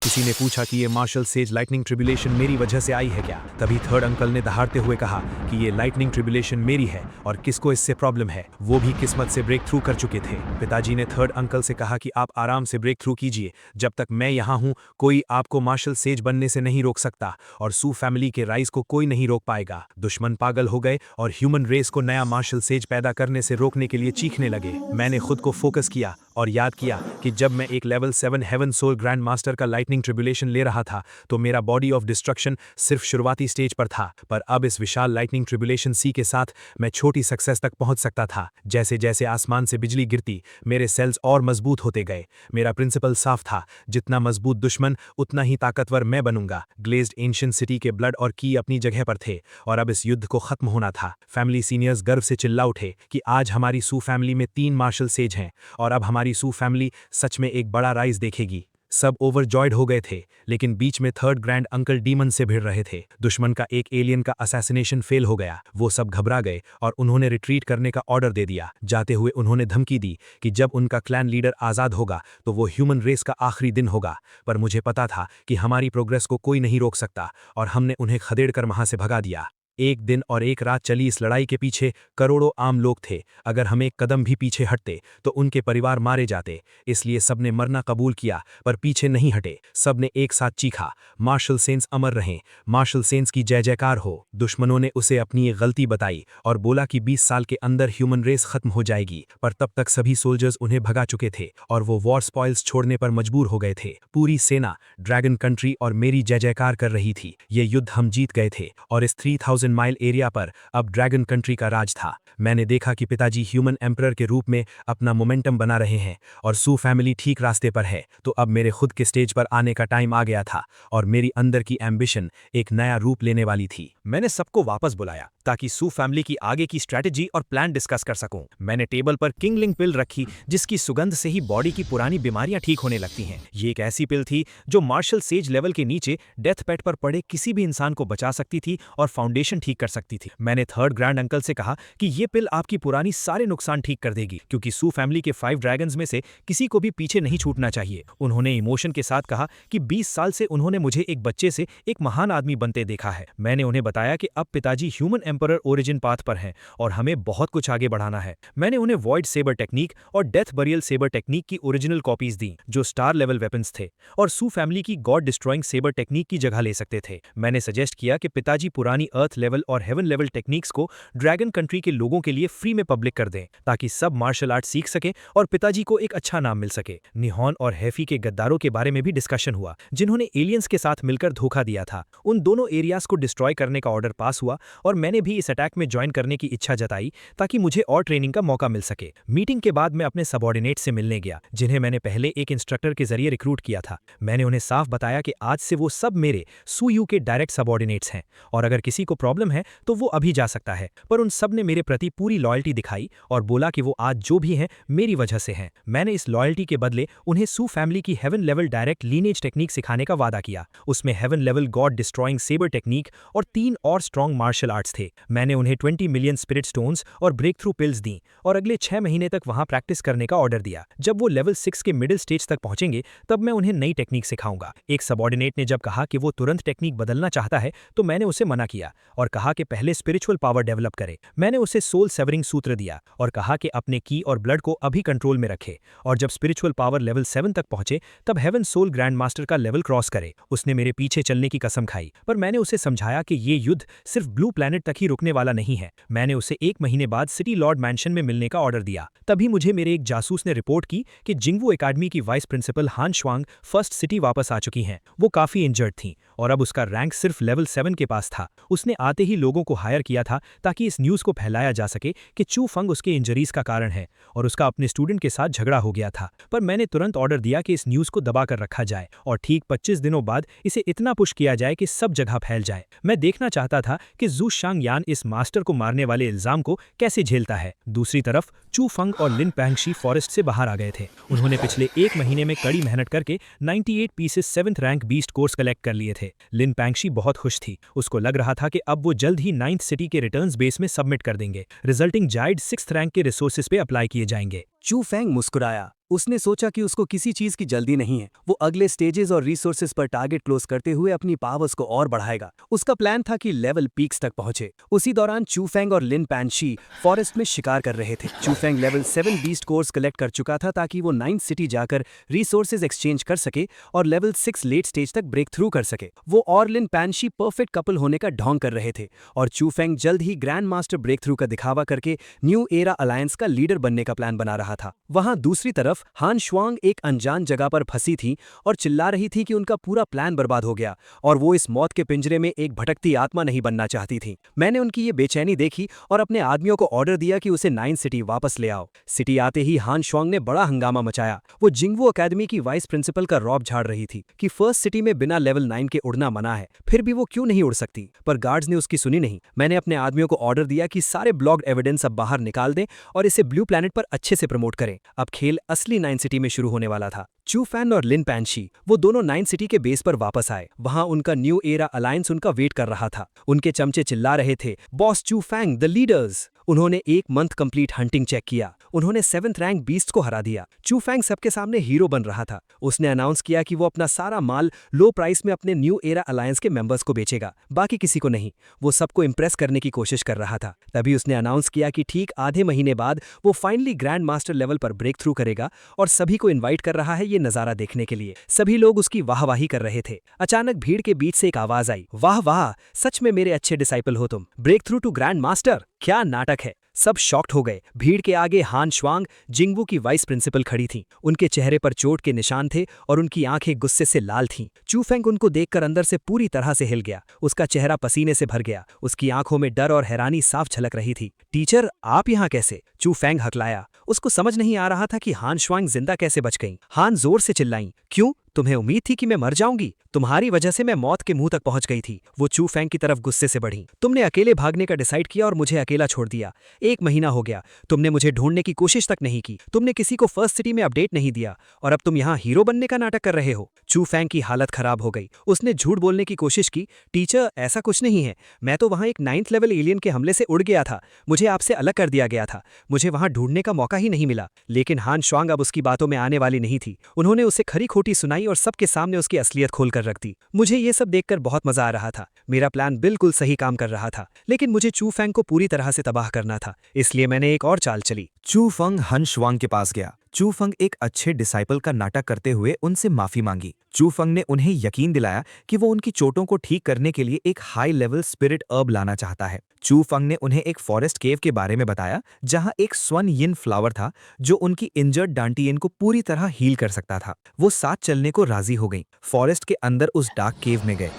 किसी ने पूछा कि ये मार्शल सेज लाइटनिंग ट्रिब्यूलेशन मेरी वजह से आई है क्या। तभी थर्ड अंकल ने दहाड़ते हुए कहा कि ये लाइटनिंग ट्रिब्यूलेशन मेरी है और किसको इससे प्रॉब्लम है, वो भी किस्मत से ब्रेक थ्रू कर चुके थे। पिताजी ने थर्ड अंकल से कहा कि आप आराम से ब्रेक थ्रू कीजिए, जब तक मैं यहाँ हूँ कोई आपको मार्शल सेज बनने से नहीं रोक सकता और सू फैमिली के राइज को कोई नहीं रोक पाएगा। दुश्मन पागल हो गए और ह्यूमन रेस को नया मार्शल सेज पैदा करने से रोकने के लिए चीखने लगे। मैंने खुद को फोकस किया और याद किया कि जब मैं एक level 7 heaven soul grand master का लाइटनिंग ट्रिब्यूलेशन ले रहा था तो मेरा बॉडी ऑफ डिस्ट्रक्शन सिर्फ शुरुआती स्टेज पर था, पर अब इस विशाल लाइटनिंग ट्रिब्यूलेशन सी के साथ मैं छोटी सक्सेस तक पहुंच सकता था। जैसे जैसे आसमान से बिजली गिरती मेरे सेल्स और मजबूत होते गए। मेरा प्रिंसिपल साफ था, जितना मजबूत दुश्मन उतना ही ताकतवर मैं बनूंगा। ग्लेज्ड एंशिएंट सिटी के ब्लड और की अपनी जगह पर थे और अब इस युद्ध को खत्म होना था। फैमिली सीनियर्स गर्व से चिल्ला उठे कि आज हमारी सू फैमिली में 3 मार्शल सेज हैं और अब हमारी सू फैमिली सच में एक बड़ा राइज देखेगी। सब ओवरजॉयड हो गए थे, लेकिन बीच में थर्ड ग्रैंड अंकल डीमन से भिड़ रहे थे। दुश्मन का एक एलियन का असैसिनेशन फेल हो गया। वो सब घबरा गए और उन्होंने रिट्रीट करने का ऑर्डर दे दिया। जाते हुए उन्होंने धमकी दी कि जब उनका क्लैन लीडर आज़ाद होगा तो वो ह्यूमन रेस का आखिरी दिन होगा। पर मुझे पता था कि हमारी प्रोग्रेस को कोई नहीं रोक सकता और हमने उन्हें खदेड़कर वहां से भगा दिया। एक दिन और एक रात चली इस लड़ाई के पीछे करोड़ों आम लोग थे। अगर हम एक कदम भी पीछे हटते तो उनके परिवार मारे जाते, इसलिए सबने मरना कबूल किया पर पीछे नहीं हटे। सबने एक साथ चीखा, मार्शल सेंस अमर रहें, मार्शल सेंस की जय जयकार हो। दुश्मनों ने उसे अपनी एक गलती बताई और बोला कि 20 साल के अंदर ह्यूमन रेस खत्म हो जाएगी, पर तब तक सभी सोल्जर्स उन्हें भगा चुके थे और वो वॉर स्पॉइल्स छोड़ने पर मजबूर हो गए थे। पूरी सेना ड्रैगन कंट्री और मेरी जय जयकार कर रही थी। ये युद्ध हम जीत गए थे और इस 3000 माइल एरिया पर अब ड्रैगन कंट्री का राज था। मैंने देखा कि पिताजी ह्यूमन एम्परर के रूप में अपना मोमेंटम बना रहे हैं और सू फैमिली ठीक रास्ते पर है। तो अब मेरे खुद के स्टेज पर आने का टाइम आ गया था और मेरी अंदर की एम्बिशन एक नया रूप लेने वाली थी। मैंने सबको वापस बुलाया ताकि सू फैमिली की आगे की स्ट्रैटेजी और प्लान डिस्कस कर सकूं। मैंने टेबल पर किंगलिंग पिल रखी, जिसकी सुगंध से ही बॉडी की पुरानी बीमारियां ठीक होने लगती हैं। ये एक ऐसी पिल थी जो मार्शल सेज लेवल के नीचे डेथ बेड पर पड़े किसी भी इंसान को बचा सकती थी और फाउंडेशन ठीक कर सकती थी। मैंने थर्ड ग्रैंड अंकल से कहा कि ये पिल आपकी पुरानी सारे नुकसान ठीक कर देगी, क्योंकि सू फैमिली के 5 ड्रैगन्स में से किसी को भी पीछे नहीं छूटना चाहिए। उन्होंने इमोशन के साथ कहा कि 20 साल से उन्होंने मुझे एक बच्चे से एक महान आदमी बनते देखा है। मैंने उन्हें बताया कि अब पिताजी ह्यूमन एम्परर ओरिजिन पाथ पर हैं और हमें बहुत कुछ आगे बढ़ाना है। मैंने उन्हें वॉइड सेबर टेक्निक और डेथ बरियल सेबर टेक्निक की ओरिजिनल कॉपीज दी, जो स्टार लेवल वेपन्स थे और सू फैमिली की गॉड डिस्ट्रॉइंग सेबर टेक्निक की जगह ले सकते थे। मैंने सजेस्ट किया कि पिताजी पुरानी अर्थ लेवल और हेवन लेवल टेक्निक्स को ड्रैगन कंट्री के लोगों के लिए फ्री में पब्लिक कर दें, ताकि सब मार्शल आर्ट सीख सकें और पिताजी को एक अच्छा नाम मिल सके। निहॉन और हैफी के गद्दारों के बारे में भी डिस्कशन हुआ, जिन्होंने एलियंस के साथ मिलकर धोखा दिया था। उन दोनों एरियाज को डिस्ट्रॉय करने का ऑर्डर पास हुआ और मैंने भी इस अटैक में ज्वाइन करने की इच्छा जताई ताकि मुझे और ट्रेनिंग का मौका मिल सके। मीटिंग के बाद मैं अपने सबॉर्डिनेट से मिलने गया, जिन्हें मैंने पहले एक इंस्ट्रक्टर के जरिए रिक्रूट किया था। मैंने उन्हें साफ बताया कि आज से वो सब मेरे सूयू के डायरेक्ट सबॉर्डिनेट्स हैं और अगर किसी को प्रॉब्लम है तो वो अभी जा सकता है। पर उन सब ने मेरे प्रति पूरी लॉयल्टी दिखाई और बोला कि वो आज जो भी हैं मेरी वजह से हैं। मैंने इस लॉयल्टी के बदले उन्हें सू फैमिली की heaven level direct lineage technique सिखाने का वादा किया। उसमें heaven level god destroying sabre technique और 3 और स्ट्रॉन्ग मार्शल आर्ट्स थे। मैंने उन्हें 20 मिलियन स्पिरिट स्टोन्स और ब्रेक थ्रू पिल्स दी और अगले 6 महीने तक वहां प्रैक्टिस करने का ऑर्डर दिया। जब वो लेवल 6 के मिडिल स्टेज तक पहुंचेंगे तब मैं उन्हें नई टेक्निक सिखाऊंगा। एक सबॉर्डिनेट ने जब कहा कि वो तुरंत टेक्निक बदलना चाहता है तो मैंने उसे मना किया और कहा कि पहले स्पिरिचुअल पावर डेवलप करे। मैंने उसे सोल सेवरिंग सूत्र दिया और कहा कि अपने की और ब्लड को अभी कंट्रोल में रखे और जब स्पिरिचुअल पावर लेवल 7 तक पहुंचे तब हेवन सोल ग्रैंड मास्टर का लेवल क्रॉस करे। उसने मेरे पीछे चलने की कसम खाई, पर मैंने उसे समझाया कि ये युद्ध सिर्फ ब्लू प्लैनेट तक ही रुकने वाला नहीं है। मैंने उसे 1 महीने बाद सिटी लॉर्ड मैंशन में मिलने का ऑर्डर दिया। तभी मुझे मेरे एक जासूस ने रिपोर्ट की कि जिंगवू एकेडमी की वाइस प्रिंसिपल हान श्वांग फर्स्ट सिटी वापस आ चुकी हैं। वो काफी इंजर्ड थीं और अब उसका रैंक सिर्फ लेवल 7 के पास था। उसने आते ही लोगों को हायर किया था ताकि इस न्यूज़ को फैलाया जा सके कि चू फंग उसके इंजरीज का कारण है और उसका अपने स्टूडेंट के साथ झगड़ा हो गया था। पर मैंने तुरंत ऑर्डर दिया कि इस न्यूज़ को दबाकर रखा जाए और ठीक 25 दिनों बाद इसे इतना पुश किया जाए कि सब जगह फैल जाए। मैं देखना चाहता था कि जू शांग यान इस मास्टर को मारने वाले इल्जाम को कैसे झेलता है। दूसरी तरफ चू फंग और लिन पैंगशी फॉरेस्ट से बाहर आ गए थे। उन्होंने पिछले 1 महीने में कड़ी मेहनत करके 98 pieces 7th rank beast course collect कर लिए थे। लिन पैंगशी बहुत खुश थी। उसको लग रहा था कि अब वो जल्द ही 9th सिटी के रिटर्न्स बेस में सबमिट कर देंगे। रिजल्टिंग जाइड 6th रैंक के रिसोर्सेज पे अप्लाई किए जाएंगे। चू फेंग मुस्कुराया। उसने सोचा कि उसको किसी चीज की जल्दी नहीं है। वो अगले स्टेजेस और रिसोर्सेज पर टारगेट क्लोज करते हुए अपनी पावर्स को और बढ़ाएगा। उसका प्लान था कि लेवल पीक्स तक पहुंचे। उसी दौरान चू फेंग और लिन पैंशी फॉरेस्ट में शिकार कर रहे थे। चू Feng level 7 beast course collect कर चुका था ताकि वो 9th सिटी जाकर रिसोर्सेज एक्सचेंज कर सके और लेवल 6 लेट स्टेज तक ब्रेक थ्रू कर सके। वो और लिन पैंशी परफेक्ट कपल होने का ढोंग कर रहे थे और चू फेंग जल्द ही ग्रैंड मास्टर ब्रेक थ्रू का दिखावा करके न्यू एरा अलायंस का लीडर बनने का प्लान बना रहा था। वहां दूसरी तरफ हान श्वांग एक अनजान जगह पर फंसी थी और चिल्ला रही थी कि उनका पूरा प्लान बर्बाद हो गया और वो इस मौत के पिंजरे में एक भटकती आत्मा नहीं बनना चाहती थी। मैंने उनकी ये बेचैनी देखी और अपने आदमियों को ऑर्डर दिया कि उसे 9th सिटी वापस ले आओ। सिटी आते ही हान श्वांग ने बड़ा हंगामा मचाया। वो जिंगवू एकेडमी की वाइस प्रिंसिपल का रौब झाड़ रही थी कि फर्स्ट सिटी में बिना लेवल 9 के उड़ना मना है, फिर भी वो क्यों नहीं उड़ सकती। पर गार्ड्स ने उसकी सुनी नहीं। मैंने अपने आदमियों को ऑर्डर दिया कि सारे ब्लॉग्ड एविडेंस अब बाहर निकाल दें और इसे ब्लू प्लैनेट पर अच्छे से प्रमोट करें। अब खेल असली 9th सिटी में शुरू होने वाला था। चू फैन और लिन पैंशी वो दोनों 9th सिटी के बेस पर वापस आए। वहां उनका न्यू एरा अलायंस उनका वेट कर रहा था। उनके चमचे चिल्ला रहे थे, बॉस चू फैंग द लीडर्स। उन्होंने 1 मंथ कंप्लीट हंटिंग चेक किया। उन्होंने 7th रैंक बीस्ट को हरा दिया। चू फैंग सबके सामने हीरो बन रहा था। उसने अनाउंस किया कि वो अपना सारा माल लो प्राइस में अपने न्यू एरा अलायंस के मेंबर्स को बेचेगा, बाकी किसी को नहीं। वो सबको इंप्रेस करने की कोशिश कर रहा था। तभी उसने अनाउंस किया कि ठीक आधे महीने बाद वो फाइनली ग्रैंड मास्टर लेवल पर ब्रेक थ्रू करेगा और सभी को इन्वाइट कर रहा है ये नजारा देखने के लिए। सभी लोग उसकी वाहवाही कर रहे थे। अचानक भीड़ के बीच से एक आवाज आई, वाह वाह, सच में मेरे अच्छे डिसाइपल हो तुम। Break through to grand master, क्या नाटक है। सब शॉक्ड हो गए। भीड़ के आगे हान श्वांग जिंगवू की वाइस प्रिंसिपल खड़ी थीं। उनके चेहरे पर चोट के निशान थे और उनकी आंखें गुस्से से लाल थीं। चू फेंग उनको देखकर अंदर से पूरी तरह से हिल गया। उसका चेहरा पसीने से भर गया। उसकी आंखों में डर और हैरानी साफ झलक रही थी। टीचर, आप यहाँ कैसे? चू फेंग हकलाया। उसको समझ नहीं आ रहा था कि हान श्वांग जिंदा कैसे बच गईं। हान जोर से चिल्लाईं, क्यों? तुम्हें उम्मीद थी कि मैं मर जाऊंगी? तुम्हारी वजह से मैं मौत के मुंह तक पहुंच गई थी। वो चू फेंग की तरफ गुस्से से बढ़ी। तुमने अकेले भागने का डिसाइड किया और मुझे अकेला छोड़ दिया। 1 महीना हो गया, तुमने मुझे ढूंढने की कोशिश तक नहीं की। तुमने किसी को फर्स्ट सिटी में अपडेट नहीं दिया और अब तुम यहाँ हीरो बनने का नाटक कर रहे हो। चू फेंग की हालत खराब हो गई। उसने झूठ बोलने की कोशिश की। टीचर, ऐसा कुछ नहीं है। मैं तो वहाँ एक 9th लेवल एलियन के हमले से उड़ गया था। मुझे आपसे अलग कर दिया गया था। मुझे वहाँ ढूंढने का मौका ही नहीं मिला। लेकिन हान श्वांग अब उसकी बातों में आने वाली नहीं थी। उन्होंने उसे खरी खोटी सुनाई और सबके सामने उसकी असलियत खोलकर रख दी। मुझे ये सब देखकर बहुत मजा आ रहा था। मेरा प्लान बिल्कुल सही काम कर रहा था, लेकिन मुझे चू फेंग को पूरी तरह से तबाह करना था। इसलिए मैंने एक और चाल चली। चू फंग हन श्वांग के पास गया। चू फंग एक अच्छे डिसाइपल का नाटक करते हुए उनसे माफी मांगी। चू फंग ने उन्हें यकीन दिलाया कि वो उनकी चोटों को ठीक करने के लिए एक हाई लेवल स्पिरिट अर्ब लाना चाहता है। चू फंग ने उन्हें एक फॉरेस्ट केव के बारे में बताया जहां एक स्वन यिन फ्लावर था जो उनकी इंजर्ड डांटियन को पूरी तरह हील कर सकता था। वो साथ चलने को राजी हो गई। फॉरेस्ट के अंदर उस डार्क केव में गए।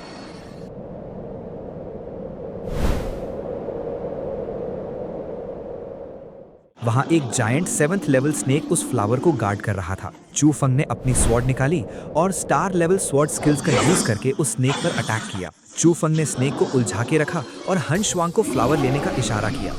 वहाँ एक जायंट 7th लेवल स्नेक उस फ्लावर को गार्ड कर रहा था। चू फंग ने अपनी स्वॉर्ड निकाली और स्टार लेवल स्वॉर्ड स्किल्स का यूज करके उस स्नेक पर अटैक किया। चू फंग ने स्नेक को उलझा के रखा और हन शुआंग को फ्लावर लेने का इशारा किया।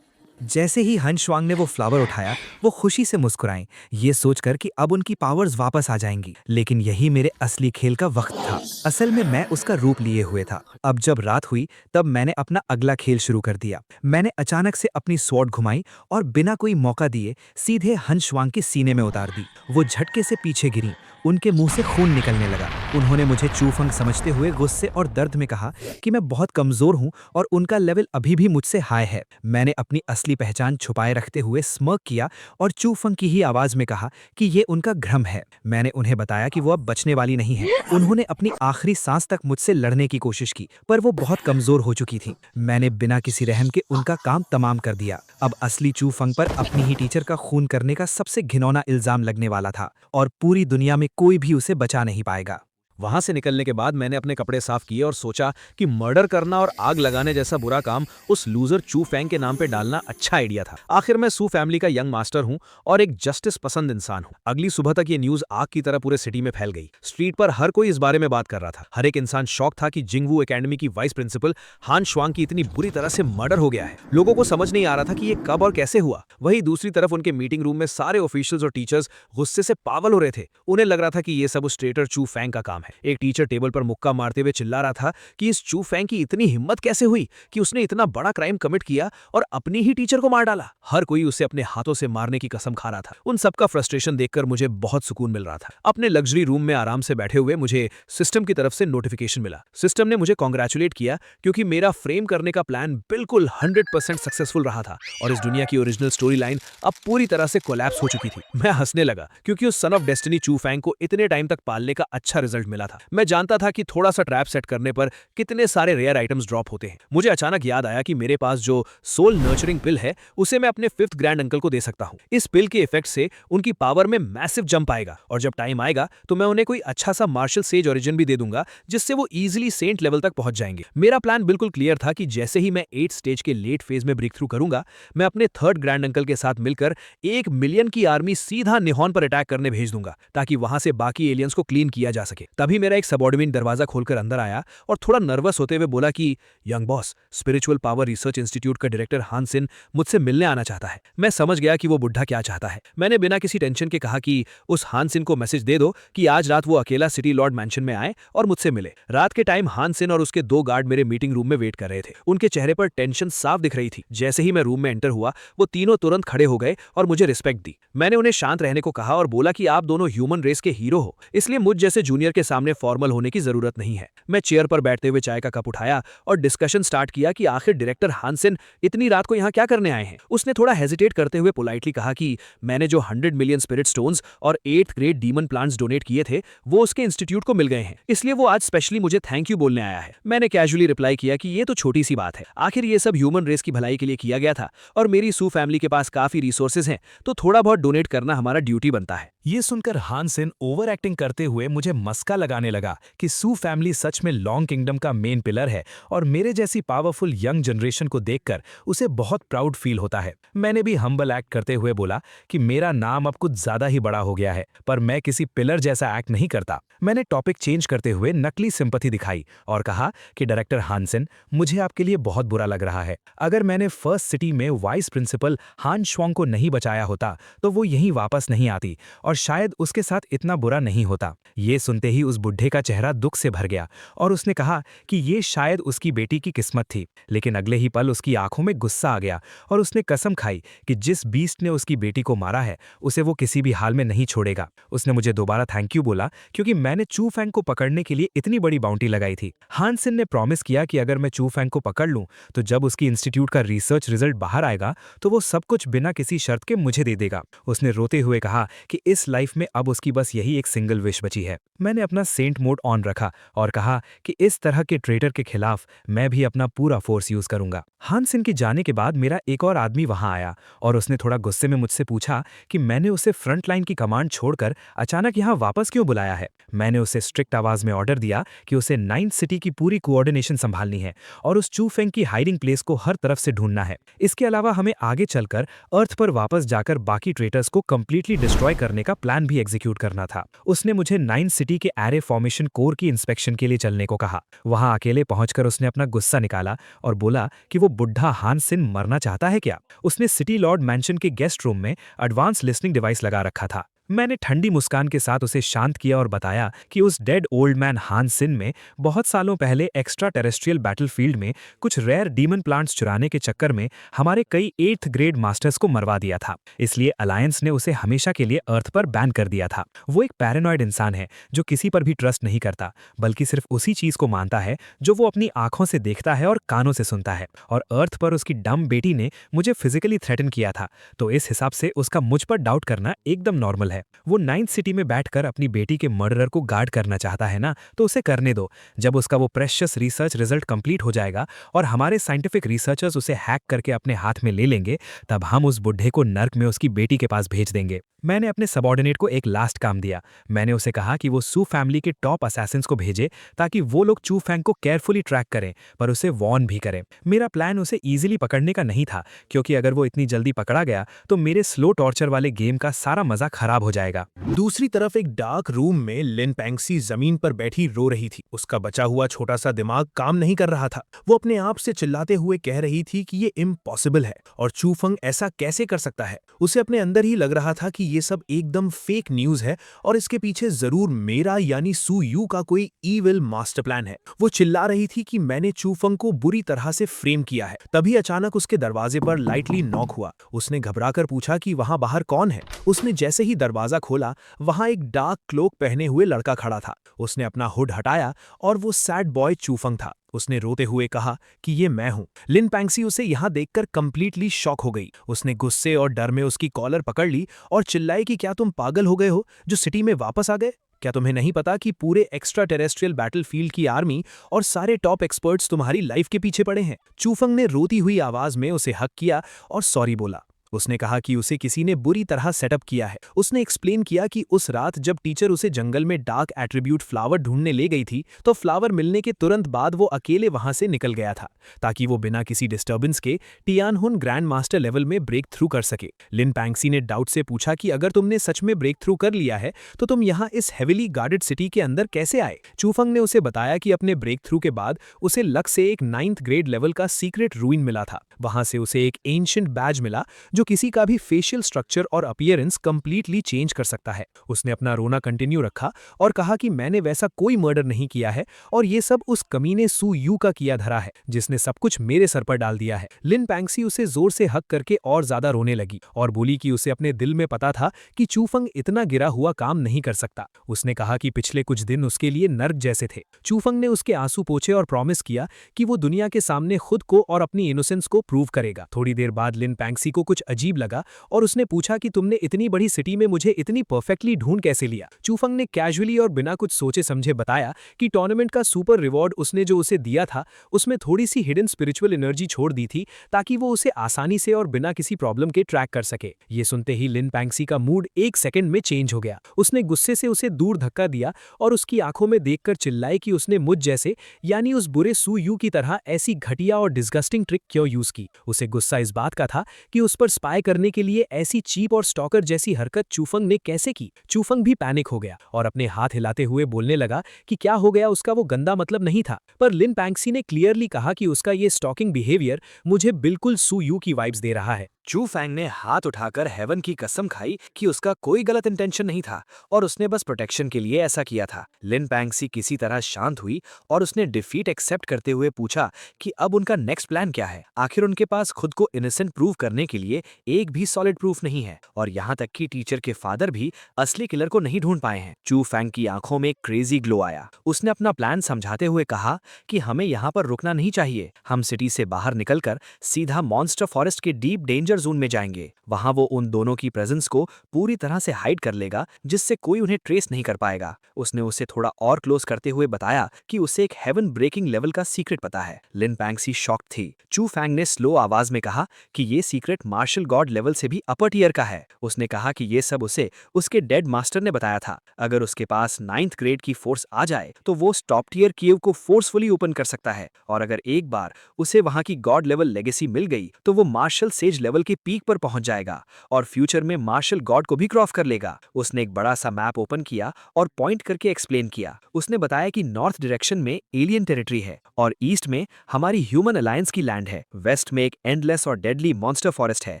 जैसे ही हन शुआंग ने वो फ्लावर उठाया, वो खुशी से मुस्कुराएं, ये सोचकर कि अब उनकी पावर्स वापस आ जाएंगी। लेकिन यही मेरे असली खेल का वक्त था। असल में मैं उसका रूप लिए हुए था। अब जब रात हुई तब मैंने अपना अगला खेल शुरू कर दिया। मैंने अचानक से अपनी स्वॉर्ड घुमाई और बिना कोई मौका दिए सीधे हन शुआंग के सीने में उतार दी। वो झटके से पीछे गिरी, उनके मुंह से खून निकलने लगा। उन्होंने मुझे चू फंग समझते हुए गुस्से और दर्द में कहा कि मैं बहुत कमजोर हूं और उनका लेवल अभी भी मुझसे हाई है। मैंने अपनी असली पहचान छुपाए रखते हुए स्मर्क किया और चू फंग की ही आवाज में कहा कि ये उनका भ्रम है। मैंने उन्हें बताया कि वो अब बचने वाली नहीं है। उन्होंने अपनी आखिरी सांस तक मुझसे लड़ने की कोशिश की, पर वो बहुत कमजोर हो चुकी थी। मैंने बिना किसी रहम के उनका काम तमाम कर दिया। अब असली चू फंग पर अपनी ही टीचर का खून करने का सबसे घिनौना इल्जाम लगने वाला था और पूरी दुनिया में कोई भी उसे बचा नहीं पाएगा। वहां से निकलने के बाद मैंने अपने कपड़े साफ किए और सोचा कि मर्डर करना और आग लगाने जैसा बुरा काम उस लूजर चू फैंग के नाम पे डालना अच्छा आइडिया था। आखिर मैं सू फैमिली का यंग मास्टर हूं और एक जस्टिस पसंद इंसान हूं। अगली सुबह तक ये न्यूज आग की तरह पूरे सिटी में फैल गई। स्ट्रीट पर हर कोई इस बारे में बात कर रहा था। हर एक इंसान शॉक था कि जिंगवू एकेडमी की वाइस प्रिंसिपल हान शुआंग की इतनी बुरी तरह से मर्डर हो गया है। लोगों को समझ नहीं आ रहा था कि ये कब और कैसे हुआ। वहीं दूसरी तरफ उनके मीटिंग रूम में सारे ऑफिशियल्स और टीचर्स गुस्से से पागल हो रहे थे। उन्हें लग रहा था कि ये सब उस ट्रेटर चू फैंग का काम है। एक टीचर टेबल पर मुक्का मारते हुए चिल्ला रहा था कि इस चू फैंग की इतनी हिम्मत कैसे हुई कि उसने इतना बड़ा क्राइम कमिट किया और अपनी ही टीचर को मार डाला। हर कोई उसे अपने हाथों से मारने की कसम खा रहा था। उन सबका फ्रस्ट्रेशन देखकर मुझे बहुत सुकून मिल रहा था। अपने लग्जरी रूम में आराम से बैठे हुए मुझे सिस्टम की तरफ से नोटिफिकेशन मिला। सिस्टम ने मुझे कॉन्ग्रेचुलेट किया क्योंकि मेरा फ्रेम करने का प्लान बिल्कुल 100% सक्सेसफुल रहा था और इस दुनिया की ओरिजिनल स्टोरी लाइन अब पूरी तरह से कोलैप्स हो चुकी थी। मैं हंसने लगा क्योंकि उस सन ऑफ डेस्टिनी चू फैंग को इतने टाइम तक पालने का अच्छा रिजल्ट मिला था। मैं जानता था कि थोड़ा सा ट्रैप सेट करने पर कितने सारे रेयर आइटम्स ड्रॉप होते हैं। मुझे अचानक याद आया कि मेरे पास जो सोल नर्चरिंग पिल है उसे मैं अपने 5th ग्रैंड अंकल को दे सकता हूं। इस पिल के इफेक्ट से उनकी पावर में मैसिव जंप आएगा और जब टाइम आएगा तो मैं उन्हें कोई अच्छा सा मार्शल सेज ओरिजिन भी दे दूंगा जिससे वो इजीली सेंट लेवल तक पहुंच जाएंगे। मेरा प्लान बिल्कुल क्लियर था कि जैसे ही मैं 8th स्टेज के लेट फेज में ब्रेक थ्रू करूंगा, मैं अपने 3rd ग्रैंड अंकल के साथ मिलकर 1 मिलियन की आर्मी सीधा निहॉन पर अटैक करने भेज दूंगा ताकि वहां से बाकी एलियंस को क्लीन किया जा सके। तभी मेरा एक सबऑर्डिनेट दरवाजा खोलकर अंदर आया और थोड़ा नर्वस होते हुए बोला कि young boss, spiritual power research institute का डायरेक्टर हान सिन मुझसे मिलने आना चाहता है। मैं समझ गया कि वो बुढ़ा क्या चाहता है। मैंने बिना किसी टेंशन के कहा कि उस हान सिन को मैसेज दे दो कि आज रात वो अकेला सिटी लॉर्ड मैंशन में आए और मुझसे मिले। रात के टाइम हान सिन और उसके 2 गार्ड मेरे मीटिंग रूम में वेट कर रहे थे। उनके चेहरे पर टेंशन साफ दिख रही थी। जैसे ही मैं रूम में एंटर हुआ, वो तीनों तुरंत खड़े हो गए और मुझे रिस्पेक्ट दी। मैंने उन्हें शांत रहने को कहा और बोला कि आप दोनों ह्यूमन रेस के हीरो हो, इसलिए मुझ जैसे जूनियर के सामने फॉर्मल होने की जरूरत नहीं है। मैं चेयर पर बैठते हुए चाय का कप उठाया और डिस्कशन स्टार्ट किया कि आखिर डायरेक्टर हान सिन इतनी रात को यहाँ क्या करने आए हैं। उसने थोड़ा हेजिटेट करते हुए पोलाइटली कहा कि मैंने जो 100 मिलियन स्पिरिट स्टोन्स और 8th grade demon plants donate किए थे वो उसके इंस्टीट्यूट को मिल गए हैं, इसलिए वो आज स्पेशली मुझे थैंक यू बोलने आया है। मैंने कैजुअली रिप्लाई किया कि ये तो छोटी सी बात है, आखिर ये सब ह्यूमन रेस की भलाई के लिए किया गया था और मेरी सू फैमिली के पास काफी रिसोर्सेज हैं, तो थोड़ा बहुत डोनेट करना हमारा ड्यूटी बनता है। ये सुनकर हान सिन ओवर एक्टिंग करते हुए मुझे मस्का लगाने लगा कि सू फैमिली सच में लॉन्ग किंगडम का मेन पिलर है और मेरे जैसी पावरफुल यंग जनरेशन को देखकर उसे बहुत प्राउड फील होता है। मैंने भी हम्बल एक्ट करते हुए बोला कि मेरा नाम अब कुछ ज्यादा ही बड़ा हो गया है, पर मैं किसी पिलर जैसा एक्ट नहीं करता। मैंने टॉपिक चेंज करते हुए नकली सिंपैथी दिखाई और कहा कि डायरेक्टर हान सिन, मुझे आपके लिए बहुत बुरा लग रहा है। अगर मैंने फर्स्ट सिटी में वाइस प्रिंसिपल हान शुआंग को नहीं बचाया होता तो वो यहीं वापस नहीं आती और शायद उसके साथ इतना बुरा नहीं होता। ये सुनते ही उस बुढ़े का चेहरा दुख से भर गया और उसने कहा कि ये शायद उसकी बेटी की किस्मत थी। लेकिन अगले ही पल उसकी आंखों में गुस्सा आ गया और उसने कसम खाई कि जिस बीस्ट ने उसकी बेटी को मारा है उसे वो किसी भी हाल में नहीं छोड़ेगा। उसने मुझे दोबारा थैंक यू बोला क्योंकि मैंने चू फैंग को पकड़ने के लिए इतनी बड़ी बाउंटी लगाई थी। हान सिन ने प्रॉमिस किया कि अगर मैं चू फैंग को पकड़ लूं तो जब उसकी इंस्टीट्यूट का रिसर्च रिजल्ट बाहर आएगा तो वो सब कुछ बिना किसी शर्त के मुझे दे देगा। उसने रोते हुए कहा कि इस लाइफ में अब उसकी बस यही एक सिंगल विश बची है। मैंने अपना सेंट मोड ऑन रखा और कहा कि इस तरह के ट्रेटर के खिलाफ मैं भी अपना पूरा फोर्स यूज करूंगा। हानसिन के जाने के बाद मेरा एक और आदमी वहां आया और उसने थोड़ा गुस्से में मुझसे पूछा कि मैंने उसे फ्रंट लाइन की कमांड छोड़कर अचानक यहाँ वापस क्यों बुलाया है। मैंने उसे स्ट्रिक्ट आवाज में ऑर्डर दिया कि उसे 9th सिटी की पूरी कोऑर्डिनेशन संभालनी है और उस चू फेंग की हाइडिंग प्लेस को हर तरफ से ढूंढना है। इसके अलावा हमें आगे चलकर अर्थ पर वापस जाकर बाकी ट्रेटर्स को कंप्लीटली डिस्ट्रॉय करने का प्लान भी एग्जीक्यूट करना था। उसने मुझे 9th सिटी के एरे फॉर्मेशन कोर की इंस्पेक्शन के लिए चलने को कहा। वहां अकेले पहुंचकर उसने अपना गुस्सा निकाला और बोला कि वो बुढ़ा हानसिन मरना चाहता है क्या। उसने सिटी लॉर्ड मैंशन के गेस्ट रूम में एडवांस लिसनिंग डिवाइस लगा रखा था। मैंने ठंडी मुस्कान के साथ उसे शांत किया और बताया कि उस डेड ओल्ड मैन हानसिन में बहुत सालों पहले एक्स्ट्रा टेरेस्ट्रियल बैटलफील्ड में कुछ रेयर डीमन प्लांट्स चुराने के चक्कर में हमारे कई 8th ग्रेड मास्टर्स को मरवा दिया था। इसलिए अलायंस ने उसे हमेशा के लिए अर्थ पर बैन कर दिया था। वो एक पैरानॉइड इंसान है जो किसी पर भी ट्रस्ट नहीं करता, बल्कि सिर्फ उसी चीज को मानता है जो वो अपनी आंखों से देखता है और कानों से सुनता है। और अर्थ पर उसकी डम बेटी ने मुझे फिजिकली थ्रेटन किया था, तो इस हिसाब से उसका मुझ पर डाउट करना एकदम नॉर्मल है। वो 9th सिटी में बैठकर अपनी बेटी के मर्डरर को गार्ड करना चाहता है ना, तो उसे करने दो। जब उसका वो प्रेशियस रिसर्च रिजल्ट कंप्लीट हो जाएगा और हमारे साइंटिफिक रिसर्चर्स उसे हैक करके अपने हाथ में ले लेंगे, तब हम उस बुढ़े को नर्क में उसकी बेटी के पास भेज देंगे। मैंने अपने सबऑर्डिनेट को एक लास्ट काम दिया। मैंने उसे कहा कि वो सू फैमिली के टॉप असैसिन्स को भेजे ताकि वो लोग चू फैंग को केयरफुली ट्रैक करें, पर उसे वॉर्न भी करें। मेरा प्लान उसे इजीली पकड़ने का नहीं था, क्योंकि अगर वो इतनी जल्दी पकड़ा गया तो मेरे स्लो टॉर्चर वाले गेम का सारा मजा खराब हो जाएगा। दूसरी तरफ एक डार्क रूम में लिन पैंगसी जमीन पर बैठी रो रही थी। उसका बचा हुआ छोटा सा दिमाग काम नहीं कर रहा था। वो अपने आप से चिल्लाते हुए कह रही थी कि ये इम्पॉसिबल है और चू फंग ऐसा कैसे कर सकता है। उसे अपने अंदर ही लग रहा था कि ये सब एकदम फेक न्यूज है और इसके पीछे जरूर मेरा यानी सू यू का कोई ईविल मास्टर प्लान है। वो चिल्ला रही थी कि मैंने चू फंग को बुरी तरह से फ्रेम किया है। तभी अचानक उसके दरवाजे पर लाइटली नॉक हुआ। उसने घबराकर पूछा कि वहां बाहर कौन है। उसने जैसे ही दरवाजा खोला, वहां एक डार्क क्लोक पहने हुए लड़का खड़ा था। उसने अपना हुड हटाया और वो सैड बॉय चू फंग था। उसने रोते हुए कहा कि ये मैं हूं। लिन पैंगसी उसे यहां देखकर कंप्लीटली शॉक हो गई। उसने गुस्से और डर में उसकी कॉलर पकड़ ली और चिल्लाई कि क्या तुम पागल हो गए हो जो सिटी में वापस आ गए? क्या तुम्हें नहीं पता कि पूरे एक्स्ट्रा टेरेस्ट्रियल बैटलफील्ड की आर्मी और सारे टॉप एक्सपर्ट्स तुम्हारी लाइफ के पीछे पड़े हैं? चू फंग ने रोती हुई आवाज में उसे हक किया और सॉरी बोला। उसने कहा कि उसे किसी ने बुरी तरह सेटअप किया है। उसने एक्सप्लेन किया कि उस रात जब टीचर उसे जंगल में डार्क एट्रीब्यूट फ्लावर ढूंढने ले गई थी, तो फ्लावर मिलने के तुरंत बाद वो अकेले वहां से निकल गया था ताकि वो बिना किसी डिस्टर्बेंस के टियानहुन ग्रैंड मास्टर लेवल में ब्रेक थ्रू कर सके। लिन पैंगसी ने डाउट से पूछा कि अगर तुमने सच में ब्रेक थ्रू कर लिया है तो तुम यहाँ इस हेविली गार्डेड सिटी के अंदर कैसे आए? चू फंग ने उसे बताया कि अपने ब्रेक थ्रू के बाद उसे लक से एक 9th ग्रेड लेवल का सीक्रेट रूइन मिला था। वहां से उसे एक एंशिएंट बैज मिला जो किसी का भी फेशियल स्ट्रक्चर और अपीयरेंस कंप्लीटली चेंज कर सकता है। उसने अपना रोना कंटिन्यू रखा और कहा कि मैंने वैसा कोई मर्डर नहीं किया है और ये सब उस कमीने सू यू का किया धरा है जिसने सब कुछ मेरे सर पर डाल दिया है। लिन पैंगसी उसे जोर से हक करके और ज्यादा रोने लगी और बोली कि उसे अपने दिल में पता था कि चू फंग इतना गिरा हुआ काम नहीं कर सकता। उसने कहा कि पिछले कुछ दिन उसके लिए नर्क जैसे थे। चू फंग ने उसके आंसू पोंछे और प्रॉमिस किया कि वो दुनिया के सामने खुद को और अपनी इनोसेंस को प्रूव करेगा। थोड़ी देर बाद लिन पैंगसी को कुछ अजीब लगा और उसने पूछा कि तुमने इतनी बड़ी सिटी में मुझे इतनी परफेक्टली ढूंढ कैसे लिया? चू फंग ने कैजुअली और बिना कुछ सोचे समझे बताया कि टूर्नामेंट का सुपर रिवॉर्ड उसने जो उसे दिया था उसमें थोड़ी सी हिडन स्पिरिचुअल एनर्जी छोड़ दी थी ताकि वो उसे आसानी से और बिना किसी प्रॉब्लम के ट्रैक कर सके। ये सुनते ही लिन पैंगसी का मूड एक सेकंड में चेंज हो गया। उसने गुस्से से उसे दूर धक्का दिया और उसकी आंखों में देखकर चिल्लाई कि उसने मुझ जैसे यानी उस बुरे सू यू की तरह ऐसी घटिया और डिस्गस्टिंग ट्रिक क्यों यूज की। उसे गुस्सा इस बात का था कि उस पर स्पाई करने के लिए ऐसी चीप और स्टॉकर जैसी हरकत चू फंग ने कैसे की। चू फंग भी पैनिक हो गया और अपने हाथ हिलाते हुए बोलने लगा कि क्या हो गया, उसका वो गंदा मतलब नहीं था। पर लिन पैंगसी ने क्लियरली कहा कि उसका ये स्टॉकिंग बिहेवियर मुझे बिल्कुल सू यू की वाइब्स दे रहा है। चू फैंग ने हाथ उठाकर हेवन की कसम खाई कि उसका कोई गलत इंटेंशन नहीं था और उसने बस प्रोटेक्शन के लिए ऐसा किया था। लिन पैंगसी किसी तरह शांत हुई और उसने डिफीट एक्सेप्ट करते हुए पूछा कि अब उनका नेक्स्ट प्लान क्या है। आखिर उनके पास खुद को इनोसेंट प्रूव करने के लिए एक भी सॉलिड प्रूफ नहीं है, और यहाँ तक कि टीचर के फादर भी असली किलर को नहीं ढूंढ पाए हैं। चू फैंग की आंखों में एक क्रेजी ग्लो आया। उसने अपना प्लान समझाते हुए कहा कि हमें यहाँ पर रुकना नहीं चाहिए। हम सिटी से बाहर निकलकर सीधा मॉन्स्टर फॉरेस्ट के डीप डेंजर जोन में जाएंगे। वहां वो उन दोनों की प्रेजेंस को पूरी तरह से हाइड कर लेगा, जिससे कोई उन्हें ट्रेस नहीं कर पाएगा। उसने उसे थोड़ा और क्लोज करते हुए बताया कि उसे एक हेवन ब्रेकिंग लेवल का सीक्रेट पता है। लिन पैंगसी शॉक थी। चू फैंग ने स्लो आवाज में कहा कि ये सीक्रेट मार्शल गॉड लेवल से भी अपर टीयर का है। उसने कहा कि ये सब उसे उसके डेड मास्टर ने बताया था। अगर उसके पास 9th ग्रेड की फोर्स आ जाए तो वो टॉप टीयर केव को फोर्सफुली ओपन कर सकता है, और अगर एक बार उसे वहां की गॉड लेवल लेगेसी मिल गई तो वो मार्शल सेज लेवल के पीक पर पहुंच जाएगा और फ्यूचर में मार्शल गॉड को भी क्रॉस कर लेगा। उसने एक बड़ा सा मैप ओपन किया और पॉइंट करके एक्सप्लेन किया। उसने बताया कि नॉर्थ डायरेक्शन में एलियन टेरिटरी है और ईस्ट में हमारी ह्यूमन अलायंस की लैंड है। वेस्ट में एक एंडलेस और डेडली मॉन्स्टर फॉरेस्ट है,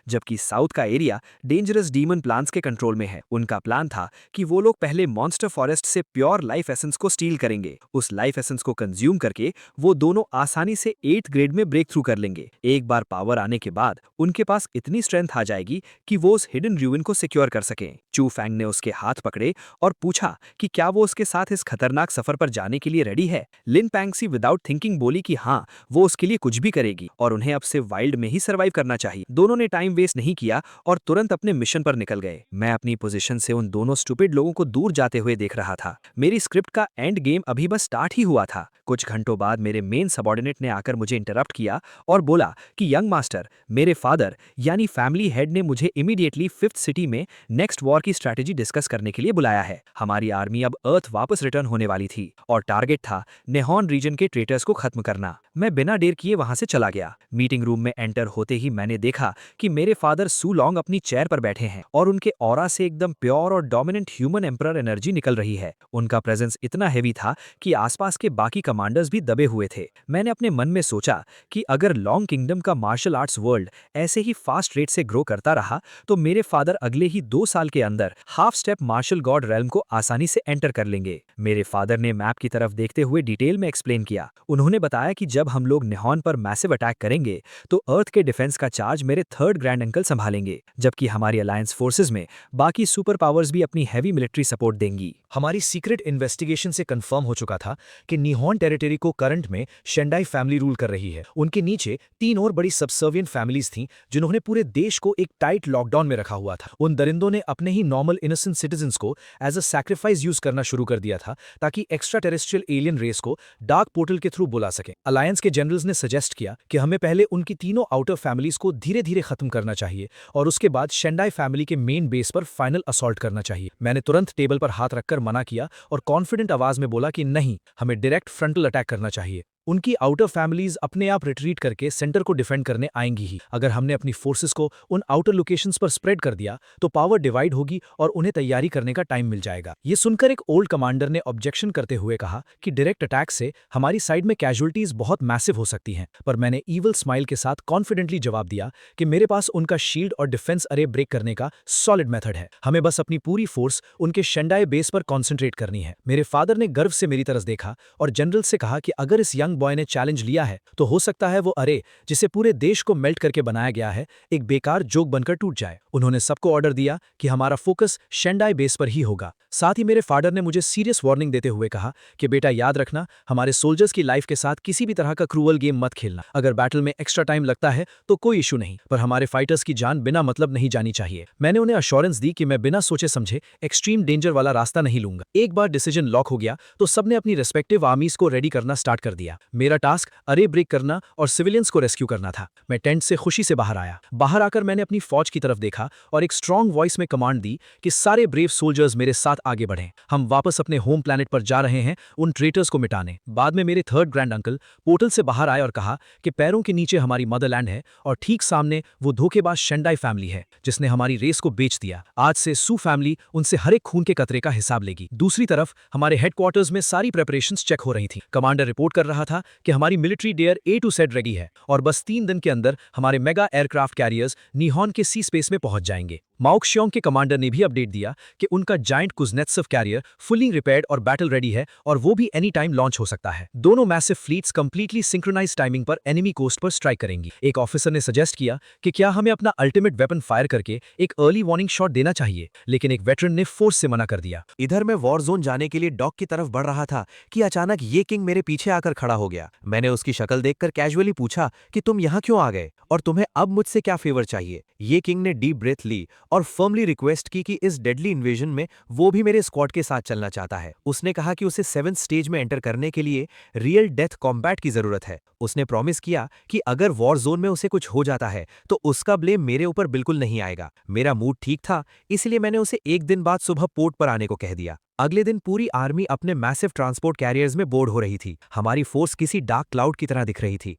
जबकि साउथ का एरिया डेंजरस डीमन प्लांट्स के कंट्रोल में है। उनका प्लान था कि वो लोग पहले मॉन्स्टर फॉरेस्ट से प्योर लाइफ एसेंस को स्टील करेंगे। उस लाइफ एसेंस को कंज्यूम करके वो दोनों आसानी से 8th ग्रेड में ब्रेक थ्रू कर लेंगे। एक बार पावर आने के बाद उनके पास इतनी स्ट्रेंथ आ जाएगी कि वो उस हिडन रूइन को सिक्योर कर सकें। चू फैंग ने उसके हाथ पकड़े और पूछा कि क्या वो उसके साथ इस खतरनाक सफर पर जाने के लिए रेडी है। लिन पैंगसी विदाउट थिंकिंग बोली कि हाँ, वो उसके लिए कुछ भी करेगी और उन्हें अब से वाइल्ड में ही सर्वाइव करना चाहिए। दोनों ने टाइम वेस्ट नहीं किया और तुरंत अपने मिशन पर निकल गए। मैं अपनी पोजीशन से उन दोनों स्टूपिड लोगों को दूर जाते हुए देख रहा था। मेरी स्क्रिप्ट का एंड गेम अभी बस स्टार्ट ही हुआ था। कुछ घंटों बाद मेरे मेन सबऑर्डिनेट ने आकर मुझे इंटरप्ट किया और बोला कि यंग मास्टर, मेरे फादर यानी फैमिली हेड ने मुझे इमीडिएटली 5th सिटी में नेक्स्ट वॉर की स्ट्रैटेजी डिस्कस करने के लिए बुलाया है। हमारी आर्मी अब अर्थ वापस रिटर्न होने वाली थी और टारगेट था नेहॉन रीजन के ट्रेटर्स को खत्म करना। मैं बिना देर किए वहां से चला गया। मीटिंग रूम में एंटर होते ही मैंने देखा कि मेरे फादर सू लॉन्ग अपनी चेयर पर बैठे हैं और उनके ऑरा से एकदम प्योर और डोमिनेंट ह्यूमन एम्परर एनर्जी निकल रही है। उनका प्रेजेंस इतना हेवी था कि आसपास के बाकी कमांडर्स भी दबे हुए थे। मैंने अपने मन में सोचा कि अगर लॉन्ग किंगडम का मार्शल आर्ट्स वर्ल्ड ऐसे ही फास्ट रेट से ग्रो करता रहा तो मेरे फादर अगले ही 2 साल के अंदर half step martial god realm को आसानी से एंटर कर लेंगे। मेरे फादर ने मैप की तरफ देखते हुए डिटेल में एक्सप्लेन किया। उन्होंने बताया कि जब हम लोग नेहॉन पर मैसिव अटैक करेंगे तो अर्थ के डिफेंस का चार्ज मेरे 3rd ग्रैंड अंकल संभालेंगे, जबकि हमारी अलायंस फोर्सेज में बाकी सुपर पावर्स भी अपनी हैवी मिलिट्री सपोर्ट देंगी। हमारी सीक्रेट इन्वेस्टिगेशन से कंफर्म हो चुका था कि निहॉन टेरिटरी को करंट में शेंडाई फैमिली रूल कर रही है। उनके नीचे 3 और बड़ी सबसर्विएंट फैमिलीज थीं जिन्होंने पूरे देश को एक टाइट लॉकडाउन में रखा हुआ था। उन दरिंदों ने अपने ही नॉर्मल इनोसेंट सिटीजन्स को एज अ सैक्रिफाइस यूज करना शुरू कर दिया था ताकि एक्स्ट्रा टेरेस्ट्रियल एलियन रेस को डार्क पोर्टल के थ्रू बुला सकें। अलायंस के जनरल्स ने सजेस्ट किया कि हमें पहले उनकी तीनों आउटर फैमिलीज को धीरे धीरे खत्म करना चाहिए और उसके बाद शेंडाई फैमिली के मेन बेस पर फाइनल असॉल्ट करना चाहिए। मैंने तुरंत टेबल पर हाथ रखकर मना किया और कॉन्फिडेंट आवाज में बोला कि नहीं, हमें डायरेक्ट फ्रंटल अटैक करना चाहिए। उनकी आउटर फैमिलीज अपने आप रिट्रीट करके सेंटर को डिफेंड करने आएंगी ही। अगर हमने अपनी फोर्सेस को उन आउटर लोकेशंस पर स्प्रेड कर दिया तो पावर डिवाइड होगी और उन्हें तैयारी करने का टाइम मिल जाएगा। ये सुनकर एक ओल्ड कमांडर ने ऑब्जेक्शन करते हुए कहा कि डायरेक्ट अटैक से हमारी साइड में कैजुअलिटीज बहुत मैसिव हो सकती हैं, पर मैंने ईवल स्माइल के साथ कॉन्फिडेंटली जवाब दिया कि मेरे पास उनका शील्ड और डिफेंस अरे ब्रेक करने का सॉलिड मेथड है। हमें बस अपनी पूरी फोर्स उनके शेंडाई बेस पर कॉन्सेंट्रेट करनी है। मेरे फादर ने गर्व से मेरी तरफ देखा और जनरल से कहा कि अगर इस यंग बॉय ने चैलेंज लिया है तो हो सकता है वो अरे जिसे पूरे देश को मेल्ट करके बनाया गया है एक बेकार जोक बनकर टूट जाए। उन्होंने सबको ऑर्डर दिया कि हमारा फोकस शेंडाई बेस पर ही होगा। साथ ही मेरे फादर ने मुझे सीरियस वार्निंग देते हुए कहा कि बेटा याद रखना, हमारे सोल्जर्स की लाइफ के साथ किसी भी तरह का क्रूअल गेम मत खेलना। अगर बैटल में एक्स्ट्रा टाइम लगता है तो कोई इशू नहीं, पर हमारे फाइटर्स की जान बिना मतलब नहीं जानी चाहिए। मैंने उन्हें अश्योरेंस दी कि मैं बिना सोचे समझे एक्सट्रीम डेंजर वाला रास्ता नहीं लूंगा। एक बार डिसीजन लॉक हो गया तो सबने अपनी रेस्पेक्टिव आर्मीज को रेडी करना स्टार्ट कर दिया। मेरा टास्क अरे ब्रेक करना और सिविलियंस को रेस्क्यू करना था। मैं टेंट से खुशी से बाहर आया। बाहर आकर मैंने अपनी फौज की तरफ देखा और एक स्ट्रांग वॉइस में कमांड दी कि सारे ब्रेव सोल्जर्स मेरे साथ आगे बढ़ें। हम वापस अपने होम प्लैनेट पर जा रहे हैं उन ट्रेटर्स को मिटाने। बाद में मेरे 3rd ग्रैंड अंकल पोर्टल से बाहर आए और कहा कि पैरों के नीचे हमारी मदरलैंड है और ठीक सामने वो धोखेबाज शेंडाई फैमिली है जिसने हमारी रेस को बेच दिया। आज से सू फैमिली उनसे हर एक खून के कतरे का हिसाब लेगी। दूसरी तरफ हमारे हेडक्वार्टर्स में सारी प्रेपरेशंस चेक हो रही थी। कमांडर रिपोर्ट कर रहा था कि हमारी मिलिट्री डेयर A to Z रेडी है और बस 3 दिन के अंदर हमारे मेगा एयरक्राफ्ट कैरियर्स निहॉन के सी स्पेस में पहुंच जाएंगे। माओक्षियोंग के कमांडर ने भी अपडेट दिया कि उनका जायंट कुज़नेत्सव कैरियर फुली रिपेयर्ड और बैटल रेडी है और वो भी एनी टाइम लॉन्च हो सकता है। दोनों massive fleets completely synchronize timing पर एनिमी कोस्ट पर स्ट्राइक करेंगी। एक ऑफिसर ने सजेस्ट किया कि क्या हमें अपना अल्टीमेट वेपन फायर करके एक अर्ली वार्निंग शॉट देना चाहिए, लेकिन एक वेटरन ने फोर्स से मना कर दिया। इधर मैं वॉर जोन जाने के लिए डॉक की तरफ बढ़ रहा था कि अचानक ये किंग मेरे पीछे आकर खड़ा हो गया। मैंने उसकी शक्ल देखकर कैजुअली पूछा कि तुम यहाँ क्यों आ गए और तुम्हें अब मुझसे क्या फेवर चाहिए। ये किंग ने डीप ब्रेथ ली और फर्मली रिक्वेस्ट की कि इस डेडली इन्वेजन में वो भी मेरे स्क्वाड के साथ चलना चाहता है। उसने कहा कि उसे 7th स्टेज में एंटर करने के लिए रियल डेथ कॉम्बैट की जरूरत है। उसने प्रॉमिस किया कि अगर वॉर जोन में उसे कुछ हो जाता है तो उसका ब्लेम मेरे ऊपर बिल्कुल नहीं आएगा। मेरा मूड ठीक था, इसलिए मैंने उसे एक दिन बाद सुबह पोर्ट पर आने को कह दिया। अगले दिन पूरी आर्मी अपने मैसिव ट्रांसपोर्ट कैरियर्स में बोर्ड हो रही थी। हमारी फोर्स किसी डार्क क्लाउड की तरह दिख रही थी।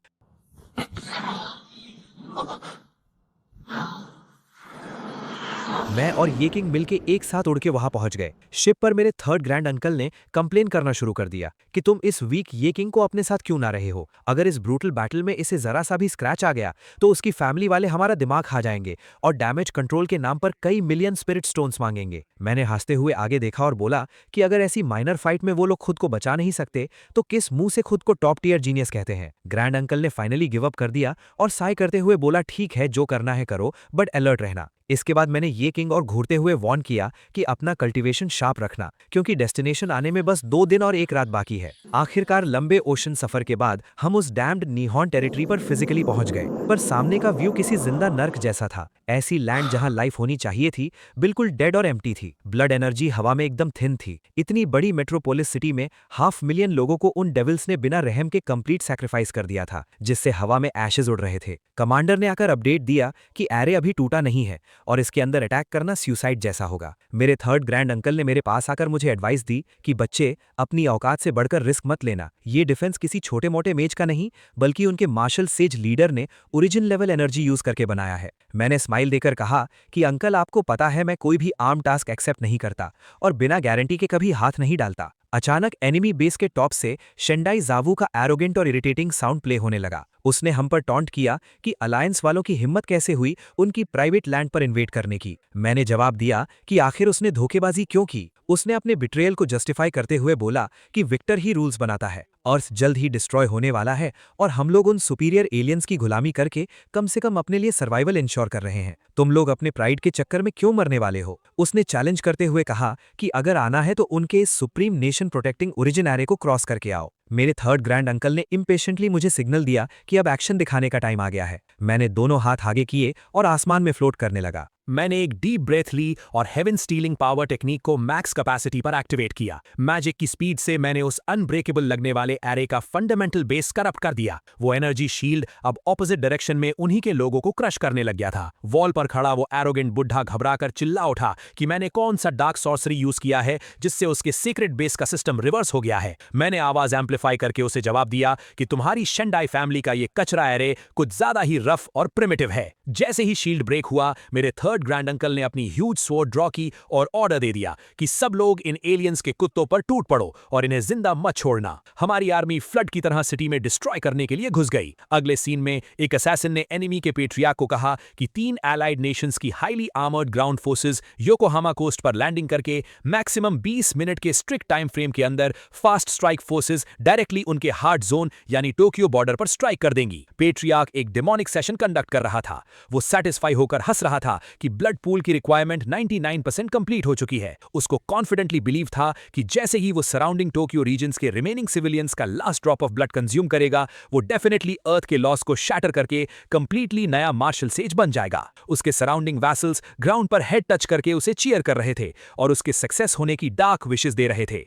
मैं और ये किंग मिलके एक साथ उड़ के वहां पहुंच गए। शिप पर मेरे 3rd ग्रैंड अंकल ने कंप्लेन करना शुरू कर दिया कि तुम इस वीक ये किंग को अपने साथ क्यों ना रहे हो। अगर इस ब्रूटल बैटल में इसे जरा सा भी स्क्रैच आ गया तो उसकी फैमिली वाले हमारा दिमाग खा जाएंगे और डैमेज कंट्रोल के नाम पर कई मिलियन स्पिरिट स्टोन्स मांगेंगे। मैंने हंसते हुए आगे देखा और बोला कि अगर ऐसी माइनर फाइट में वो लोग खुद को बचा नहीं सकते तो किस मुंह से खुद को टॉप टियर जीनियस कहते हैं। ग्रैंड अंकल ने फाइनली गिव अप कर दिया और साई करते हुए बोला, ठीक है जो करना है करो, बट अलर्ट रहना। इसके बाद मैंने ये किंग और घूरते हुए वार्न किया कि अपना कल्टीवेशन शार्प रखना, क्योंकि डेस्टिनेशन आने में बस 2 दिन और 1 रात बाकी है। आखिरकार लंबे ओशन सफर के बाद हम उस डैम्ड नीहॉन टेरिटरी पर फिजिकली पहुंच गए, पर सामने का व्यू किसी जिंदा नर्क जैसा था। ऐसी लैंड जहां लाइफ होनी चाहिए थी बिल्कुल डेड और एम्प्टी थी। ब्लड एनर्जी हवा में एकदम थिन थी। इतनी बड़ी मेट्रोपोलिस सिटी में 500,000 लोगों को उन डेविल्स ने बिना रहम के कंप्लीट सैक्रिफाइस कर दिया था, जिससे हवा में एशेज उड़ रहे थे। कमांडर ने आकर अपडेट दिया कि एरे अभी टूटा नहीं है और इसके अंदर अटैक करना सुसाइड जैसा होगा। मेरे 3rd ग्रैंड अंकल ने मेरे पास आकर मुझे एडवाइस दी कि बच्चे, अपनी औकात से बढ़कर रिस्क मत लेना। ये डिफेंस किसी छोटे मोटे मेज का नहीं, बल्कि उनके मार्शल सेज लीडर ने ओरिजिन लेवल एनर्जी यूज करके बनाया है। मैंने स्माइल देकर कहा कि अंकल, आपको पता है मैं कोई भी आर्म टास्क एक्सेप्ट नहीं करता और बिना गारंटी के कभी हाथ नहीं डालता। अचानक एनिमी बेस के टॉप से शेंडाई जावू का एरोगेंट और इरिटेटिंग साउंड प्ले होने लगा। उसने हम पर टॉन्ट किया कि अलायंस वालों की हिम्मत कैसे हुई उनकी प्राइवेट लैंड पर इन्वेट करने की। मैंने जवाब दिया कि आखिर उसने धोखेबाजी क्यों की। उसने अपने बिट्रेयल को जस्टिफाई करते हुए बोला कि विक्टर ही रूल्स बनाता है, अर्थ जल्द ही डिस्ट्रॉय होने वाला है और हम लोग उन सुपीरियर एलियंस की गुलामी करके कम से कम अपने लिए सर्वाइवल इंश्योर कर रहे हैं। तुम लोग अपने प्राइड के चक्कर में क्यों मरने वाले हो। उसने चैलेंज करते हुए कहा कि अगर आना है तो उनके इस supreme nation protecting origin array को क्रॉस करके आओ। मेरे 3rd ग्रैंड अंकल ने इम्पेशेंटली मुझे सिग्नल दिया कि अब एक्शन दिखाने का टाइम आ गया है। मैंने दोनों हाथ आगे किए और आसमान में फ्लोट करने लगा। मैंने एक डीप ब्रेथ ली और हेवन स्टीलिंग पावर टेक्निक को मैक्स कैपेसिटी पर एक्टिवेट किया। मैजिक की स्पीड से मैंने उस अनब्रेकेबल लगने वाले एरे का फंडामेंटल बेस करप्ट कर दिया। वो एनर्जी शील्ड अब ऑपोजिट डायरेक्शन में उन्हीं के लोगों को क्रश करने लग गया था। वॉल पर खड़ा वो एरोगेंट बुढ़ा घबराकर चिल्ला उठा कि मैंने कौन सा डार्क सॉर्सरी यूज किया है जिससे उसके सीक्रेट बेस का सिस्टम रिवर्स हो गया है। मैंने आवाज एम्पलीफाई करके उसे जवाब दिया कि तुम्हारी शेंडाई फैमिली का ये कचरा एरे कुछ ज्यादा ही रफ और प्रिमिटिव है। जैसे ही शील्ड ब्रेक हुआ, मेरे 3rd ग्रैंड अंकल ने अपनी ह्यूज स्वॉर्ड ड्रॉ की और ऑर्डर दे दिया कि सब लोग इन एलियंस के कुत्तों पर टूट पड़ो और इन्हें जिंदा मत छोड़ना। हमारी आर्मी फ्लड की तरह सिटी में डिस्ट्रॉय करने के लिए घुस गई। अगले सीन में एक असैसिन ने एनिमी के पेट्रियार्क को कहा कि 3 एलाइड नेशंस की highly armoured ground forces Yokohama coast पर लैंडिंग करके मैक्सिमम 20 मिनट के स्ट्रिक्ट टाइम फ्रेम के अंदर फास्ट स्ट्राइक फोर्सेस डायरेक्टली उनके हार्ड जोन यानी टोक्यो बॉर्डर पर स्ट्राइक कर देंगी। पेट्रियार्क एक डेमोनिक सेशन कंडक्ट कर रहा था। वो सेटिस्फाई होकर हंस रहा था कि ब्लड पूल की रिक्वायरमेंट 99% कंप्लीट हो चुकी है। उसको कॉन्फिडेंटली बिलीव था कि जैसे ही वो सराउंडिंग टोक्यो रीजन्स के रिमेनिंग सिविलियंस का last drop of blood consume करेगा, वो डेफिनेटली अर्थ के लॉस को शैटर करके कंप्लीटली नया मार्शल सेज बन जाएगा। उसके सराउंडिंग वैसल्स ग्राउंड पर हेड टच करके उसे चीयर कर रहे थे और उसके सक्सेस होने की डार्क विशेस दे रहे थे।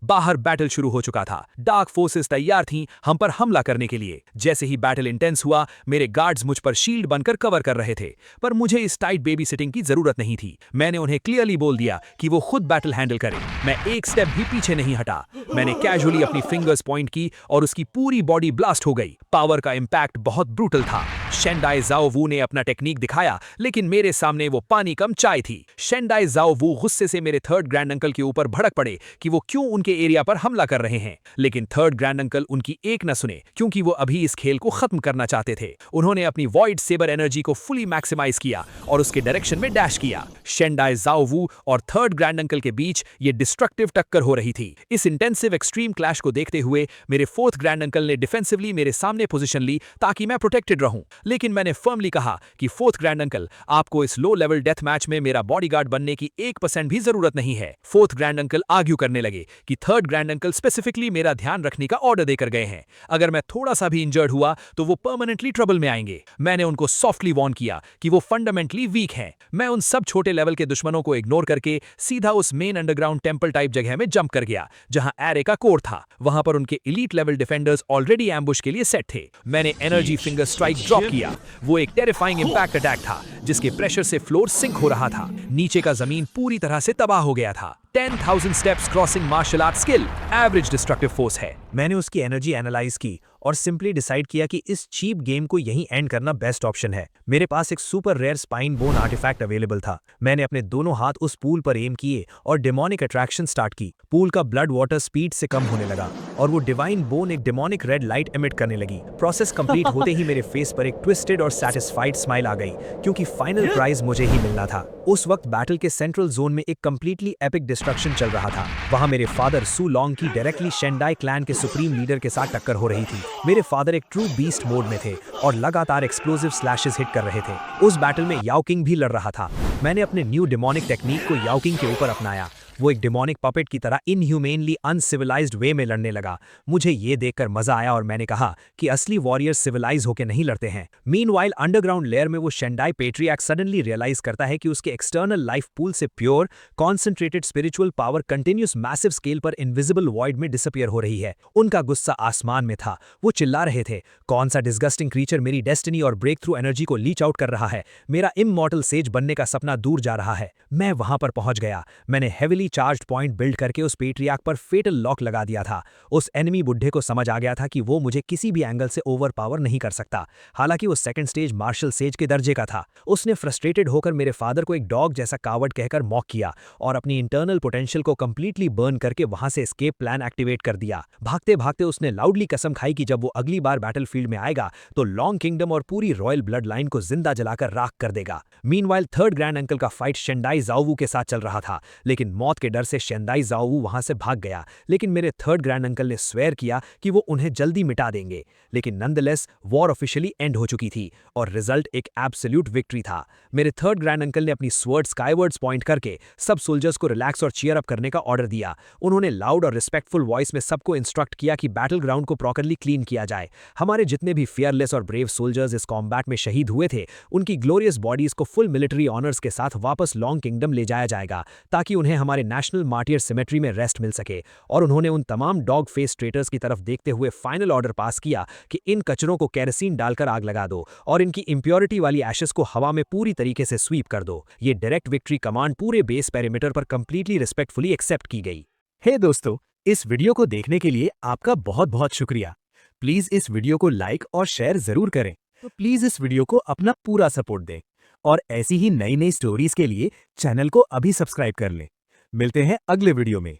बाहर बैटल शुरू हो चुका था। डार्क फोर्सेस तैयार थीं हम पर हमला करने के लिए। जैसे ही बैटल इंटेंस हुआ, मेरे गार्ड्स मुझ पर शील्ड बनकर कवर कर रहे थे, पर मुझे इस टाइट बेबी सिटिंग की जरूरत नहीं थी। मैंने उन्हें क्लियरली बोल दिया कि वो खुद बैटल हैंडल करें। मैं एक स्टेप भी पीछे नहीं हटा। मैंने कैजुअली अपनी फिंगर्स पॉइंट की और उसकी पूरी बॉडी ब्लास्ट हो गई। पावर का इंपैक्ट बहुत ब्रूटल था। शेंडाई जाओ वू ने अपना टेक्निक दिखाया, लेकिन मेरे सामने वो पानी कम चाय थी। शेंडाई जाओ वू गुस्से से मेरे थर्ड ग्रैंड अंकल के ऊपर भड़क पड़े कि वो क्यों उनके एरिया पर हमला कर रहे हैं, लेकिन थर्ड ग्रैंड अंकल उनकी एक न सुने, क्योंकि वो अभी इस खेल को खत्म करना चाहते थे। उन्होंने अपनी वॉइड सेबर एनर्जी को फुली मैक्सिमाइज किया और उसके डायरेक्शन में डैश किया। शेंडाई जाओ वू और थर्ड ग्रैंड अंकल के बीच ये डिस्ट्रक्टिव टक्कर हो रही थी। इस इंटेंसिव एक्सट्रीम क्लैश को देखते हुए मेरे फोर्थ ग्रैंड अंकल ने डिफेंसिवली मेरे सामने पोजीशन ली ताकि मैं प्रोटेक्टेड रहूं, लेकिन मैंने फर्मली कहा कि फोर्थ ग्रैंड अंकल, आपको इस लो लेवल डेथ मैच में मेरा बॉडीगार्ड बनने की 1% भी जरूरत नहीं है। फोर्थ ग्रैंड अंकल आर्ग्यू करने लगे कि थर्ड ग्रैंड अंकल स्पेसिफिकली मेरा ध्यान रखने का ऑर्डर देकर गए हैं। अगर मैं थोड़ा सा भी इंजर्ड हुआ तो वो परमानेंटली ट्रबल में आएंगे। मैंने उनको सॉफ्टली वॉर्न किया कि वो फंडामेंटली वीक हैं। मैं उन सब छोटे लेवल के दुश्मनों को इग्नोर करके सीधा उस मेन अंडरग्राउंड टेंपल टाइप जगह में जंप कर गया जहां एरे का कोर था। वहां पर उनके elite level defenders already ambush के लिए सेट थे। मैंने एनर्जी फिंगर स्ट्राइक ड्रॉप किया। वो एक टेरिफाइंग इंपैक्ट अटैक था जिसके प्रेशर से फ्लोर सिंक हो रहा था। नीचे का जमीन पूरी तरह से तबाह हो गया था। 10,000 steps crossing martial art skill average destructive force है। मैंने उसकी एनर्जी एनालाइज की और सिंपली डिसाइड किया कि इस चीप गेम को यहीं एंड करना बेस्ट ऑप्शन है। मेरे पास एक super rare spine bone artefact available था। मैंने अपने दोनों हाथ उस पूल पर एम किए और डेमोनिक अट्रैक्शन स्टार्ट की। पूल का ब्लड वाटर स्पीड से कम होने लगा और वो डिवाइन बोन एक डेमोनिक रेड लाइट एमिट करने लगी। प्रोसेस कंप्लीट होते ही मेरे फेस पर एक ट्विस्टेड और सैटिस्फाइड स्माइल आ गई, क्योंकि फाइनल प्राइज मुझे ही मिलना था। उस वक्त बैटल के सेंट्रल जोन में एक कंप्लीटली एपिक डिस्ट्रक्शन चल रहा था। वहां मेरे फादर सू लॉन्ग की डायरेक्टली शेंडाई क्लैन के सुप्रीम लीडर के साथ टक्कर हो रही थी। मेरे फादर एक ट्रू बीस्ट मोड में थे और लगातार एक्सप्लोसिव स्लैशेस हिट कर रहे थे। उस बैटल में याओ किंग भी लड़ रहा था। मैंने अपने न्यू डेमोनिक टेक्निक को याओ किंग के ऊपर अपनाया। वो एक डेमोनिक पपेट की तरह इनह्यूमेनली अनसिविलाइज्ड वे में लड़ने लगा। मुझे ये देखकर मजा आया और मैंने कहा कि असली वॉरियर्स सिविलाइज होकर नहीं लड़ते हैं। मीनवाइल अंडरग्राउंड लेयर में वो शेंडाई पेट्रियार्क सडनली रियलाइज करता है कि उसके एक्सटर्नल लाइफ पूल से pure concentrated spiritual power continuous massive scale पर इनविजिबल वॉइड में डिसअपियर हो रही है। उनका गुस्सा आसमान में था। वो चिल्ला रहे थे, कौन सा डिस्गस्टिंग क्रीचर मेरी डेस्टिनी और ब्रेक थ्रू एनर्जी को लीच आउट कर रहा है। मेरा इममॉर्टल सेज बनने का सपना दूर जा रहा है। मैं वहां पर पहुंच गया। मैंने हेविली चार्ज्ड पॉइंट बिल्ड करके उस पेट्रियार्क पर फेटल लॉक लगा दिया था। उस एनिमी बुड्ढे को समझ आ गया था कि वो मुझे किसी भी एंगल से ओवरपावर नहीं कर सकता। हालांकि वो सेकंड स्टेज मार्शल सेज के दर्जे का था। उसने फ्रस्ट्रेटेड होकर मेरे फादर को एक डॉग जैसा कावर्ड कहकर मॉक किया और अपनी इंटरनल पोटेंशियल को कंप्लीटली बर्न करके वहां से एस्केप प्लान एक्टिवेट कर दिया। भागते भागते उसने लाउडली कसम खाई कि जब वो अगली बार बैटलफील्ड में आएगा तो लॉन्ग किंगडम और पूरी रॉयल ब्लड लाइन को जिंदा जलाकर राख कर देगा। मीनवाइल थर्ड ग्रैंड अंकल का फाइट शेंडाई जाओवू के साथ चल रहा था, लेकिन मौत के डर से शेंडाई जाओवू वहां से भाग गया। लेकिन मेरे थर्ड ग्रैंड अंकल ने स्वेयर किया कि वो उन्हें जल्दी मिटा देंगे। लेकिन नंदलेस वॉर ऑफिशियली एंड हो चुकी थी और रिजल्ट एक एब्सोल्यूट विक्ट्री था। मेरे थर्ड ग्रैंड अंकल ने अपनी स्वर्ड स्काईवर्ड्स पॉइंट करके सब सोल्जर्स को रिलैक्स और चीयर अप करने का ऑर्डर दिया। उन्होंने लाउड और रिस्पेक्टफुल वॉइस में सबको इंस्ट्रक्ट किया कि बैटल ग्राउंड को प्रॉपरली क्लीन किया जाए। हमारे जितने भी फियरलेस और ब्रेव सोल्जर्स इस कॉम्बैट में शहीद हुए थे, उनकी ग्लोरियस बॉडीज को फुल मिलिट्री ऑनर्स के साथ वापस लॉन्ग किंगडम ले जाया जाएगा ताकि उन्हें हमारे नेशनल मार्टियर सिमेट्री में रेस्ट मिल सके। और उन्होंने उन तमाम डॉग फेस ट्रेटर्स की तरफ देखते हुए फाइनल ऑर्डर पास किया कि इन कचरों को केरोसिन डालकर आग लगा दो और इनकी इंप्योरिटी वाली एशेस को हवा में पूरी तरीके से स्वीप कर दो। ये डायरेक्ट विक्ट्री कमांड पूरे बेस पेरिमीटर पर कंप्लीटली रिस्पेक्टफुली एक्सेप्ट की गई। हे दोस्तों, इस वीडियो को देखने के लिए आपका बहुत बहुत शुक्रिया। प्लीज इस वीडियो को लाइक और शेयर जरूर करें। तो प्लीज इस वीडियो को अपना पूरा सपोर्ट दें और ऐसी ही नई नई स्टोरीज के लिए चैनल को अभी सब्सक्राइब कर लें। मिलते हैं अगले वीडियो में।